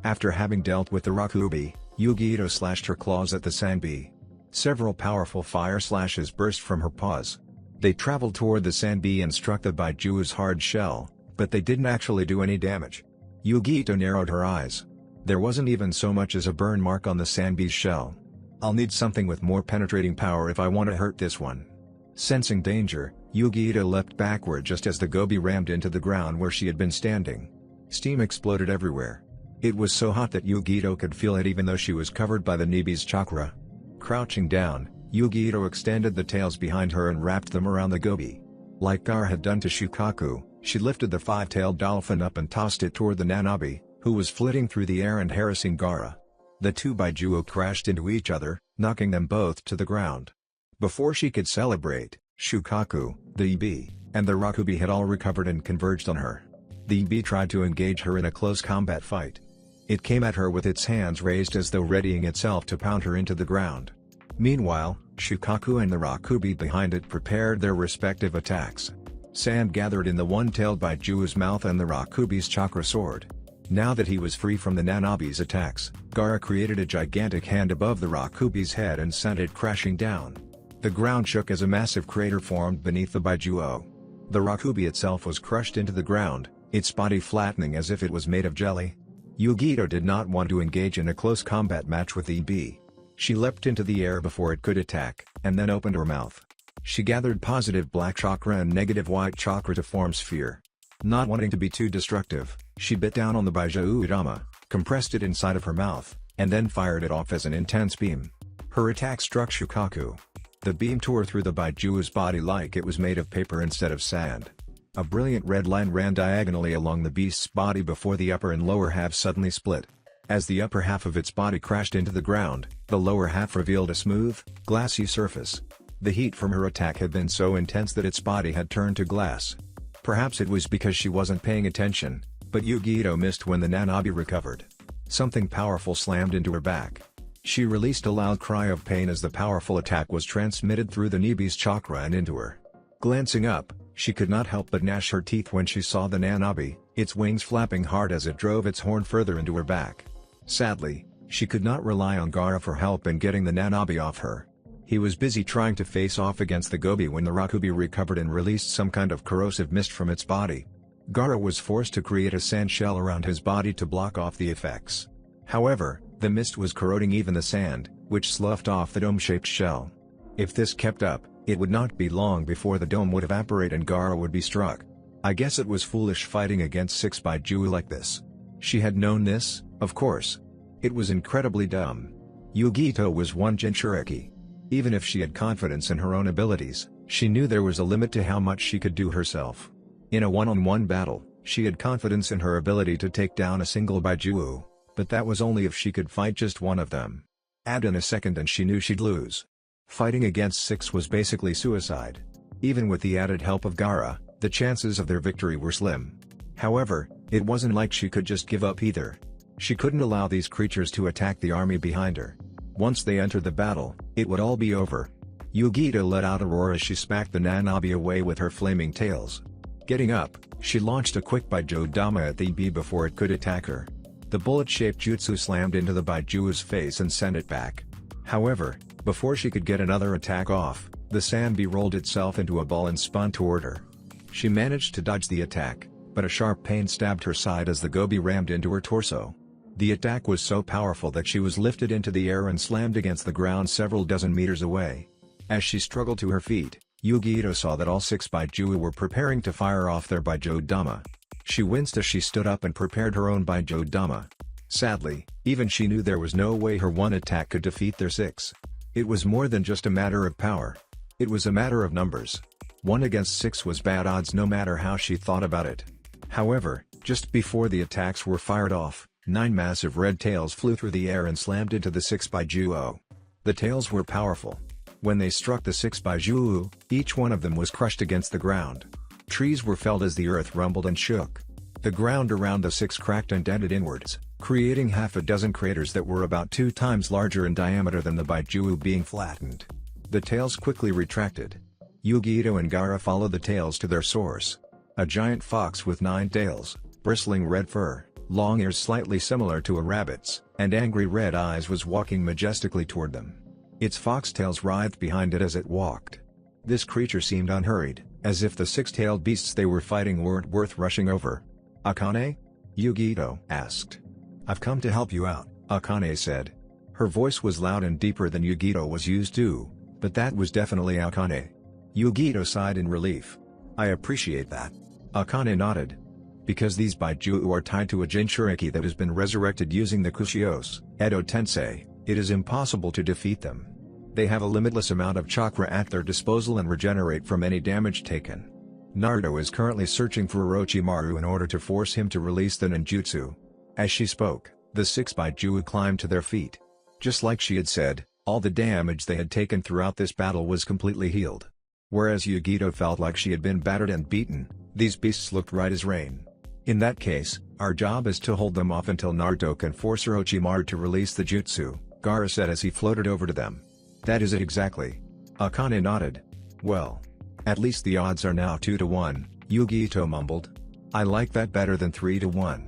After having dealt with the Rakubi, Yugi-Ito slashed her claws at the Sanbi. Several powerful fire slashes burst from her paws. They traveled toward the Sanbi and struck the Baiju's hard shell, but they didn't actually do any damage. Yugi-Ito narrowed her eyes. There wasn't even so much as a burn mark on the Sanbi's shell. I'll need something with more penetrating power if I want to hurt this one. Sensing danger, Yugi-Ito leapt backward just as the Gobi rammed into the ground where she had been standing. Steam exploded everywhere. It was so hot that Yugi-Ito could feel it even though she was covered by the Nibi's chakra. Crouching down, Yugi-Ito extended the tails behind her and wrapped them around the Gobi. Like Gaara had done to Shukaku, she lifted the five-tailed dolphin up and tossed it toward the Nanabi, who was flitting through the air and harassing Gaara. The two Baijuo crashed into each other, knocking them both to the ground. Before she could celebrate, Shukaku, the Ibi, and the Rakubi had all recovered and converged on her. The Ibi tried to engage her in a close combat fight. It came at her with its hands raised as though readying itself to pound her into the ground. Meanwhile, Shukaku and the Rakubi behind it prepared their respective attacks. Sand gathered in the one-tailed Baiju's mouth and the Rakubi's chakra soared. Now that he was free from the Nanabi's attacks, Gaara created a gigantic hand above the Rakubi's head and sent it crashing down. The ground shook as a massive crater formed beneath the Baijuo. The Rakubi itself was crushed into the ground, its body flattening as if it was made of jelly. Yugi-Ito did not want to engage in a close combat match with the Ibi. She leapt into the air before it could attack, and then opened her mouth. She gathered positive black chakra and negative white chakra to form sphere. Not wanting to be too destructive, she bit down on the Baiju Dama, compressed it inside of her mouth, and then fired it off as an intense beam. Her attack struck Shukaku. The beam tore through the Baiju's body like it was made of paper instead of sand. A brilliant red line ran diagonally along the beast's body before the upper and lower halves suddenly split. As the upper half of its body crashed into the ground, the lower half revealed a smooth, glassy surface. The heat from her attack had been so intense that its body had turned to glass. Perhaps it was because she wasn't paying attention, but Yugi-Ito missed when the Nanabi recovered. Something powerful slammed into her back. She released a loud cry of pain as the powerful attack was transmitted through the Nibi's chakra and into her. Glancing up, she could not help but gnash her teeth when she saw the Nanabi, its wings flapping hard as it drove its horn further into her back. Sadly, she could not rely on Gaara for help in getting the Nanabi off her. He was busy trying to face off against the Gobi when the Rakubi recovered and released some kind of corrosive mist from its body. Gaara was forced to create a sand shell around his body to block off the effects. However, the mist was corroding even the sand, which sloughed off the dome-shaped shell. If this kept up, it would not be long before the dome would evaporate and Gaara would be struck. I guess it was foolish fighting against 6 Baijuo like this. She had known this, of course. It was incredibly dumb. Yugi-Ito was one Jinchuriki. Even if she had confidence in her own abilities, she knew there was a limit to how much she could do herself. In a one-on-one battle, she had confidence in her ability to take down a single Baijuo, but that was only if she could fight just one of them. Add in a second and she knew she'd lose. Fighting against 6 was basically suicide. Even with the added help of Gaara, the chances of their victory were slim. However, it wasn't like she could just give up either. She couldn't allow these creatures to attack the army behind her. Once they entered the battle, it would all be over. Yugi-Ito let out a roar as she smacked the Nanabi away with her flaming tails. Getting up, she launched a quick Baijo Dama at the Ibi before it could attack her. The bullet-shaped jutsu slammed into the Baiju's face and sent it back. However, before she could get another attack off, the Sanbi rolled itself into a ball and spun toward her. She managed to dodge the attack, but a sharp pain stabbed her side as the Gobi rammed into her torso. The attack was so powerful that she was lifted into the air and slammed against the ground several dozen meters away. As she struggled to her feet, Yugi-Ito saw that all 6 Baijuo were preparing to fire off their Baijo Dama. She winced as she stood up and prepared her own Baijo Dama. Sadly, even she knew there was no way her one attack could defeat their 6. It was more than just a matter of power. It was a matter of numbers. 1 against 6 was bad odds no matter how she thought about it. However, just before the attacks were fired off, 9 massive red tails flew through the air and slammed into the 6 Baijuo. The tails were powerful. When they struck the 6 Baijuo, each one of them was crushed against the ground. Trees were felled as the earth rumbled and shook. The ground around the 6 cracked and dented inwards, creating half a dozen craters that were about 2 times larger in diameter than the Baijuo being flattened. The tails quickly retracted. Yugi-Ito and Gaara followed the tails to their source. A giant fox with 9 tails. bristling red fur, long ears slightly similar to a rabbit's, and angry red eyes was walking majestically toward them. Its foxtails writhed behind it as it walked. This creature seemed unhurried, as if the six-tailed beasts they were fighting weren't worth rushing over. "Akane?" Yugito asked. "I've come to help you out," Akane said. Her voice was loud and deeper than Yugito was used to, but that was definitely Akane. Yugito sighed in relief. "I appreciate that." Akane nodded. "Because these Baiju are tied to a Jinchuriki that has been resurrected using the Kushios, Edo Tensei, it is impossible to defeat them. They have a limitless amount of chakra at their disposal and regenerate from any damage taken. Naruto is currently searching for Orochimaru in order to force him to release the ninjutsu." As she spoke, the six Baiju climbed to their feet. Just like she had said, all the damage they had taken throughout this battle was completely healed. Whereas Yugito felt like she had been battered and beaten, these beasts looked right as rain. "In that case, our job is to hold them off until Naruto can force Orochimaru to release the jutsu," Gaara said as he floated over to them. "That is it exactly." Akane nodded. "Well, at least the odds are now 2-1, Yugito mumbled. "I like that better than 3-1.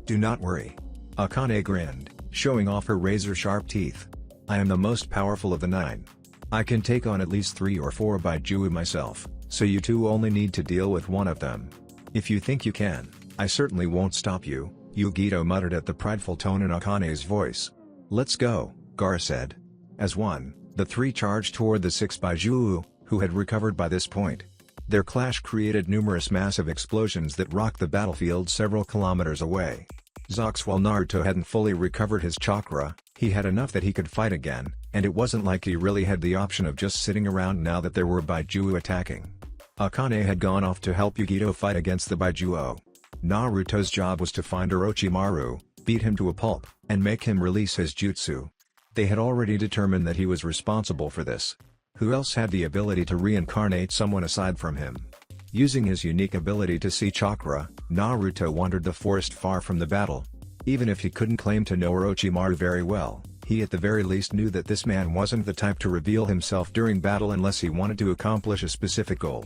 "Do not worry." Akane grinned, showing off her razor-sharp teeth. "I am the most powerful of the 9. I can take on at least 3 or 4 Baiju myself, so you two only need to deal with one of them. If you think you can, I certainly won't stop you," Yugito muttered at the prideful tone in Akane's voice. "Let's go," Gaara said. As one, the three charged toward the 6 Baiju, who had recovered by this point. Their clash created numerous massive explosions that rocked the battlefield several kilometers away. While Naruto hadn't fully recovered his chakra, he had enough that he could fight again, and it wasn't like he really had the option of just sitting around now that there were Baiju attacking. Akane had gone off to help Yugito fight against the Baiju. Naruto's job was to find Orochimaru, beat him to a pulp, and make him release his jutsu. They had already determined that he was responsible for this. Who else had the ability to reincarnate someone aside from him? Using his unique ability to see chakra, Naruto wandered the forest far from the battle. Even if he couldn't claim to know Orochimaru very well, he at the very least knew that this man wasn't the type to reveal himself during battle unless he wanted to accomplish a specific goal.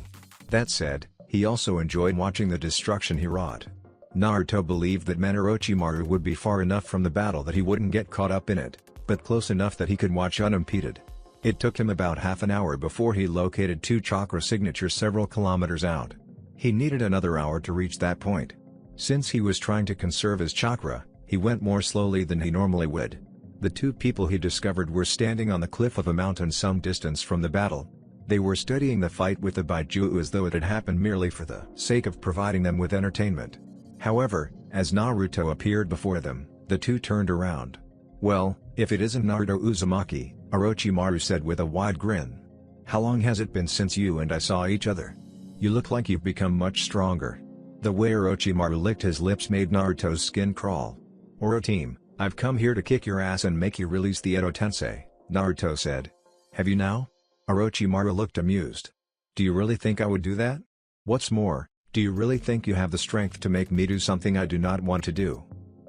That said, he also enjoyed watching the destruction he wrought. Naruto believed that Orochimaru would be far enough from the battle that he wouldn't get caught up in it, but close enough that he could watch unimpeded. It took him about half an hour before he located 2 chakra signatures several kilometers out. He needed another hour to reach that point. Since he was trying to conserve his chakra, he went more slowly than he normally would. The 2 people he discovered were standing on the cliff of a mountain some distance from the battle. They were studying the fight with the Baiju as though it had happened merely for the sake of providing them with entertainment. However, as Naruto appeared before them, the 2 turned around. "Well, if it isn't Naruto Uzumaki," Orochimaru said with a wide grin. "How long has it been since you and I saw each other? You look like you've become much stronger." The way Orochimaru licked his lips made Naruto's skin crawl. "Oroteam, I've come here to kick your ass and make you release the Edo Tensei," Naruto said. "Have you now?" Orochimaru looked amused. "Do you really think I would do that? What's more, do you really think you have the strength to make me do something I do not want to do?"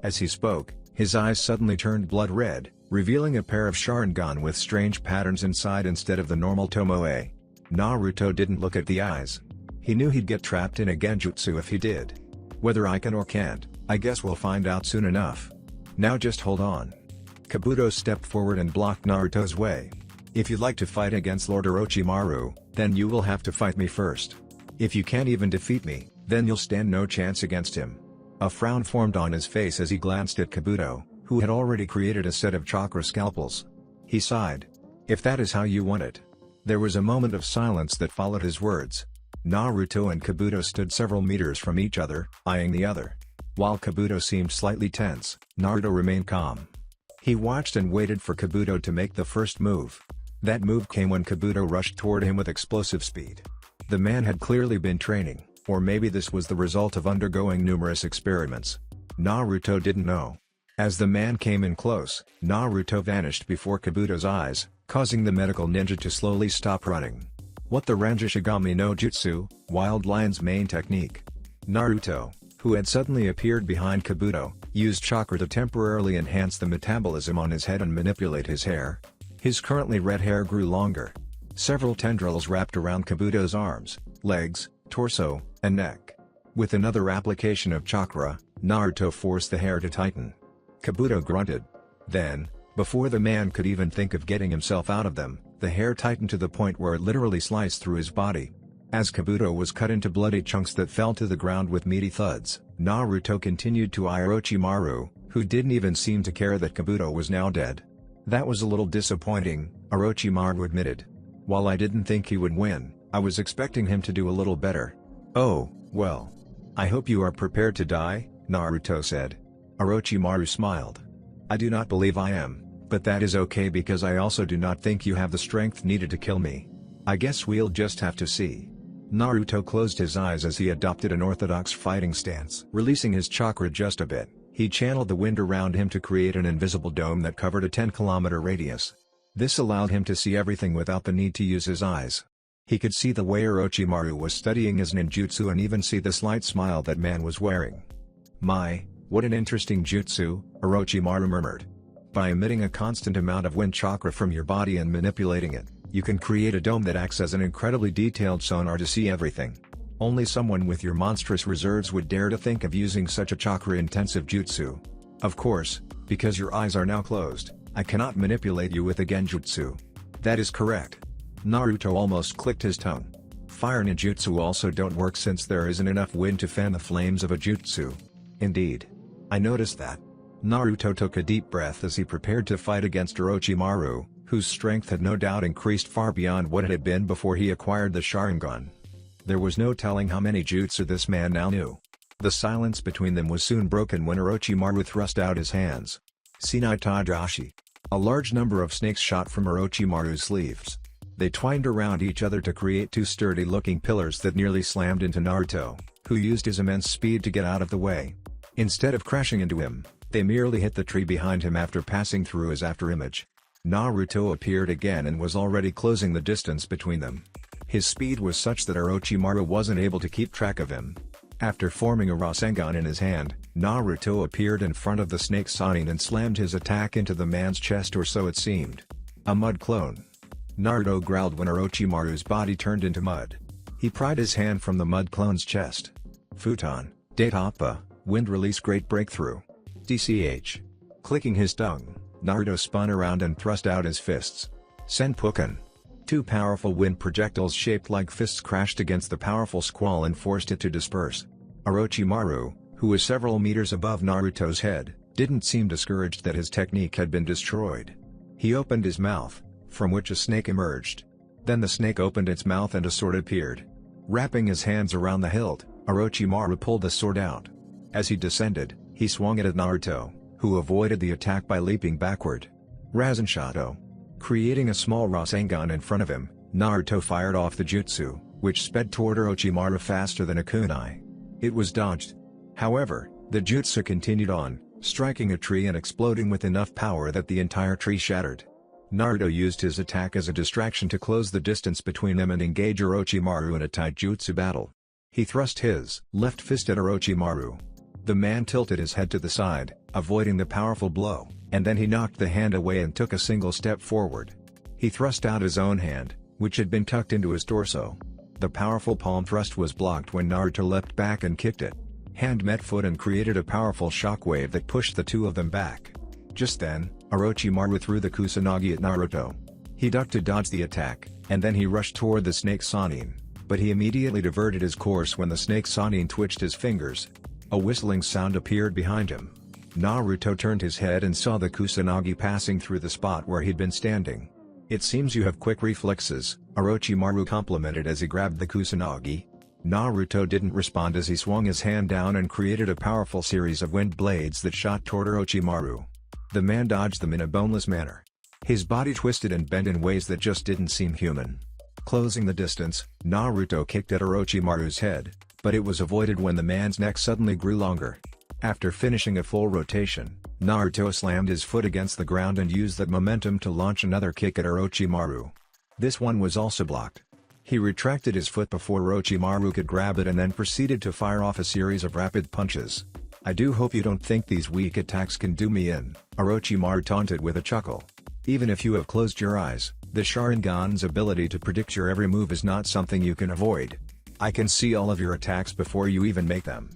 As he spoke, his eyes suddenly turned blood red, revealing a pair of Sharingan with strange patterns inside instead of the normal Tomoe. Naruto didn't look at the eyes. He knew he'd get trapped in a genjutsu if he did. "Whether I can or can't, I guess we'll find out soon enough. Now just hold on." Kabuto stepped forward and blocked Naruto's way. "If you'd like to fight against Lord Orochimaru, then you will have to fight me first. If you can't even defeat me, then you'll stand no chance against him." A frown formed on his face as he glanced at Kabuto, who had already created a set of chakra scalpels. He sighed. "If that is how you want it." There was a moment of silence that followed his words. Naruto and Kabuto stood several meters from each other, eyeing the other. While Kabuto seemed slightly tense, Naruto remained calm. He watched and waited for Kabuto to make the first move. That move came when Kabuto rushed toward him with explosive speed. The man had clearly been training, or maybe this was the result of undergoing numerous experiments. Naruto didn't know. As the man came in close, Naruto vanished before Kabuto's eyes, causing the medical ninja to slowly stop running. What the Ranjishigami no Jutsu, Wild Lion's main technique. Naruto, who had suddenly appeared behind Kabuto, used chakra to temporarily enhance the metabolism on his head and manipulate his hair. His currently red hair grew longer. Several tendrils wrapped around Kabuto's arms, legs, torso, and neck. With another application of chakra, Naruto forced the hair to tighten. Kabuto grunted. Then, before the man could even think of getting himself out of them, the hair tightened to the point where it literally sliced through his body. As Kabuto was cut into bloody chunks that fell to the ground with meaty thuds, Naruto continued to eye Orochimaru, who didn't even seem to care that Kabuto was now dead. "That was a little disappointing," Orochimaru admitted. "While I didn't think he would win, I was expecting him to do a little better." "Oh, well. I hope you are prepared to die," Naruto said. Orochimaru smiled. "I do not believe I am, but that is okay because I also do not think you have the strength needed to kill me. I guess we'll just have to see." Naruto closed his eyes as he adopted an orthodox fighting stance. Releasing his chakra just a bit, he channeled the wind around him to create an invisible dome that covered a 10-kilometer radius. This allowed him to see everything without the need to use his eyes. He could see the way Orochimaru was studying his ninjutsu and even see the slight smile that man was wearing. "My, what an interesting jutsu," Orochimaru murmured. "By emitting a constant amount of wind chakra from your body and manipulating it, you can create a dome that acts as an incredibly detailed sonar to see everything. Only someone with your monstrous reserves would dare to think of using such a chakra-intensive jutsu. Of course, because your eyes are now closed, I cannot manipulate you with a genjutsu." "That is correct." Naruto almost clicked his tongue. Fire ninjutsu also don't work since there isn't enough wind to fan the flames of a jutsu. "Indeed. I noticed that." Naruto took a deep breath as he prepared to fight against Orochimaru, whose strength had no doubt increased far beyond what it had been before he acquired the Sharingan. There was no telling how many jutsu this man now knew. The silence between them was soon broken when Orochimaru thrust out his hands. Sinai Tadashi. A large number of snakes shot from Orochimaru's sleeves. They twined around each other to create two sturdy-looking pillars that nearly slammed into Naruto, who used his immense speed to get out of the way. Instead of crashing into him, they merely hit the tree behind him after passing through his afterimage. Naruto appeared again and was already closing the distance between them. His speed was such that Orochimaru wasn't able to keep track of him. After forming a Rasengan in his hand, Naruto appeared in front of the snake Sannin and slammed his attack into the man's chest, or so it seemed. A mud clone. Naruto growled when Orochimaru's body turned into mud. He pried his hand from the mud clone's chest. Futon, Datappa, wind release great breakthrough. DCH. Clicking his tongue, Naruto spun around and thrust out his fists. Senpuken. Two powerful wind projectiles shaped like fists crashed against the powerful squall and forced it to disperse. Orochimaru, who was several meters above Naruto's head, didn't seem discouraged that his technique had been destroyed. He opened his mouth, from which a snake emerged. Then the snake opened its mouth and a sword appeared. Wrapping his hands around the hilt, Orochimaru pulled the sword out. As he descended, he swung it at Naruto, who avoided the attack by leaping backward. Rasenshado. Creating a small Rasengan in front of him, Naruto fired off the jutsu, which sped toward Orochimaru faster than a kunai. It was dodged. However, the jutsu continued on, striking a tree and exploding with enough power that the entire tree shattered. Naruto used his attack as a distraction to close the distance between them and engage Orochimaru in a taijutsu battle. He thrust his left fist at Orochimaru. The man tilted his head to the side, avoiding the powerful blow, and then he knocked the hand away and took a single step forward. He thrust out his own hand, which had been tucked into his torso. The powerful palm thrust was blocked when Naruto leapt back and kicked it. Hand met foot and created a powerful shockwave that pushed the two of them back. Just then, Orochimaru threw the Kusanagi at Naruto. He ducked to dodge the attack, and then he rushed toward the snake Sannin, but he immediately diverted his course when the snake Sannin twitched his fingers. A whistling sound appeared behind him. Naruto turned his head and saw the Kusanagi passing through the spot where he'd been standing. "It seems you have quick reflexes," Orochimaru complimented as he grabbed the Kusanagi. Naruto didn't respond as he swung his hand down and created a powerful series of wind blades that shot toward Orochimaru. The man dodged them in a boneless manner. His body twisted and bent in ways that just didn't seem human. Closing the distance, Naruto kicked at Orochimaru's head, but it was avoided when the man's neck suddenly grew longer. After finishing a full rotation, Naruto slammed his foot against the ground and used that momentum to launch another kick at Orochimaru. This one was also blocked. He retracted his foot before Orochimaru could grab it and then proceeded to fire off a series of rapid punches. "I do hope you don't think these weak attacks can do me in," Orochimaru taunted with a chuckle. "Even if you have closed your eyes, the Sharingan's ability to predict your every move is not something you can avoid." I can see all of your attacks before you even make them.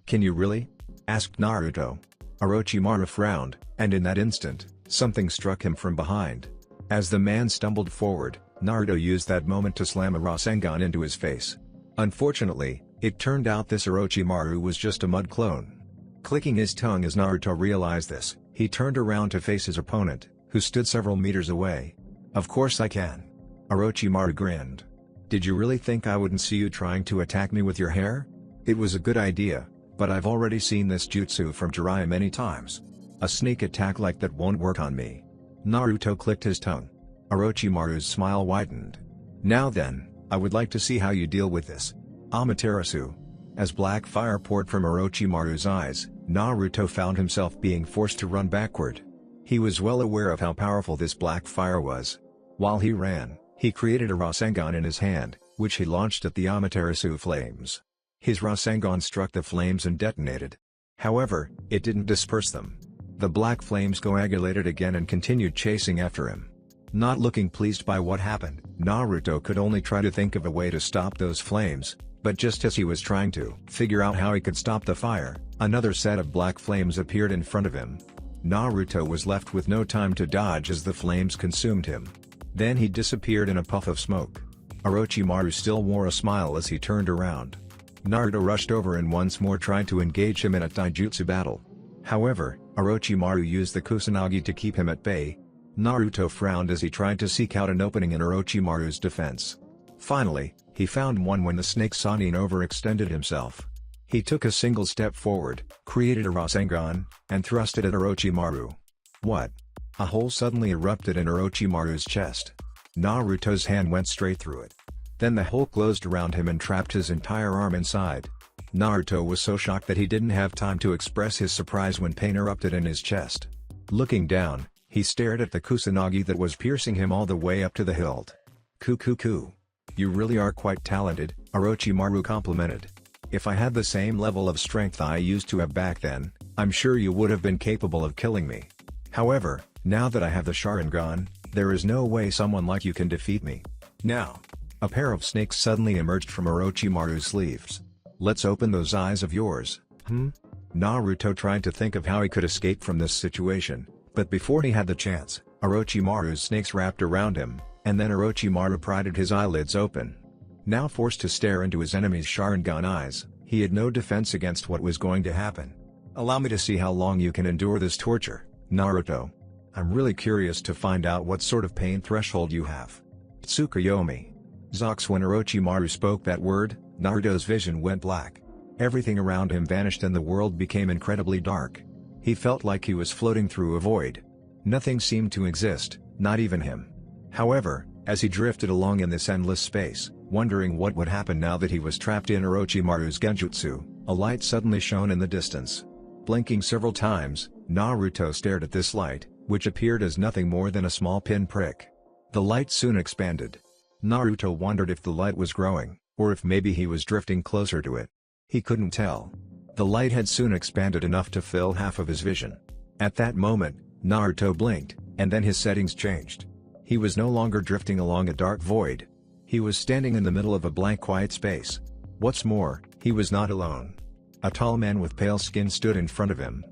Can you really? Asked Naruto. Orochimaru frowned, and in that instant, something struck him from behind. As the man stumbled forward, Naruto used that moment to slam a Rasengan into his face. Unfortunately, it turned out this Orochimaru was just a mud clone. Clicking his tongue as Naruto realized this, he turned around to face his opponent, who stood several meters away. Of course I can. Orochimaru grinned. Did you really think I wouldn't see you trying to attack me with your hair? It was a good idea, but I've already seen this jutsu from Jiraiya many times. A sneak attack like that won't work on me. Naruto clicked his tongue. Orochimaru's smile widened. Now then, I would like to see how you deal with this. Amaterasu. As black fire poured from Orochimaru's eyes, Naruto found himself being forced to run backward. He was well aware of how powerful this black fire was. While he ran, he created a Rasengan in his hand, which he launched at the Amaterasu flames. His Rasengan struck the flames and detonated. However, it didn't disperse them. The black flames coagulated again and continued chasing after him. Not looking pleased by what happened, Naruto could only try to think of a way to stop those flames, but just as he was trying to figure out how he could stop the fire, another set of black flames appeared in front of him. Naruto was left with no time to dodge as the flames consumed him. Then he disappeared in a puff of smoke. Orochimaru still wore a smile as he turned around. Naruto rushed over and once more tried to engage him in a taijutsu battle. However, Orochimaru used the Kusanagi to keep him at bay. Naruto frowned as he tried to seek out an opening in Orochimaru's defense. Finally, he found one when the snake Sannin overextended himself. He took a single step forward, created a Rasengan, and thrust it at Orochimaru. What? A hole suddenly erupted in Orochimaru's chest. Naruto's hand went straight through it. Then the hole closed around him and trapped his entire arm inside. Naruto was so shocked that he didn't have time to express his surprise when pain erupted in his chest. Looking down, he stared at the Kusanagi that was piercing him all the way up to the hilt. Ku. You really are quite talented, Orochimaru complimented. If I had the same level of strength I used to have back then, I'm sure you would have been capable of killing me. However, now that I have the Sharingan, there is no way someone like you can defeat me. Now. A pair of snakes suddenly emerged from Orochimaru's sleeves. Let's open those eyes of yours. Naruto tried to think of how he could escape from this situation, but before he had the chance, Orochimaru's snakes wrapped around him, and then Orochimaru pried his eyelids open. Now forced to stare into his enemy's Sharingan eyes, he had no defense against what was going to happen. Allow me to see how long you can endure this torture, Naruto. I'm really curious to find out what sort of pain threshold you have. Tsukuyomi. Zox. When Orochimaru spoke that word, Naruto's vision went black. Everything around him vanished and the world became incredibly dark. He felt like he was floating through a void. Nothing seemed to exist, not even him. However, as he drifted along in this endless space, wondering what would happen now that he was trapped in Orochimaru's genjutsu, a light suddenly shone in the distance. Blinking several times, Naruto stared at this light, which appeared as nothing more than a small pinprick. The light soon expanded. Naruto wondered if the light was growing, or if maybe he was drifting closer to it. He couldn't tell. The light had soon expanded enough to fill half of his vision. At that moment, Naruto blinked, and then his settings changed. He was no longer drifting along a dark void. He was standing in the middle of a blank quiet space. What's more, he was not alone. A tall man with pale skin stood in front of him.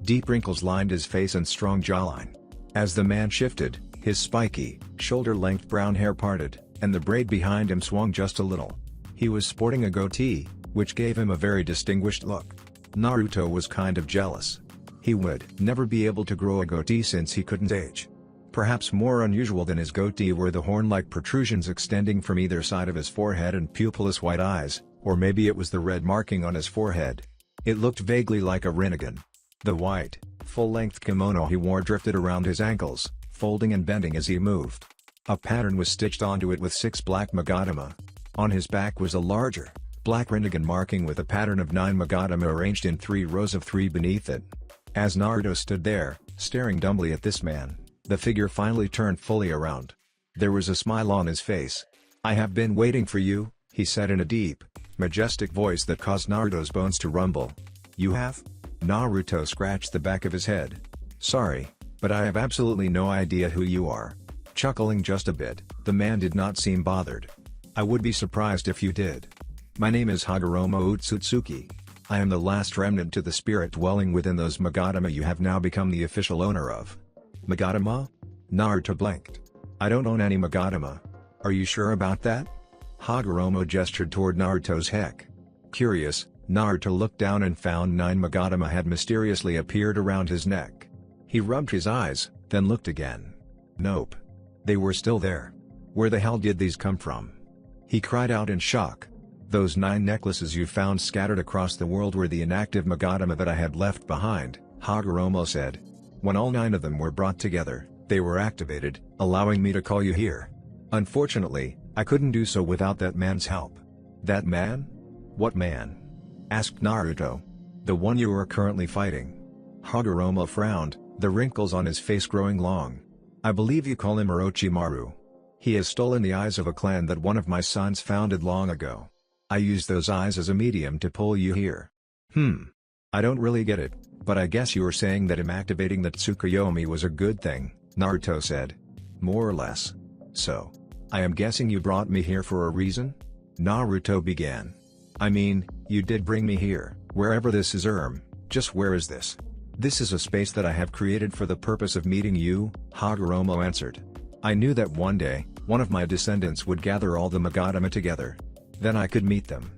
Deep wrinkles lined his face and strong jawline. As the man shifted, his spiky, shoulder-length brown hair parted, and the braid behind him swung just a little. He was sporting a goatee, which gave him a very distinguished look. Naruto was kind of jealous. He would never be able to grow a goatee since he couldn't age. Perhaps more unusual than his goatee were the horn-like protrusions extending from either side of his forehead and pupilless white eyes, or maybe it was the red marking on his forehead. It looked vaguely like a Rinnegan. The white, full-length kimono he wore drifted around his ankles, folding and bending as he moved. A pattern was stitched onto it with 6 black magatama. On his back was a larger, black Rinnegan marking with a pattern of 9 magatama arranged in 3 rows of 3 beneath it. As Naruto stood there, staring dumbly at this man, the figure finally turned fully around. There was a smile on his face. "I have been waiting for you," he said in a deep, majestic voice that caused Naruto's bones to rumble. "You have?" Naruto scratched the back of his head. "Sorry, but I have absolutely no idea who you are." Chuckling just a bit, the man did not seem bothered. "I would be surprised if you did." My name is Hagoromo Utsutsuki. I am the last remnant to the spirit dwelling within those Magadama you have now become the official owner of. Magadama? Naruto blinked. I don't own any Magadama. Are you sure about that? Hagoromo gestured toward Naruto's neck. Curious, Naruto looked down and found 9 Magadama had mysteriously appeared around his neck. He rubbed his eyes, then looked again. Nope. They were still there. Where the hell did these come from? He cried out in shock. Those 9 necklaces you found scattered across the world were the inactive Magadama that I had left behind, Hagoromo said. When all 9 of them were brought together, they were activated, allowing me to call you here. Unfortunately, I couldn't do so without that man's help. That man? What man? Asked Naruto. The one you are currently fighting. Hagoromo frowned, the wrinkles on his face growing long. I believe you call him Orochimaru. He has stolen the eyes of a clan that one of my sons founded long ago. I used those eyes as a medium to pull you here. I don't really get it, but I guess you were saying that him activating the Tsukuyomi was a good thing, Naruto said. More or less. So, I am guessing you brought me here for a reason? Naruto began. I mean, you did bring me here, wherever this is just where is this? This is a space that I have created for the purpose of meeting you, Hagoromo answered. I knew that one day, one of my descendants would gather all the Magadama together. Then I could meet them.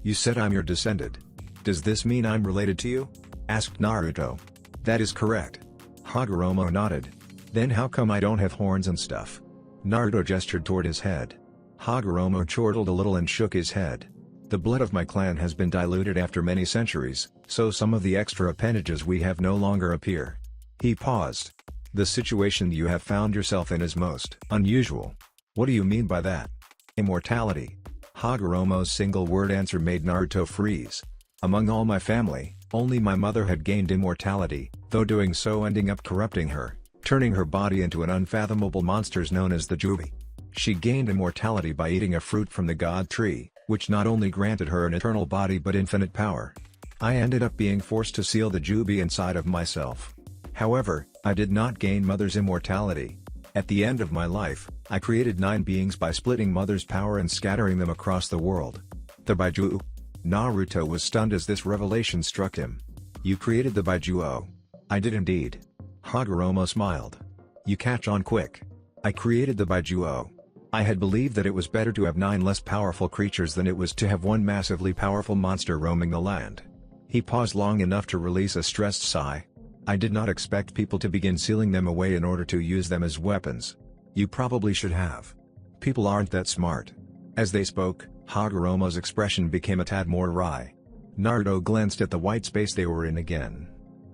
You said I'm your descendant. Does this mean I'm related to you? Asked Naruto. That is correct. Hagoromo nodded. Then how come I don't have horns and stuff? Naruto gestured toward his head. Hagoromo chortled a little and shook his head. The blood of my clan has been diluted after many centuries, so some of the extra appendages we have no longer appear. He paused. The situation you have found yourself in is most unusual. What do you mean by that? Immortality. Hagoromo's single-word answer made Naruto freeze. Among all my family, only my mother had gained immortality, though doing so ending up corrupting her, turning her body into an unfathomable monster known as the Jubi. She gained immortality by eating a fruit from the god tree, which not only granted her an eternal body but infinite power. I ended up being forced to seal the Jubi inside of myself. However, I did not gain Mother's immortality. At the end of my life, I created 9 beings by splitting Mother's power and scattering them across the world. The Baijuo. Naruto was stunned as this revelation struck him. You created the Baijuo. I did indeed. Hagoromo smiled. You catch on quick. I created the Baijuo. I had believed that it was better to have 9 less powerful creatures than it was to have one massively powerful monster roaming the land. He paused long enough to release a stressed sigh. I did not expect people to begin sealing them away in order to use them as weapons. You probably should have. People aren't that smart. As they spoke, Hagoromo's expression became a tad more wry. Naruto glanced at the white space they were in again.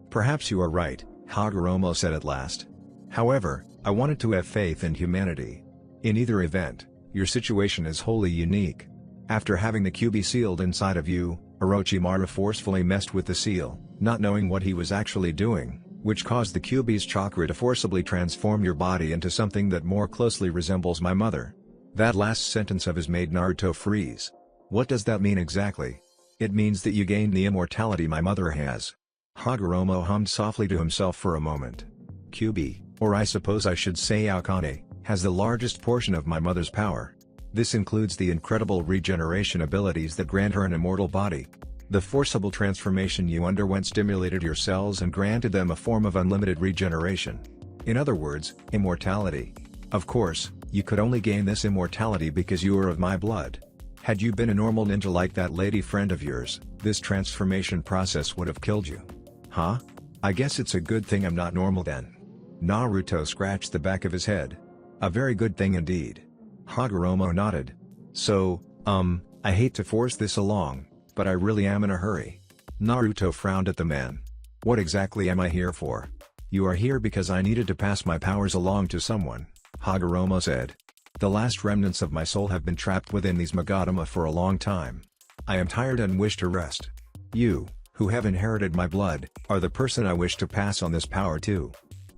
Perhaps you are right, Hagoromo said at last. However, I wanted to have faith in humanity. In either event, your situation is wholly unique. After having the Kyuubi sealed inside of you, Orochimaru forcefully messed with the seal, not knowing what he was actually doing, which caused the Kyuubi's chakra to forcibly transform your body into something that more closely resembles my mother. That last sentence of his made Naruto freeze. What does that mean exactly? It means that you gained the immortality my mother has. Hagoromo hummed softly to himself for a moment. Kyuubi, or I suppose I should say Akane, has the largest portion of my mother's power. This includes the incredible regeneration abilities that grant her an immortal body. The forcible transformation you underwent stimulated your cells and granted them a form of unlimited regeneration. In other words, immortality. Of course, you could only gain this immortality because you are of my blood. Had you been a normal ninja like that lady friend of yours, this transformation process would have killed you. Huh? I guess it's a good thing I'm not normal then. Naruto scratched the back of his head. A very good thing indeed. Hagoromo nodded. So, I hate to force this along, but I really am in a hurry. Naruto frowned at the man. What exactly am I here for? You are here because I needed to pass my powers along to someone, Hagoromo said. The last remnants of my soul have been trapped within these Magadama for a long time. I am tired and wish to rest. You, who have inherited my blood, are the person I wish to pass on this power to.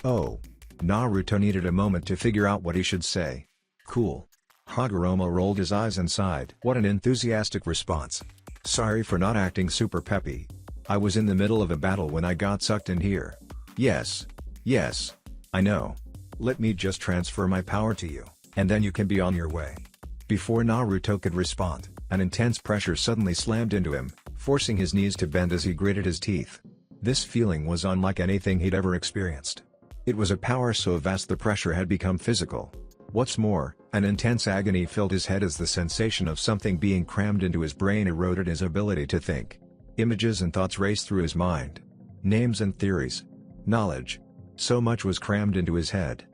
Oh. Naruto needed a moment to figure out what he should say. Cool. Hagoromo rolled his eyes and sighed. What an enthusiastic response. Sorry for not acting super peppy. I was in the middle of a battle when I got sucked in here. Yes. I know. Let me just transfer my power to you, and then you can be on your way. Before Naruto could respond, An intense pressure suddenly slammed into him, forcing his knees to bend as he gritted his teeth. This feeling was unlike anything he'd ever experienced. It was a power so vast the pressure had become physical. What's more, an intense agony filled his head as the sensation of something being crammed into his brain eroded his ability to think. Images and thoughts raced through his mind. Names and theories. Knowledge. So much was crammed into his head.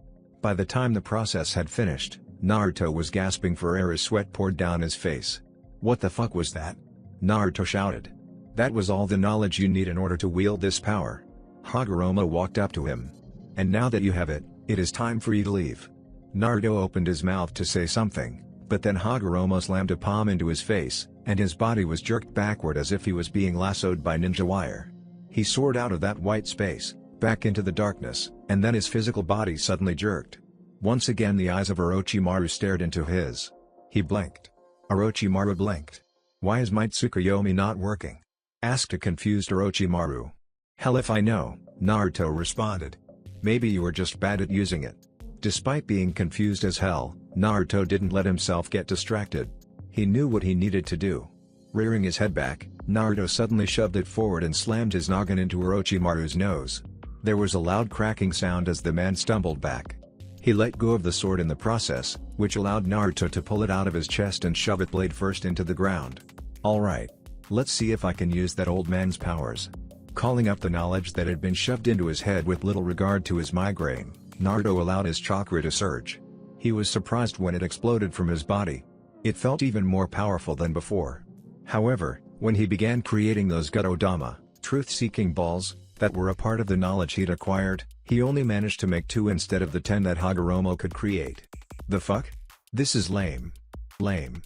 By the time the process had finished, Naruto was gasping for air as sweat poured down his face. "What the fuck was that?" Naruto shouted. "That was all the knowledge you need in order to wield this power." Hagoromo walked up to him. "And now that you have it, it is time for you to leave." Naruto opened his mouth to say something, but then Hagoromo slammed a palm into his face, and his body was jerked backward as if he was being lassoed by ninja wire. He soared out of that white space, back into the darkness, and then his physical body suddenly jerked. Once again the eyes of Orochimaru stared into his. He blinked. Orochimaru blinked. "Why is my Tsukuyomi not working?" asked a confused Orochimaru. "Hell if I know," Naruto responded. "Maybe you were just bad at using it." Despite being confused as hell, Naruto didn't let himself get distracted. He knew what he needed to do. Rearing his head back, Naruto suddenly shoved it forward and slammed his noggin into Orochimaru's nose. There was a loud cracking sound as the man stumbled back. He let go of the sword in the process, which allowed Naruto to pull it out of his chest and shove it blade first into the ground. "Alright. Let's see if I can use that old man's powers." Calling up the knowledge that had been shoved into his head with little regard to his migraine, Naruto allowed his chakra to surge. He was surprised when it exploded from his body. It felt even more powerful than before. However, when he began creating those Gotodama, truth-seeking balls, that were a part of the knowledge he'd acquired, he only managed to make 2 instead of the 10 that Hagoromo could create. "The fuck? This is lame. Lame."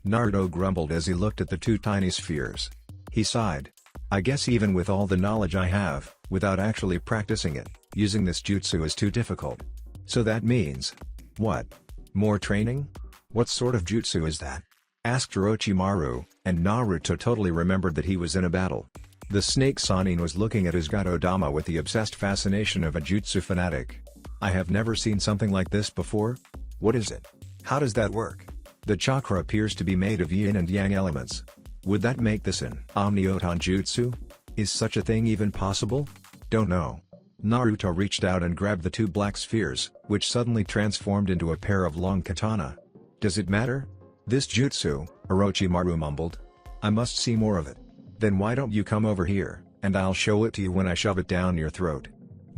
Naruto grumbled as he looked at the 2 tiny spheres. He sighed. "I guess even with all the knowledge I have, without actually practicing it, using this jutsu is too difficult." "So that means..." "What? More training? What sort of jutsu is that?" asked Orochimaru, and Naruto totally remembered that he was in a battle. The snake Sanin was looking at his Gotodama with the obsessed fascination of a jutsu fanatic. "I have never seen something like this before. What is it? How does that work? The chakra appears to be made of yin and yang elements. Would that make this an Omniotan jutsu? Is such a thing even possible? Don't know." Naruto reached out and grabbed the 2 black spheres, which suddenly transformed into a pair of long katana. "Does it matter? This jutsu," Orochimaru mumbled. "I must see more of it." "Then why don't you come over here, and I'll show it to you when I shove it down your throat."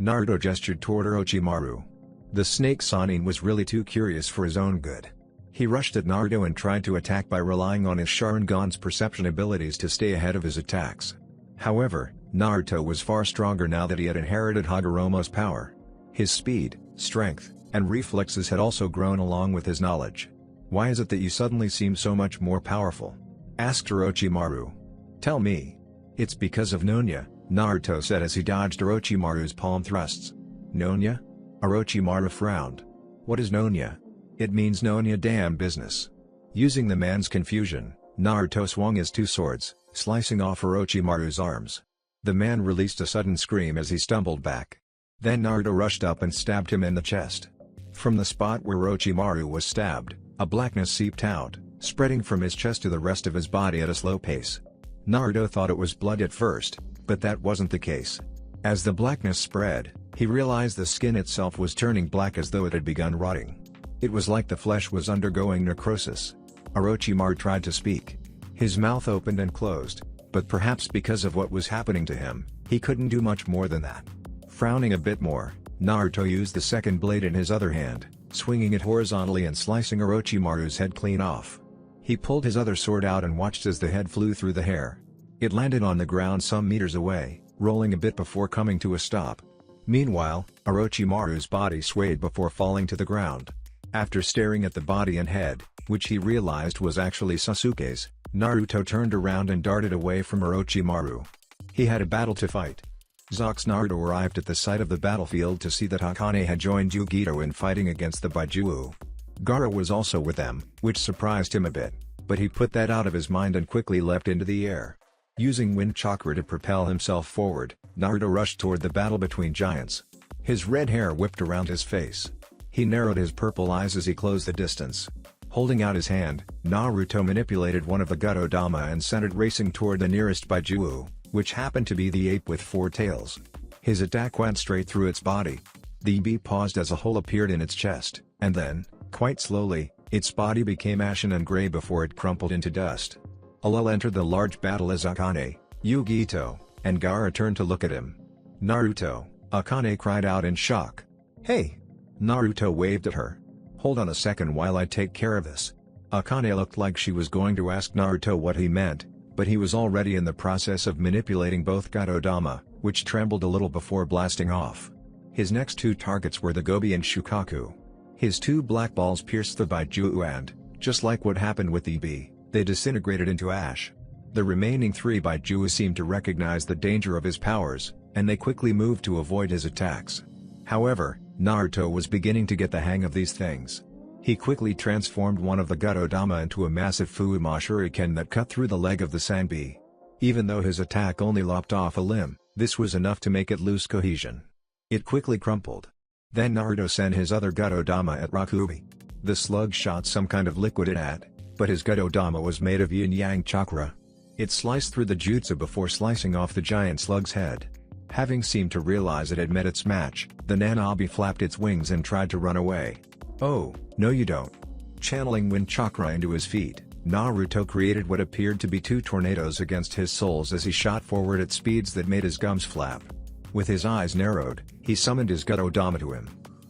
Naruto gestured toward Orochimaru. The snake Sanin was really too curious for his own good. He rushed at Naruto and tried to attack by relying on his Sharingan's perception abilities to stay ahead of his attacks. However, Naruto was far stronger now that he had inherited Hagoromo's power. His speed, strength, and reflexes had also grown along with his knowledge. "Why is it that you suddenly seem so much more powerful?" asked Orochimaru. "Tell me." "It's because of Nonya," Naruto said as he dodged Orochimaru's palm thrusts. "Nonya?" Orochimaru frowned. "What is Nonya?" "It means Nonya damn business." Using the man's confusion, Naruto swung his 2 swords, slicing off Orochimaru's arms. The man released a sudden scream as he stumbled back. Then Naruto rushed up and stabbed him in the chest. From the spot where Orochimaru was stabbed, a blackness seeped out, spreading from his chest to the rest of his body at a slow pace. Naruto thought it was blood at first, but that wasn't the case. As the blackness spread, he realized the skin itself was turning black as though it had begun rotting. It was like the flesh was undergoing necrosis. Orochimaru tried to speak. His mouth opened and closed, but perhaps because of what was happening to him, he couldn't do much more than that. Frowning a bit more, Naruto used the second blade in his other hand, swinging it horizontally and slicing Orochimaru's head clean off. He pulled his other sword out and watched as the head flew through the hair. It landed on the ground some meters away, rolling a bit before coming to a stop. Meanwhile, Orochimaru's body swayed before falling to the ground. After staring at the body and head, which he realized was actually Sasuke's, Naruto turned around and darted away from Orochimaru. He had a battle to fight. Zox Naruto arrived at the site of the battlefield to see that Hakane had joined Yugito in fighting against the Baijuo. Gaara was also with them, which surprised him a bit, but he put that out of his mind and quickly leapt into the air. Using wind chakra to propel himself forward, Naruto rushed toward the battle between giants. His red hair whipped around his face. He narrowed his purple eyes as he closed the distance. Holding out his hand, Naruto manipulated one of the Gotodama and sent it racing toward the nearest Baijiu, which happened to be the ape with 4 tails. His attack went straight through its body. The bee paused as a hole appeared in its chest, and then, quite slowly, its body became ashen and gray before it crumpled into dust. A lull entered the large battle as Akane, Yugito, and Gaara turned to look at him. "Naruto," Akane cried out in shock. "Hey!" Naruto waved at her. "Hold on a second while I take care of this." Akane looked like she was going to ask Naruto what he meant, but he was already in the process of manipulating both Gotodama, which trembled a little before blasting off. His next 2 targets were the Gobi and Shukaku. His 2 black balls pierced the Baijiu and, just like what happened with the bee, they disintegrated into ash. The remaining 3 Baijiu seemed to recognize the danger of his powers, and they quickly moved to avoid his attacks. However, Naruto was beginning to get the hang of these things. He quickly transformed one of the Gotodama into a massive Fuuma shuriken that cut through the leg of the Sanbi. Even though his attack only lopped off a limb, this was enough to make it lose cohesion. It quickly crumpled. Then Naruto sent his other Gotodama at Rakubi. The slug shot some kind of liquid at, but his Gotodama was made of yin-yang chakra. It sliced through the jutsu before slicing off the giant slug's head. Having seemed to realize it had met its match, the Nanabi flapped its wings and tried to run away. "Oh, no you don't." Channeling wind chakra into his feet, Naruto created what appeared to be 2 tornadoes against his soles as he shot forward at speeds that made his gums flap. With his eyes narrowed, he summoned his Gotodama to him.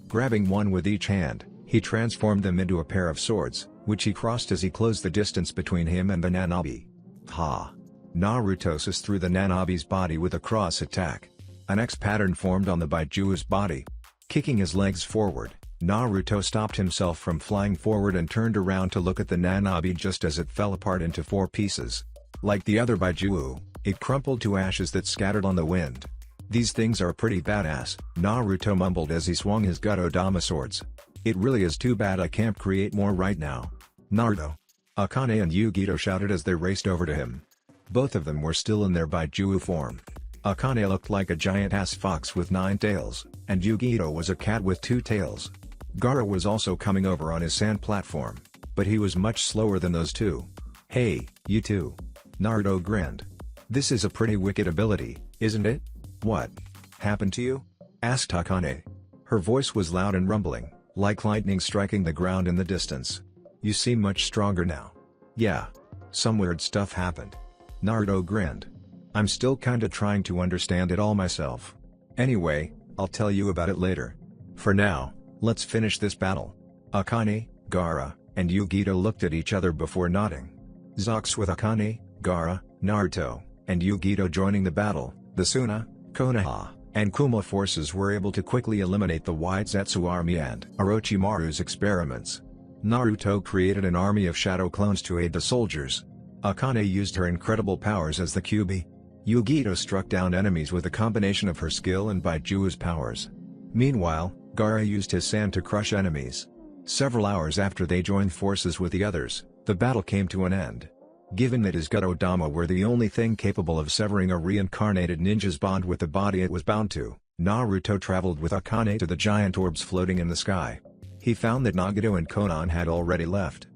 Grabbing one with each hand, he transformed them into a pair of swords, which he crossed as he closed the distance between him and the Nanabi. Ha! Naruto sus through the Nanabi's body with a cross attack. An X pattern formed on the Baiju's body. Kicking his legs forward, Naruto stopped himself from flying forward and turned around to look at the Nanabi just as it fell apart into 4 pieces. Like the other Baiju, it crumpled to ashes that scattered on the wind. "These things are pretty badass," Naruto mumbled as he swung his Gotodama swords. "It really is too bad I can't create more right now." "Naruto!" Akane and Yugito shouted as they raced over to him. Both of them were still in their Baiju form. Akane looked like a giant-ass fox with 9 tails, and Yugito was a cat with 2 tails. Gaara was also coming over on his sand platform, but he was much slower than those 2. "Hey, you two!" Naruto grinned. "This is a pretty wicked ability, isn't it?" "What happened to you?" asked Akane. Her voice was loud and rumbling, like lightning striking the ground in the distance. "You seem much stronger now." "Yeah. Some weird stuff happened." Naruto grinned. "I'm still kinda trying to understand it all myself. Anyway, I'll tell you about it later. For now, let's finish this battle." Akane, Gaara, and Yugito looked at each other before nodding. Zox with Akane, Gaara, Naruto, and Yugito joining the battle, the Suna, Konoha, and Kuma forces were able to quickly eliminate the White Zetsu army and Orochimaru's experiments. Naruto created an army of shadow clones to aid the soldiers. Akane used her incredible powers as the Kyuubi. Yugito struck down enemies with a combination of her skill and Baiju's powers. Meanwhile, Gaara used his sand to crush enemies. Several hours after they joined forces with the others, the battle came to an end. Given that his Gotodama were the only thing capable of severing a reincarnated ninja's bond with the body it was bound to, Naruto traveled with Akane to the giant orbs floating in the sky. He found that Nagato and Konan had already left.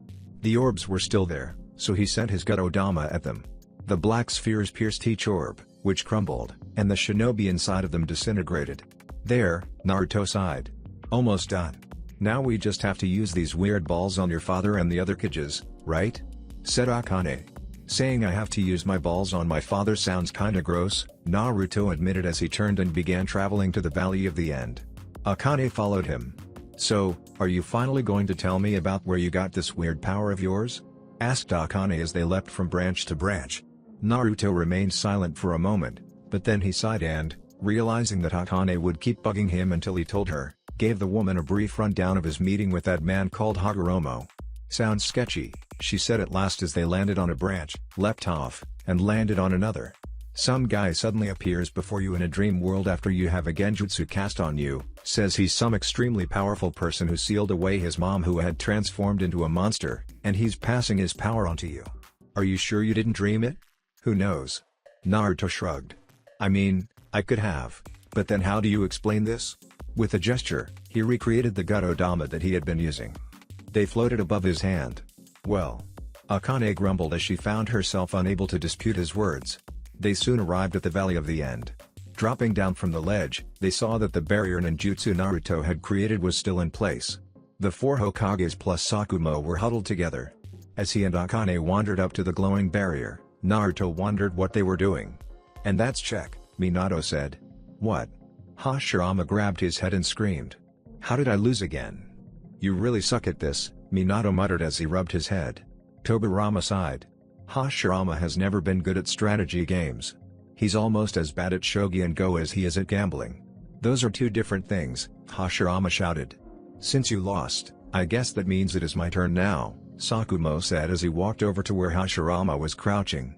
The orbs were still there, so he sent his Gotodama at them. The black spheres pierced each orb, which crumbled, and the shinobi inside of them disintegrated. "There," Naruto sighed. "Almost done. Now we just have to use these weird balls on your father and the other Kages, right?" said Akane. "Saying I have to use my balls on my father sounds kinda gross," Naruto admitted as he turned and began traveling to the Valley of the End. Akane followed him. "So, are you finally going to tell me about where you got this weird power of yours?" asked Akane as they leapt from branch to branch. Naruto remained silent for a moment, but then he sighed and, realizing that Akane would keep bugging him until he told her, gave the woman a brief rundown of his meeting with that man called Hagoromo. "Sounds sketchy," she said at last as they landed on a branch, leapt off, and landed on another. "Some guy suddenly appears before you in a dream world after you have a genjutsu cast on you, says he's some extremely powerful person who sealed away his mom who had transformed into a monster, and he's passing his power onto you. Are you sure you didn't dream it?" "Who knows?" Naruto shrugged. "I mean, I could have, but then how do you explain this?" With a gesture, he recreated the Gotodama that he had been using. They floated above his hand. Well. Akane grumbled as she found herself unable to dispute his words. They soon arrived at the Valley of the End. Dropping down from the ledge, they saw that the barrier ninjutsu Naruto had created was still in place. The four Hokages plus Sakumo were huddled together. As he and Akane wandered up to the glowing barrier, Naruto wondered what they were doing. "And that's check," Minato said. "What?" Hashirama grabbed his head and screamed. "How did I lose again?" "You really suck at this," Minato muttered as he rubbed his head. Tobirama sighed. Hashirama has never been good at strategy games. He's almost as bad at shogi and go as he is at gambling. "Those are two different things," Hashirama shouted. "Since you lost, I guess that means it is my turn now," Sakumo said as he walked over to where Hashirama was crouching.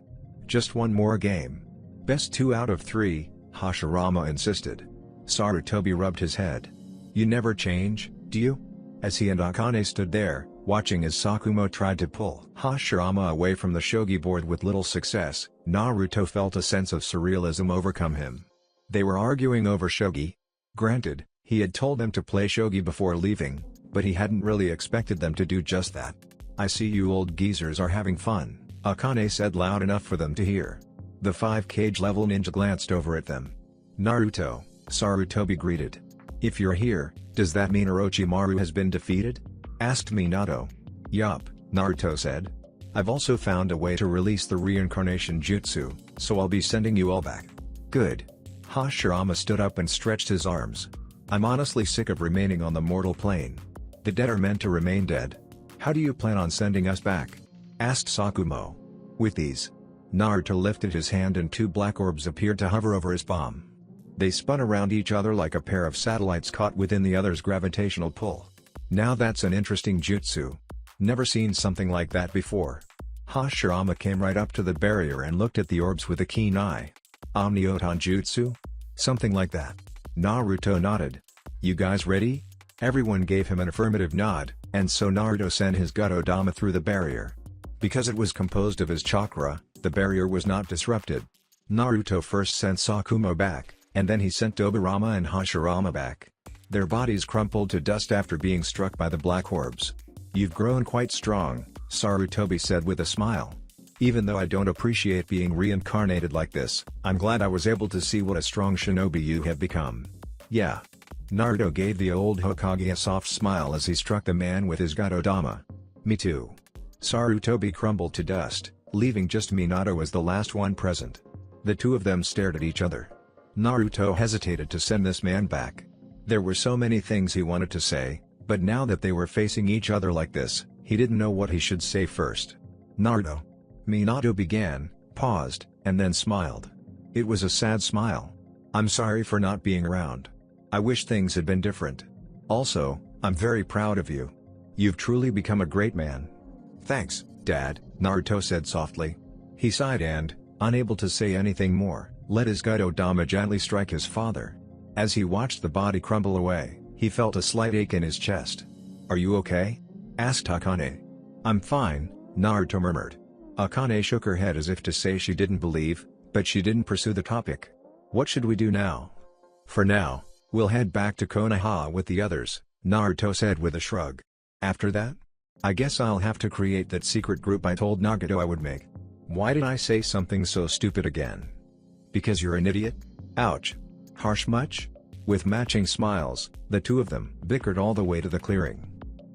"Just one more game. Best 2 out of 3, Hashirama insisted. Sarutobi rubbed his head. "You never change, do you?" As he and Akane stood there, watching as Sakumo tried to pull Hashirama away from the shogi board with little success, Naruto felt a sense of surrealism overcome him. They were arguing over shogi. Granted, he had told them to play shogi before leaving, but he hadn't really expected them to do just that. "I see you old geezers are having fun," Akane said loud enough for them to hear. The 5-cage-level ninja glanced over at them. "Naruto," Sarutobi greeted. "If you're here, does that mean Orochimaru has been defeated?" asked Minato. "Yup," Naruto said. "I've also found a way to release the reincarnation jutsu, so I'll be sending you all back." "Good." Hashirama stood up and stretched his arms. "I'm honestly sick of remaining on the mortal plane. The dead are meant to remain dead. How do you plan on sending us back?" asked Sakumo. "With these." Naruto lifted his hand and 2 black orbs appeared to hover over his palm. They spun around each other like a pair of satellites caught within the other's gravitational pull. "Now that's an interesting jutsu. Never seen something like that before." Hashirama came right up to the barrier and looked at the orbs with a keen eye. "Omniotan jutsu? Something like that." Naruto nodded. "You guys ready?" Everyone gave him an affirmative nod, and so Naruto sent his Gotodama through the barrier. Because it was composed of his chakra, the barrier was not disrupted. Naruto first sent Sakumo back, and then he sent Tobirama and Hashirama back. Their bodies crumpled to dust after being struck by the black orbs. "You've grown quite strong," Sarutobi said with a smile. "Even though I don't appreciate being reincarnated like this, I'm glad I was able to see what a strong shinobi you have become." "Yeah." Naruto gave the old Hokage a soft smile as he struck the man with his Gotodama. "Me too." Sarutobi crumbled to dust, leaving just Minato as the last one present. The two of them stared at each other. Naruto hesitated to send this man back. There were so many things he wanted to say, but now that they were facing each other like this, he didn't know what he should say first. "Naruto." Minato began, paused, and then smiled. It was a sad smile. "I'm sorry for not being around. I wish things had been different. Also, I'm very proud of you. You've truly become a great man." "Thanks, Dad," Naruto said softly. He sighed and, unable to say anything more, let his Gotodama gently strike his father. As he watched the body crumble away, he felt a slight ache in his chest. "Are you okay?" asked Akane. "I'm fine," Naruto murmured. Akane shook her head as if to say she didn't believe, but she didn't pursue the topic. "What should we do now?" "For now, we'll head back to Konoha with the others," Naruto said with a shrug. "After that? I guess I'll have to create that secret group I told Nagato I would make." "Why did I say something so stupid again?" "Because you're an idiot?" "Ouch. Harsh much?" With matching smiles, the two of them bickered all the way to the clearing.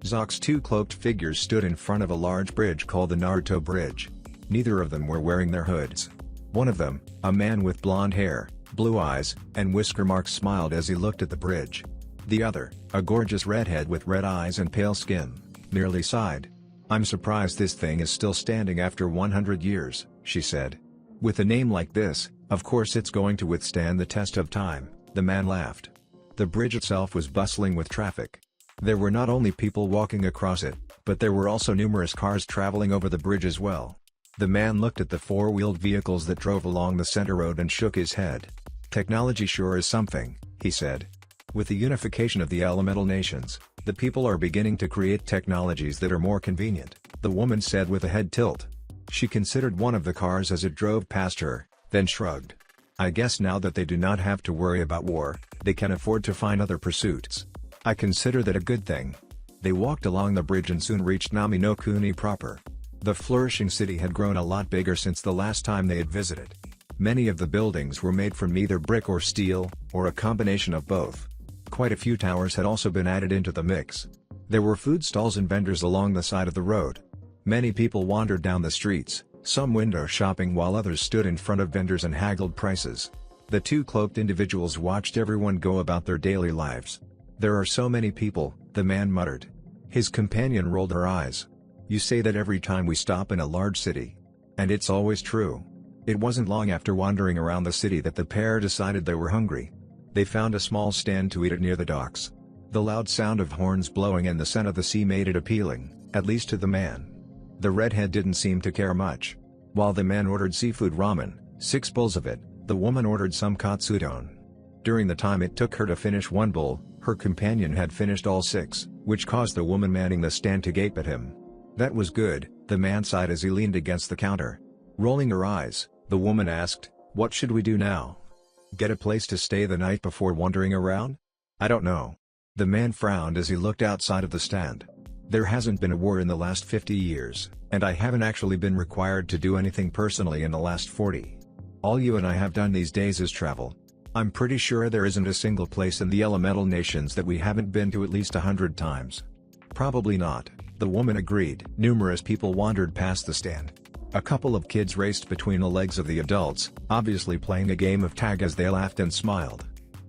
Zock's 2 cloaked figures stood in front of a large bridge called the Naruto Bridge. Neither of them were wearing their hoods. One of them, a man with blonde hair, blue eyes, and whisker marks smiled as he looked at the bridge. The other, a gorgeous redhead with red eyes and pale skin, merely sighed. "I'm surprised this thing is still standing after 100 years, she said. "With a name like this, of course it's going to withstand the test of time," the man laughed. The bridge itself was bustling with traffic. There were not only people walking across it, but there were also numerous cars traveling over the bridge as well. The man looked at the 4-wheeled vehicles that drove along the center road and shook his head. "Technology sure is something," he said. "With the unification of the elemental nations, the people are beginning to create technologies that are more convenient," the woman said with a head tilt. She considered one of the cars as it drove past her, then shrugged. "I guess now that they do not have to worry about war, they can afford to find other pursuits. I consider that a good thing." They walked along the bridge and soon reached Nami no Kuni proper. The flourishing city had grown a lot bigger since the last time they had visited. Many of the buildings were made from either brick or steel, or a combination of both. Quite a few towers had also been added into the mix. There were food stalls and vendors along the side of the road. Many people wandered down the streets, some window shopping while others stood in front of vendors and haggled prices. The two cloaked individuals watched everyone go about their daily lives. "There are so many people," the man muttered. His companion rolled her eyes. "You say that every time we stop in a large city. And it's always true." It wasn't long after wandering around the city that the pair decided they were hungry. They found a small stand to eat at near the docks. The loud sound of horns blowing and the scent of the sea made it appealing, at least to the man. The redhead didn't seem to care much. While the man ordered seafood ramen, 6 bowls of it, the woman ordered some katsudon. During the time it took her to finish 1 bowl, her companion had finished all 6, which caused the woman manning the stand to gape at him. "That was good," the man sighed as he leaned against the counter. Rolling her eyes, the woman asked, "What should we do now? Get a place to stay the night before wandering around?" "I don't know." The man frowned as he looked outside of the stand. "There hasn't been a war in the last 50 years, and I haven't actually been required to do anything personally in the last 40. All you and I have done these days is travel. I'm pretty sure there isn't a single place in the elemental nations that we haven't been to at least 100 times. "Probably not," the woman agreed. Numerous people wandered past the stand. A couple of kids raced between the legs of the adults, obviously playing a game of tag as they laughed and smiled.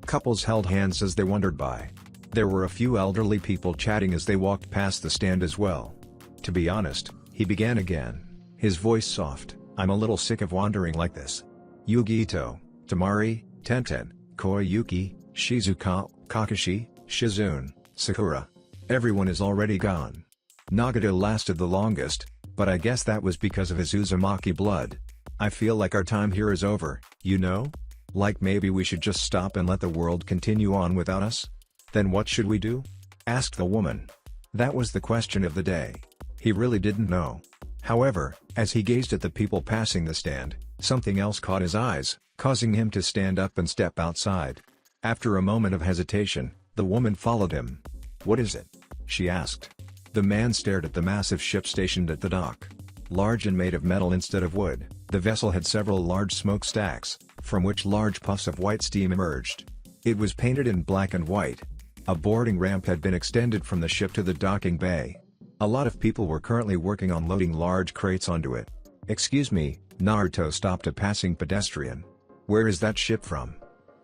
Couples held hands as they wandered by. There were a few elderly people chatting as they walked past the stand as well. "To be honest," he began again, his voice soft, "I'm a little sick of wandering like this. Yugito, Tamari, Tenten, Koyuki, Shizuka, Kakashi, Shizune, Sakura. Everyone is already gone. Nagato lasted the longest, but I guess that was because of his Uzumaki blood. I feel like our time here is over, you know? Like maybe we should just stop and let the world continue on without us?" "Then what should we do?" asked the woman. That was the question of the day. He really didn't know. However, as he gazed at the people passing the stand, something else caught his eyes, causing him to stand up and step outside. After a moment of hesitation, the woman followed him. "What is it?" she asked. The man stared at the massive ship stationed at the dock. Large and made of metal instead of wood, the vessel had several large smokestacks, from which large puffs of white steam emerged. It was painted in black and white. A boarding ramp had been extended from the ship to the docking bay. A lot of people were currently working on loading large crates onto it. "Excuse me," Naruto stopped a passing pedestrian. "Where is that ship from?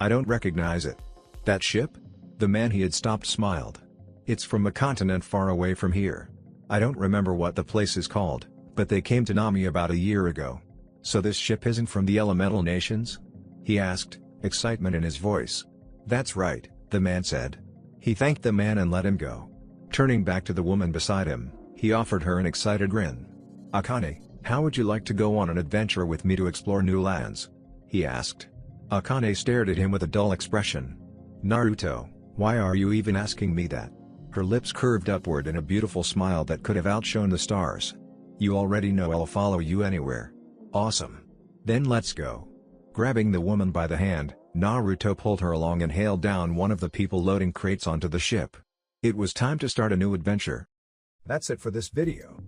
I don't recognize it." "That ship?" The man he had stopped smiled. "It's from a continent far away from here. I don't remember what the place is called, but they came to Nami about a year ago." "So this ship isn't from the elemental nations?" he asked, excitement in his voice. "That's right," the man said. He thanked the man and let him go. Turning back to the woman beside him, he offered her an excited grin. "Akane, how would you like to go on an adventure with me to explore new lands?" he asked. Akane stared at him with a dull expression. "Naruto, why are you even asking me that?" Her lips curved upward in a beautiful smile that could have outshone the stars. "You already know I'll follow you anywhere." "Awesome. Then let's go." Grabbing the woman by the hand, Naruto pulled her along and hailed down one of the people loading crates onto the ship. It was time to start a new adventure. That's it for this video.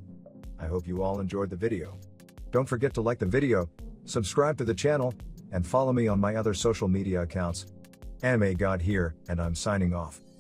I hope you all enjoyed the video. Don't forget to like the video, subscribe to the channel, and follow me on my other social media accounts. Anime God here, and I'm signing off.